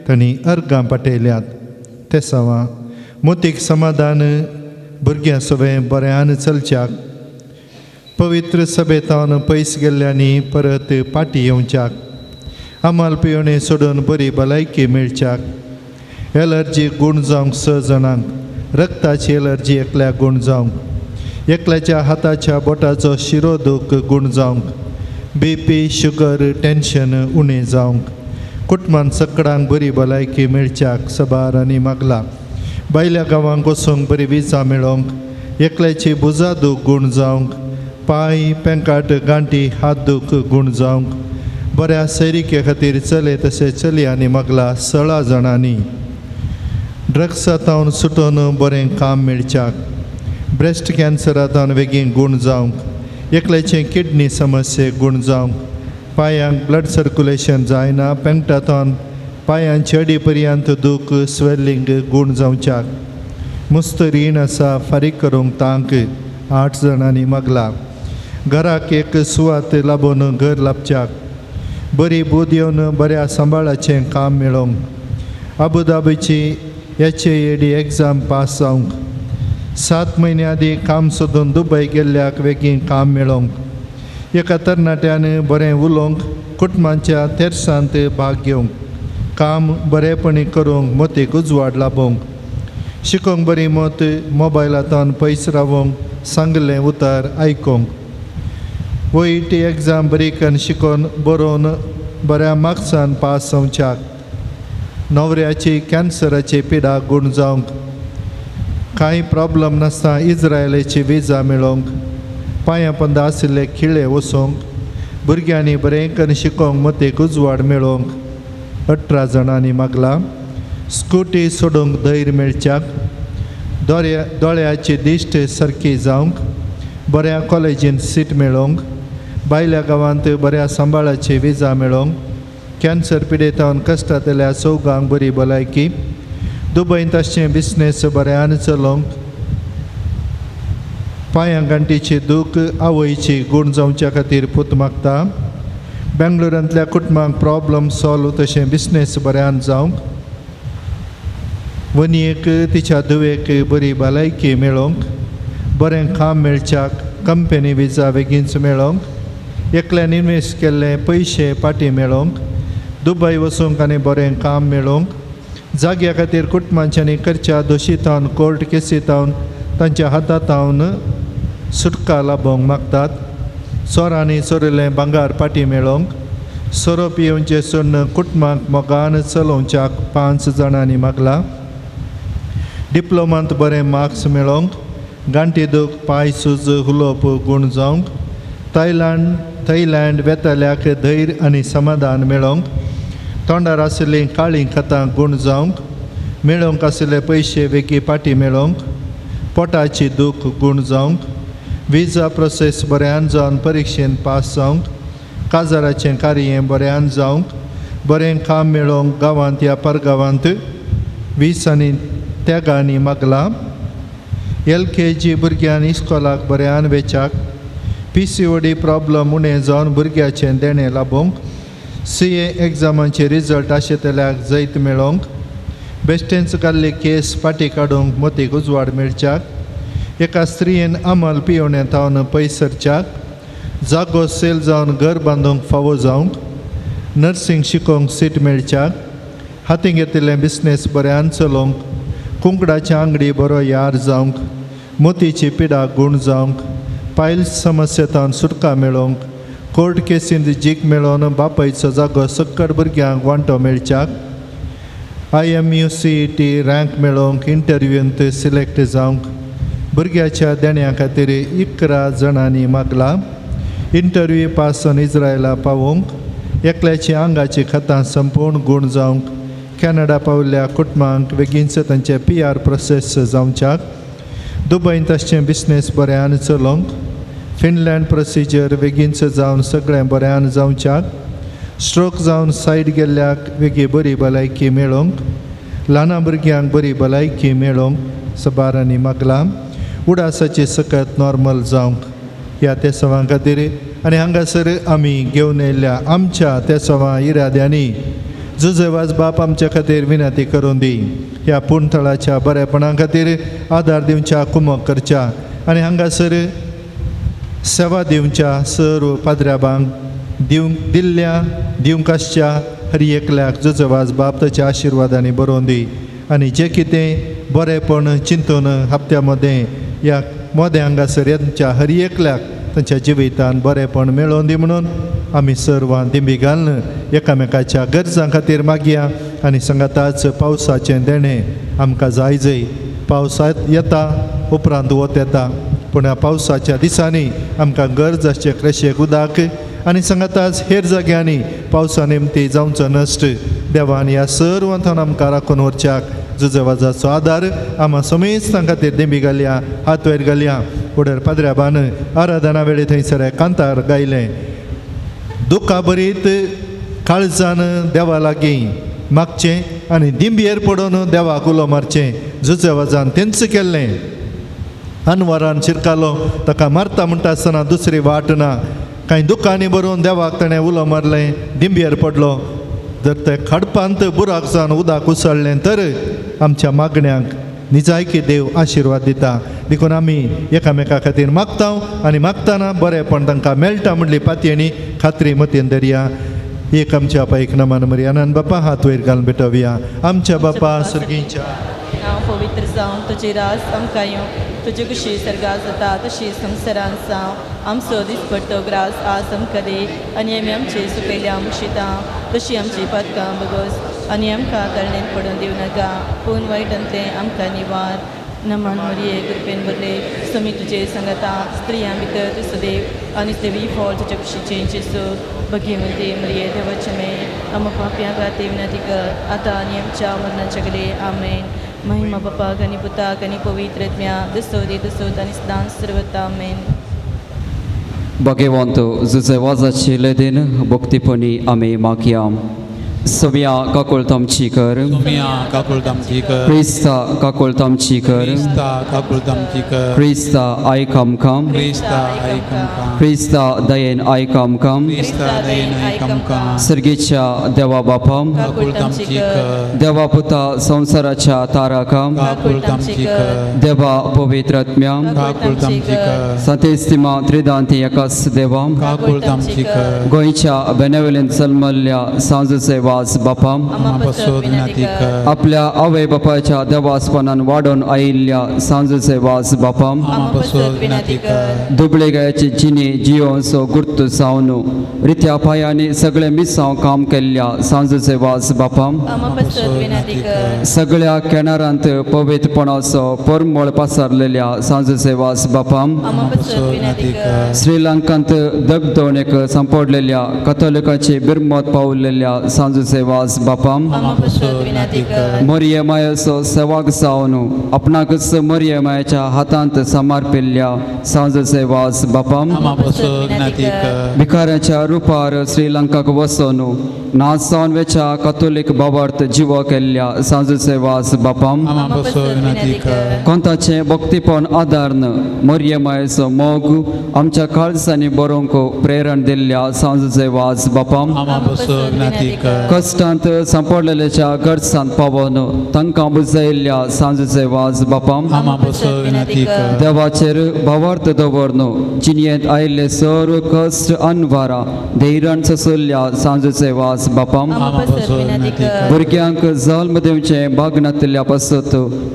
तांणी अर्गां पाठयल्यात. ते सावा मोतीक समाधान भुरग्यां सगळें बऱ्यान चलच्याक, पवित्र सभेतावन पयस गेल्ल्यांनी परत पाटी येवच्याक, आमाल पियोणें सोडून बरी भलायकी मेळच्याक, एलर्जी गूण जावंक 6 जाणांक, रक्ताची एलर्जी एकल्याक गूण जावंक, एकल्याच्या हाताच्या बोटाचो शिरो दूख गूण जावंक, BP शुगर टेन्शन उणें जावंक, कुटुंबान सगळ्यांक बरी भलायकी मेळच्याक सबार आनी मागला. भायल्या गांवांक वचूंक बरी विजा मेळोंक, एकल्याची भुजा दूख गूण जावंक, पांय पेंकाट गांठी हात दूख गूण जावंक, बऱ्या सैरिके खातीर चले तशें चली आनी मागला 16 जाणांनी. ड्रग्सांतावन सुटून बरें काम मेळच्याक, ब्रेस्ट कॅन्सरांतावन बेगीन गूण जावंक, एकल्याचे किडनी समस्ये गूण जावंक, पांयांक ब्लड सर्क्युलेशन जायना, पेंगटांतावन पांयांचे अडी पर्यंत दूख स्वेलिंग गूण जावच्याक, मुस्त रीण आसा फारीक करूंक तांक 8 जाणांनी मागला. घराक एक सुवात लाबून घर लाभच्याक, बरी बूद येवन बऱ्या सांबाळाचें काम मेळोंक, अबुधाबीची HAAD एग्जाम पास जावंक, 7 म्हयन्यां आदीं काम सोदून दुबय गेल्ल्याक बेगीन काम मेळोंक, एका तरणाट्यान बरें उलोवंक, कुटुंबाच्या तेरसांत भाग घेवंक, काम बरेपणी करूंक, मोतीक उजवाड लाभोवंक, शिकोवंक बरी मत, मोबायलांतावन पयस रावंक, सांगलें उतर आयकूंक, OET एग्जाम बरी करून शिकोवन बरोवन बऱ्या मार्क्सान पास जावच्याक, न्हवऱ्याची कॅन्सराची पिडा गूण जावंक, कांय प्रॉब्लम नासता इज्रायलाची विजा मेळोंक, पांयां पंदा आशिल्ले खिळे वचोंक, भुरग्यांनी बरें करून शिकोवंक मोतीक उजवाड मेळोंक 18 जाणांनी मागला. स्कूटी सोडूंक धैर्य मेळच्याक, दोळ्याची दिश्ट सारकी जावंक, बऱ्या कॉलेजीन सीट मेळोंक, भायल्या गांवांत बऱ्या सांबाळाची विजा मेळोंक, कॅन्सर पिडेतावन कश्टांतल्या चौगांक बरी भलायकी, दुबयन तशें बिझनेस बऱ्यान चलोवंक, पांयां गांठीची दूख आवयची गूण जावच्या खातीर पूत मागता. बेंगळुरांतल्या कुटुंबांक प्रॉब्लम सॉल्व तशें बिझनेस बऱ्यान जावंक, वनियेक तिच्या धुवेक बरी भलायकी मेळोंक, बरें काम मेळच्याक, कंपनी विजा बेगीनच मेळोंक, एकल्यान इन्वेस्ट केल्ले पयशे पाटी मेळोंक, दुबय वचूंक आनी बरें काम मेळोंक, जाग्या खातीर कुटुंबांच्यांनी करच्या दोशीतावन कोर्ट केसीतावन तांच्या हातांतावन सुटका लाभोवंक मागतात. चोरांनी चोरिल्लें भांगार पाटी मेळोंक, सोरोप येवचे सोडून कुटुंबांक मोगान चलोवच्याक 5 जाणांनी मागला. डिप्लोमांत बरें मार्क्स मेळोंक, गांठी दूख पांय सूज हुलोप गूण जावंक, थायलँड वेताल्याक धैर्य आनी समाधान मेळोंक, तोंडार आशिल्लीं काळीं खतां गूण जावंक, मेळोंक आशिल्ले पयशे बेगी पाटी मेळोंक, पोटाची दूख गूण जावंक, विजा प्रोसेस बऱ्यान जावन परिक्षेन पास जावंक, काजाराचें कार्य बऱ्यान जावंक, बरें काम मेळोंक, गांवांत या परगांवांत 20 आनी त्यागांनी मागला. LKG भुरग्यांनी इस्कॉलाक बऱ्यान वेचाक, PCOD प्रॉब्लम उणें जावन भुरग्याचें देणें लाभोवंक, CA एग्जामाचे रिजल्ट आशिल्ल्याक जैत मेळोंक, बेश्टेंच घाल्ली केस पाटी काडूंक मोतीक उजवाड मेळच्याक, एका स्त्रीयेन आमल पियोवण्यांतावन पयस सरच्याक, जागो सेल जावन घर बांदूंक फावो जावंक, नर्सींग शिकोवंक सीट मेळच्याक, हातीन घेतिल्लें बिझनेस बऱ्यान चलोवंक, कुंकडाच्या आंगडी बरो यार जावंक, मोतीची पिडा गूण जावंक, पायल्स समस्येतावन सुटका मेळोवंक, कोर्ट केसींत जीक मेळोवन बापायचो जागो सक्कड भुरग्यांक वांटो मेळच्याक, IMU CET रँक मेळोवंक, इंटरव्यूंत सिलेक्ट जावंक, भुरग्याच्या देण्या खातीर 11 जाणांनी मागला. इंटरव्यू पास जावन इज्रायला पावोवंक, एकल्याची आंगाची खतां संपूर्ण गूण जावंक, कॅनडा पावल्ल्या कुटुंबांक बेगीनच तांचे PR प्रोसेस जावच्याक, दुबयन तशें बिझनेस बऱ्यान चलोवंक, फिनलँड प्रोसिजर बेगीनच जावन सगळें बऱ्यान जावच्याक, स्ट्रोक जावन सायड गेल्ल्याक वेगळी बरी भलायकी मेळोवंक, ल्हान भुरग्यांक बरी भलायकी मेळोवंक, सबार आनी मागलां उडासाचे सकत नॉर्मल जावंक ह्या तेसवां खातीर आनी हांगासर आमी घेवन येयल्ल्या आमच्या तेसवां इराद्यांनी जुजेवाज बाप आमच्या खातीर विनंती करून दी. ह्या पुणथळाच्या बरेपणा खातीर आदार दिवच्या कुमक करच्या आनी हांगासर सेवा दिवच्या सर्व पाद्र्याबांक दिवंक आसच्या हर एकल्याक जुजेवाज बाप ताच्या आशिर्वादांनी बरोवन दी. आनी जें कितें बरेपण चिंतून हप्त्या मदें ह्या मोदें हांगासर यांच्या हर एकल्याक तांच्या जिवितान बरेपण मेळोवन दी म्हणून आमी सर्वां दिंबी घालून एकामेकाच्या गरजां खातीर मागया. आनी सांगाताच पावसाचें देणें आमकां जाय जय. पावस येता उपरांत वत येता पूण ह्या पावसाच्या दिसांनी आमकां गरज आसचे क्रेशेक उदक आनी सांगाताच हेर जाग्यांनी पावसा निमती जावचो नश्ट. देवान ह्या सर्वांतान आमकां राखून व्हरच्याक जुजेवाजाचो आदार आमा समेस्तां खातीर दिंबी घालया. हात वयर घालया. फुडें पाद्र्याबान आराधना वेळी थंयसर कांतार गायलें. दुखां बरीत काळजान देवा लागीं मागचें आनी दिंबयेर पडून देवाक उलो मारचें. जुजेवाजान तेंच केल्लें. अनवरान शिरकालो ताका मारता म्हणटा आसतना दुसरी वाट ना. कांय दुखांनी बरोवन देवाक ताणें उलो मारलें. दिंबयेर पडलो. जर ते खडपांत बुराक जावन उदक उसळ्ळें तर आमच्या मागण्यांक निजायकी देव आशिर्वाद दिता. देखून आमी एकामेका खातीर मागता आनी मागतना बरेंपण तांकां मेळटा म्हणली पातयेणी खात्री मतीन धरया. एक आमच्या पायक नमान मरी आनंद बापा हात वयर घालून भेटोवया. आमच्या बापा सर्गीच्या नांव पवित्र जावन तुजी रास आमकां येवं. तुजी कुशी सर्गास जाता तशी संवसारान जावं. आमचो दिसपट्टो ग्रास आज आमकां दे आनी आमी आमची सुकयल्या मुशिता तशी आमची पातकां बगोस आनी आमकां तळणेन पडून दिवं नाका पूण वायटांतलें आमकां निवार. नमन मरिये कृपेन बदले समी तुजे सांगाता स्त्रियां भितर तुजो देव आनी देवी फळ तुज्या कुशीचें जेसू भगिवंती मरिये देवाचे मे आमकां पाप्यां खातीर विनंती कर आतां आनी आमच्या मरणाच्या घडी आमेन. महिमा बापाक आनी पुताक आनी पवित्र आत्म्या दसोद आनी सदां सर्वता आमेन. भगवंतो जुजेवाजाची लेदीन भक्तीपणी आमी मागया. सोम्या काकूळ तामची कर. सोम्या काकूळ तामची कर. क्रिस्ता काकूळ तामची कर. क्रिस्ता काकूळ तामची कर. क्रिस्ता आयक आमकां. क्रिस्ता आयक आमकां. क्रिस्ता दयेन आयक आमकां. क्रिस्ता दयेन आयक आमकां. सर्गेच्या देवा बापा काकूळ तामची कर. देवा पुता संवसाराच्या ताराका काकूळ तामची कर. देवा पवित्र आत्म्या काकूळ तामची कर. सतेस्तिमा त्रिदांती एकाच देवा काकूळ तामची कर. गोंयच्या बेनेवलेंत जल्मल्ल्या सांजेचे वास बापा आमापासून विनंती कर. आपल्या आवय बापाच्या देवास्पणान वाडून आयिल्ल्या सांजेचे वास बापा आमापासून विनंती कर. दुबळे गायची जिणी जियोंचो गुर्त जावन रित्या पायांनी सगळे मिसांव काम केल्ल्या सांजेचे वास बापा आमापासून विनंती कर. सगळ्या किनारांत पवित्रपणाचो परमळ पसरलेल्या सांजेचे वास बापा आमापासून विनंती कर. श्रीलंकांत दगदोणेक सांपडलेल्या कथोलिकांची बिरमत पावलेल्या सांजेचे वास बापा आमापासून विनंती कर. मरियमायाचो सेवाक जावन आपणाकच मरियमायाच्या हातांत समर्पिल्ल्या सांजेचे वास बापा आमापासून विनंती कर. भिकाऱ्याच्या रुपार श्रीलंकाक वचून नाचावन वेच्या कथोलिक बाबार्थ जिवो केल्ल्या सांजेचे वास बापा आमापासून विनंती कर. कोंताचे भक्तीपण आदारन मरियमायाचो मोग आमच्या काळजांनी बरोवंक प्रेरण दिल्ल्या सांजेचे वास बापा आमापासून विनंती कर. कश्टांत सांपडलेल्याच्या गरजांत पावोन तांकां बुजयल्ल्या सांजेचे वास बापा आमापासून विनंती कर. देवाचेर भावार्थ दवरन जिणयेंत आयिल्ले सर्व कश्ट अनवारा धैर्यान ससुल्ल्या सांजेचे वास बापा आमापासून विनंती कर. भुरग्यांक जल्म दिवचे भागनातल्या पासत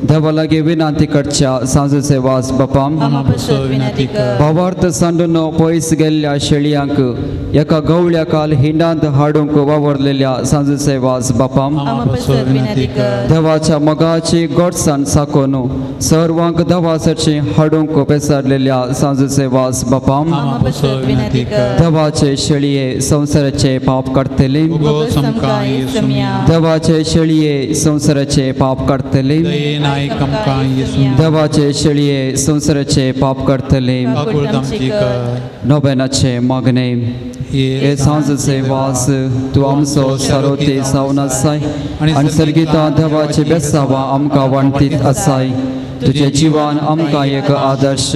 देवा लागीं विनंती करच्या सांजेचे वास बापा आमापासून विनंती कर. भावार्थ सांडून पयस गेल्ल्या शेळयांक एका गवळ्या काल हिंडांत हाडूंक वावरलेल्या सांजेचे वास बापा आमापासून विनंती कर. देवाच्या मोगाची गोडसाण साकोन सर्वांक देवासाठी हाडूंक पेसारलेल्या सांजेचे वास बापा आमापासून विनंती कर. देवाचे शेळये संसाराचे पाप काडतले. उगोस आमकां येसू मिया. देवाचे शेळये संसाराचे पाप काडतले. दयेन आयक आमकां येसू मिया. देवाचे शेळये संसाराचे पाप काडतले. काकूळ तामची कर. नोबेनाचे मागणे हे सांजेचे वास तू आमचो सारोते जावन आसाय आनी सर्गिता देवाचे बेसावा आमकां वांटीत आसाय. तुझे जिवान आमकां एक आदर्श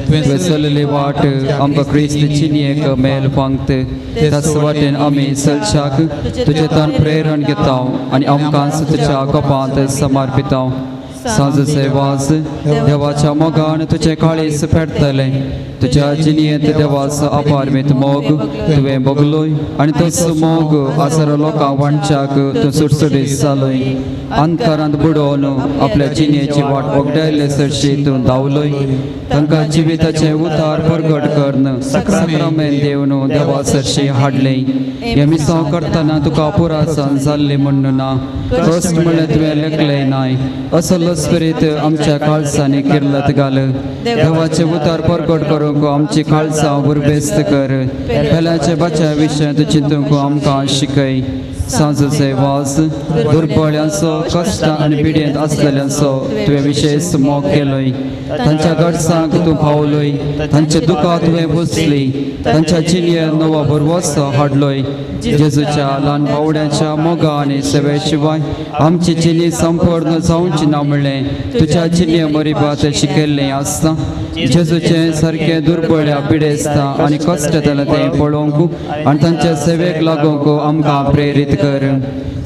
तुवें चलले वाट आमकां क्रिस्त चिनयेक मेल पांगत त्याच वाटेन आमी चलशाक तुजे तन प्रेरण घेता आनी आमकां तुज्या कोपांत समर्पिता सांजचे वाज देवाच्या मोगान तुझे काळीस फेडतले तुझ्या जिणयेंत देवाचो अपारमीत मोग तुवें बगलोय आनी तोच मोग आसर लोकांक वांच्याक तूं सुटसुटीत जालोय अंतरांत बुडोवन आपल्या जिणयेची वाट वगडायले सरशी तूं धांवलोय तांकां जिविताचे उतार परगट करन सक्रामेंत देवन देवा सरशी हाडले हे मिसांव करतना तुका पुरासन जाल्ली म्हणून ना कश्ट म्हणलें तुवें लेखलें नाय असलो स्पिरीत आमच्या काळजांनी किर्लत घाल देवाचे उतार परगट करूंक आमची काळजां उर्बेस्त कर पेल्याचे बच्या विशयांत चिंतूंक आमकां शिकय सांजचे वाज दुर्बळ्यांचो कश्ट आनी पिडेंत आसलेल्यांचो तुवें विशेष मोग केलोय तांच्या गरजांक तूं पावलोय तांचे दुखां तुवें बुजली तांच्या जिणयेंत नवो भरवोसो हाडलोय जेजूच्या ल्हान बावड्याच्या मोगा आनी सेवे शिवाय आमची जिणी संपूर्ण जावची ना म्हणलें तुज्या जिणये मरिबात शिकयल्लें आसता जेजूचे सारके दुर्बळ्या पिडेस्ता आनी कश्ट जालें तें पळोवंक आनी तांचे सेवेक लागूंक आमकां प्रेरीत कर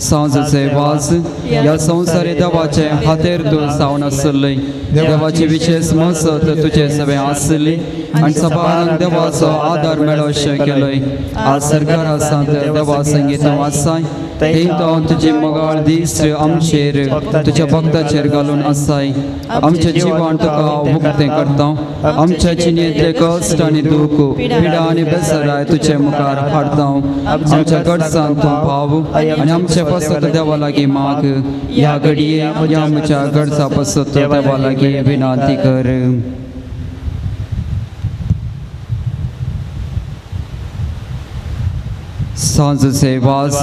सांजचे वाज ह्या संवसारी देवाचे हातेर तूं जावन आसली देवाची विशेष मसत तुजे सवे आसली आनी सबारान देवाचो आदार मेळोवचें केलोय आज सरकार आसा देवा संगीत आसाय तें तो तुजी मोगाळ दीस आमचेर तुज्या भक्ताचेर घालून आसाय आमचें जिवान तुका मुक्तें करता आमच्या जिणयेंतले कश्ट आनी दूख पिडा आनी बेसराय तुजे मुखार हाडता आमच्या गरजांक तूं पाव आनी आमचे पसत देवा लागीं माग ह्या घडये ह्या आमच्या गरजा पसत देवा लागीं विनंती कर सांजचे वाज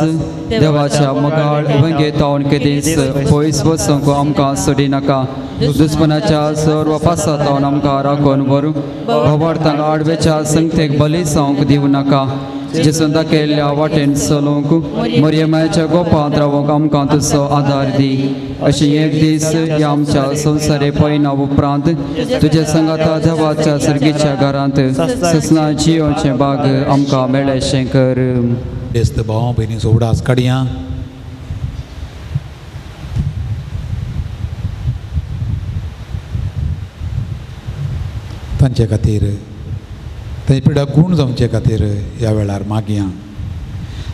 देवाच्या मोगाळ वंगेतावन केदीस पयस वचूंक आमकां सोडी नाका दुस्मनाच्या सर्व पासातावन आमकां राखून व्हरूंक भोवडतांक आडवेच्या संगतेक बली जावंक दिवं नाका जेसून दाखयल्ल्या वाटेन चलोवंक मरियमाच्या गोपांत रावंक आमकां तुजो आदार दी अशी एक दीस ह्या आमच्या संवसारी पयना उपरांत तुजे संगाता देवाच्या सर्गीच्या घरांत ससना जियोचें भाग आमकां मेळ्ळेशें कर बेस्त भाव भयणी सोवडास काडया तांचे खातीर ते पिडा गूण जावचे खातीर ह्या वेळार मागया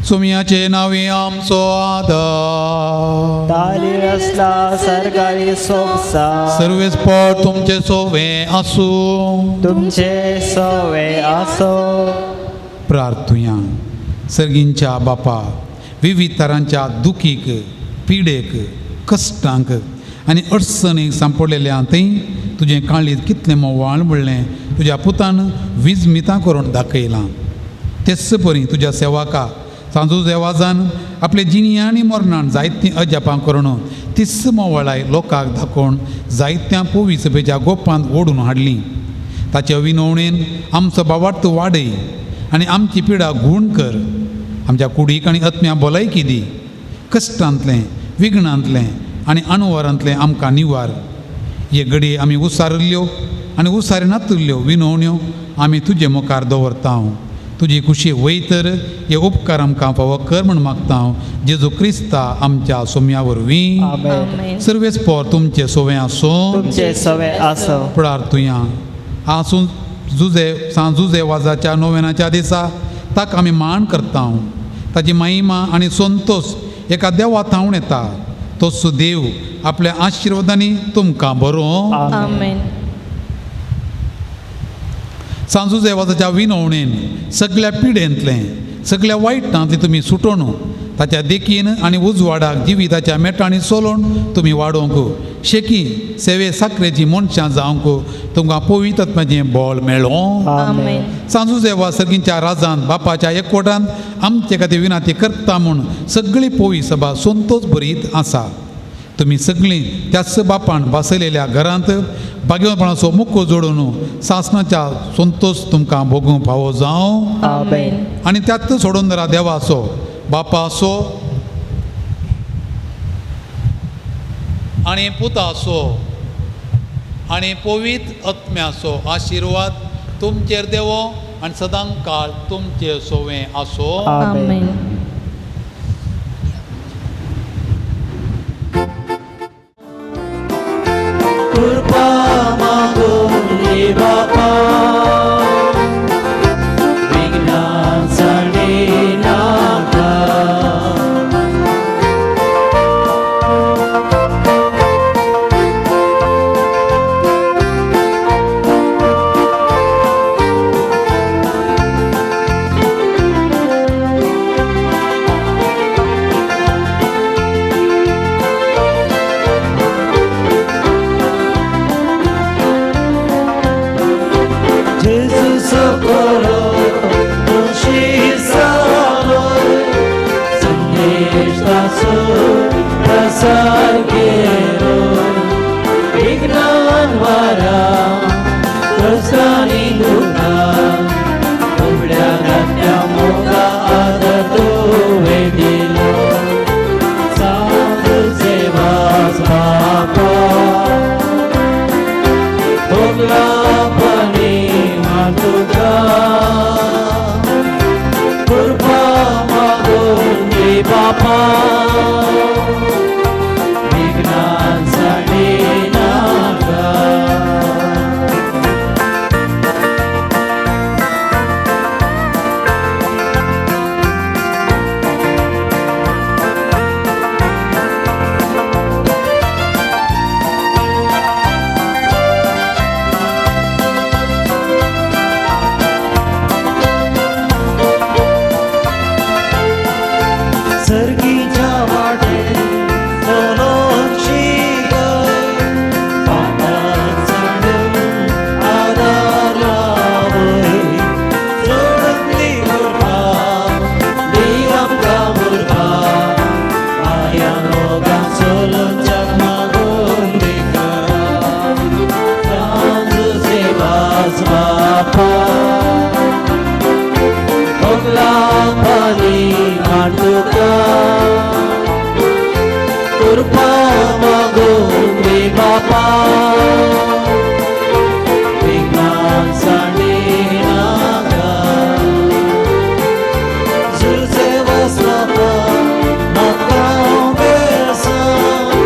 सुमयाचे नांवे आमचो आदार तालीर असला सरकारी सोपसा सर्वेस्पट तुमचे सोवे आसूं तुमचे सोवे आसो प्रार्थुया सर्गींच्या बापा विविध तरांच्या दुखीक पिडेक कश्टांक आनी अडचणीक सांपडलेल्या थंय तुजें काळीज कितलें मोवाळ म्हणलें तुज्या पुतान विजमितां करून दाखयलां तेच परी तुज्या सेवाका सांजू देवाजान आपले जिणिया आनी मरणान जायतीं अजापां करून तिस्स मोवाळाय लोकांक दाखोवन जायत्या पोवी सभेच्या गोपांत ओडून हाडलीं ताचे विनवणेन आमचो बावार्थ वाडय आनी आमची पिडा गूण कर आमच्या कुडीक आनी आत्म्या भलायकी दी कश्टांतलें विघ्नांतलें आनी अणुवरांतलें आमकां निवार हे घडये आमी उसारिल्ल्यो आनी उसारी नातुल्ल्यो विनवण्यो आमी तुजे मुखार दवरता तुजी खुशी वयतर हे उपकार आमकां फावो कर म्हूण मागता जेजू क्रिस्ता आमच्या सोम्या वरवीं सर्वेस्पर तुमचे सोवे आसूं तुमचे सवे आसो प्रार्थुया आसूं जुजे वाजाच्या नोवेनाच्या दिसा ताका आमी मान करता ताची महिमा आनी संतोष एका देवा थावण येता तोच देव आपल्या आशिर्वादांनी तुमकां बरो आमेन सांजू देवाच्या विनवणेन सगळ्या पिडेंतलें सगळ्या वायटांतलें तुमी सुटोवन ताच्या देखीन आनी उजवाडाक जिविताच्या मेटांनी चलोवन तुमी वाडोवंक शेकी सेवे साखरेची मनशां जावंक तुमकां पवित्र आत्म्याचें बळ मेळ्ळो आमेन सांजू देवा सर्गींच्या राजांत बापाच्या एकवटांत आमचे खातीर विनंती करता म्हूण सगळी पोवी सभा संतोष भरीत आसा तुमी सगळीं त्याच बापान बसयलेल्या घरांत भाग्यवानपणाचो मुख्य जोडून सासणाच्या संतोष तुमकां भोगूंक फावो जावं आमेन आनी त्यात सोडून जरा देवाचो बापाचो आनी पुताचो आनी पवित्र आत्म्याचो आशिर्वाद तुमचेर देवो आनी सदां काळ तुमचे सोवें आसो. आमेन. कृपा मागून घे बापा, विघ्नांसाठी नाका. Jesus socorro, Salvador, संदेश दासो प्रसार केलो, विघ्नांवरा कष्टांनी दुखा, उघड्या धाकट्या मोगा आदर तुवे दिलो. सांगुचे वास बापा, भोगला पाणी मातुका. कृपा मागून घे बापा, विघ्नांसाठी नाका. सर्गीच्या वाटेर चलोची गय, पाताळ चढून आदार लावय. जोडली मुर्खा दी आमकां मुर्खा, आया लोकां सोलून जग मागून दिका. सांजुचे वास बापा, भोगला पाणी मातुका. कृपा मागून घे बापा, विघ्नांसाठी नाका. जुचे वस्त्र म्हाका बेळसाण,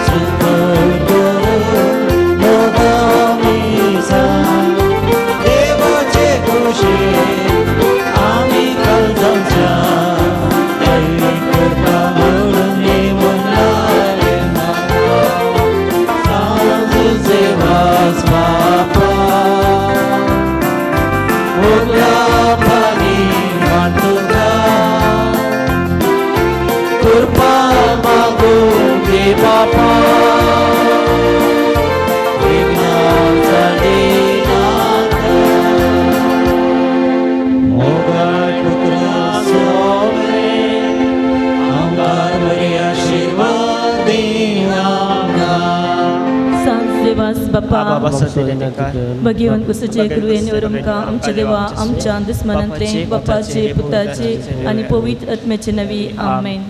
सुखद करून मोगामी जाण. देवाचे कुशीक आमी काळजांच्या, दयी करता म्हणून येवून लायले म्हाका. सांजुचे वास बापा, भोगला पाणी मातुका. कृपा मागून घे बापा, विघ्नांसाठी नाका. मोगाळ पुत्रा सोबरे, आमकां बरी आशिर्वाद दी आमकां. सांजचे वास बापा, भगवान कुसुचे कृपेन आमकां आमच्या देवा आमच्या दुस्मनांतले बापाचे पुताचे आनी पवित्र आत्म्याचे नवी. आमेन.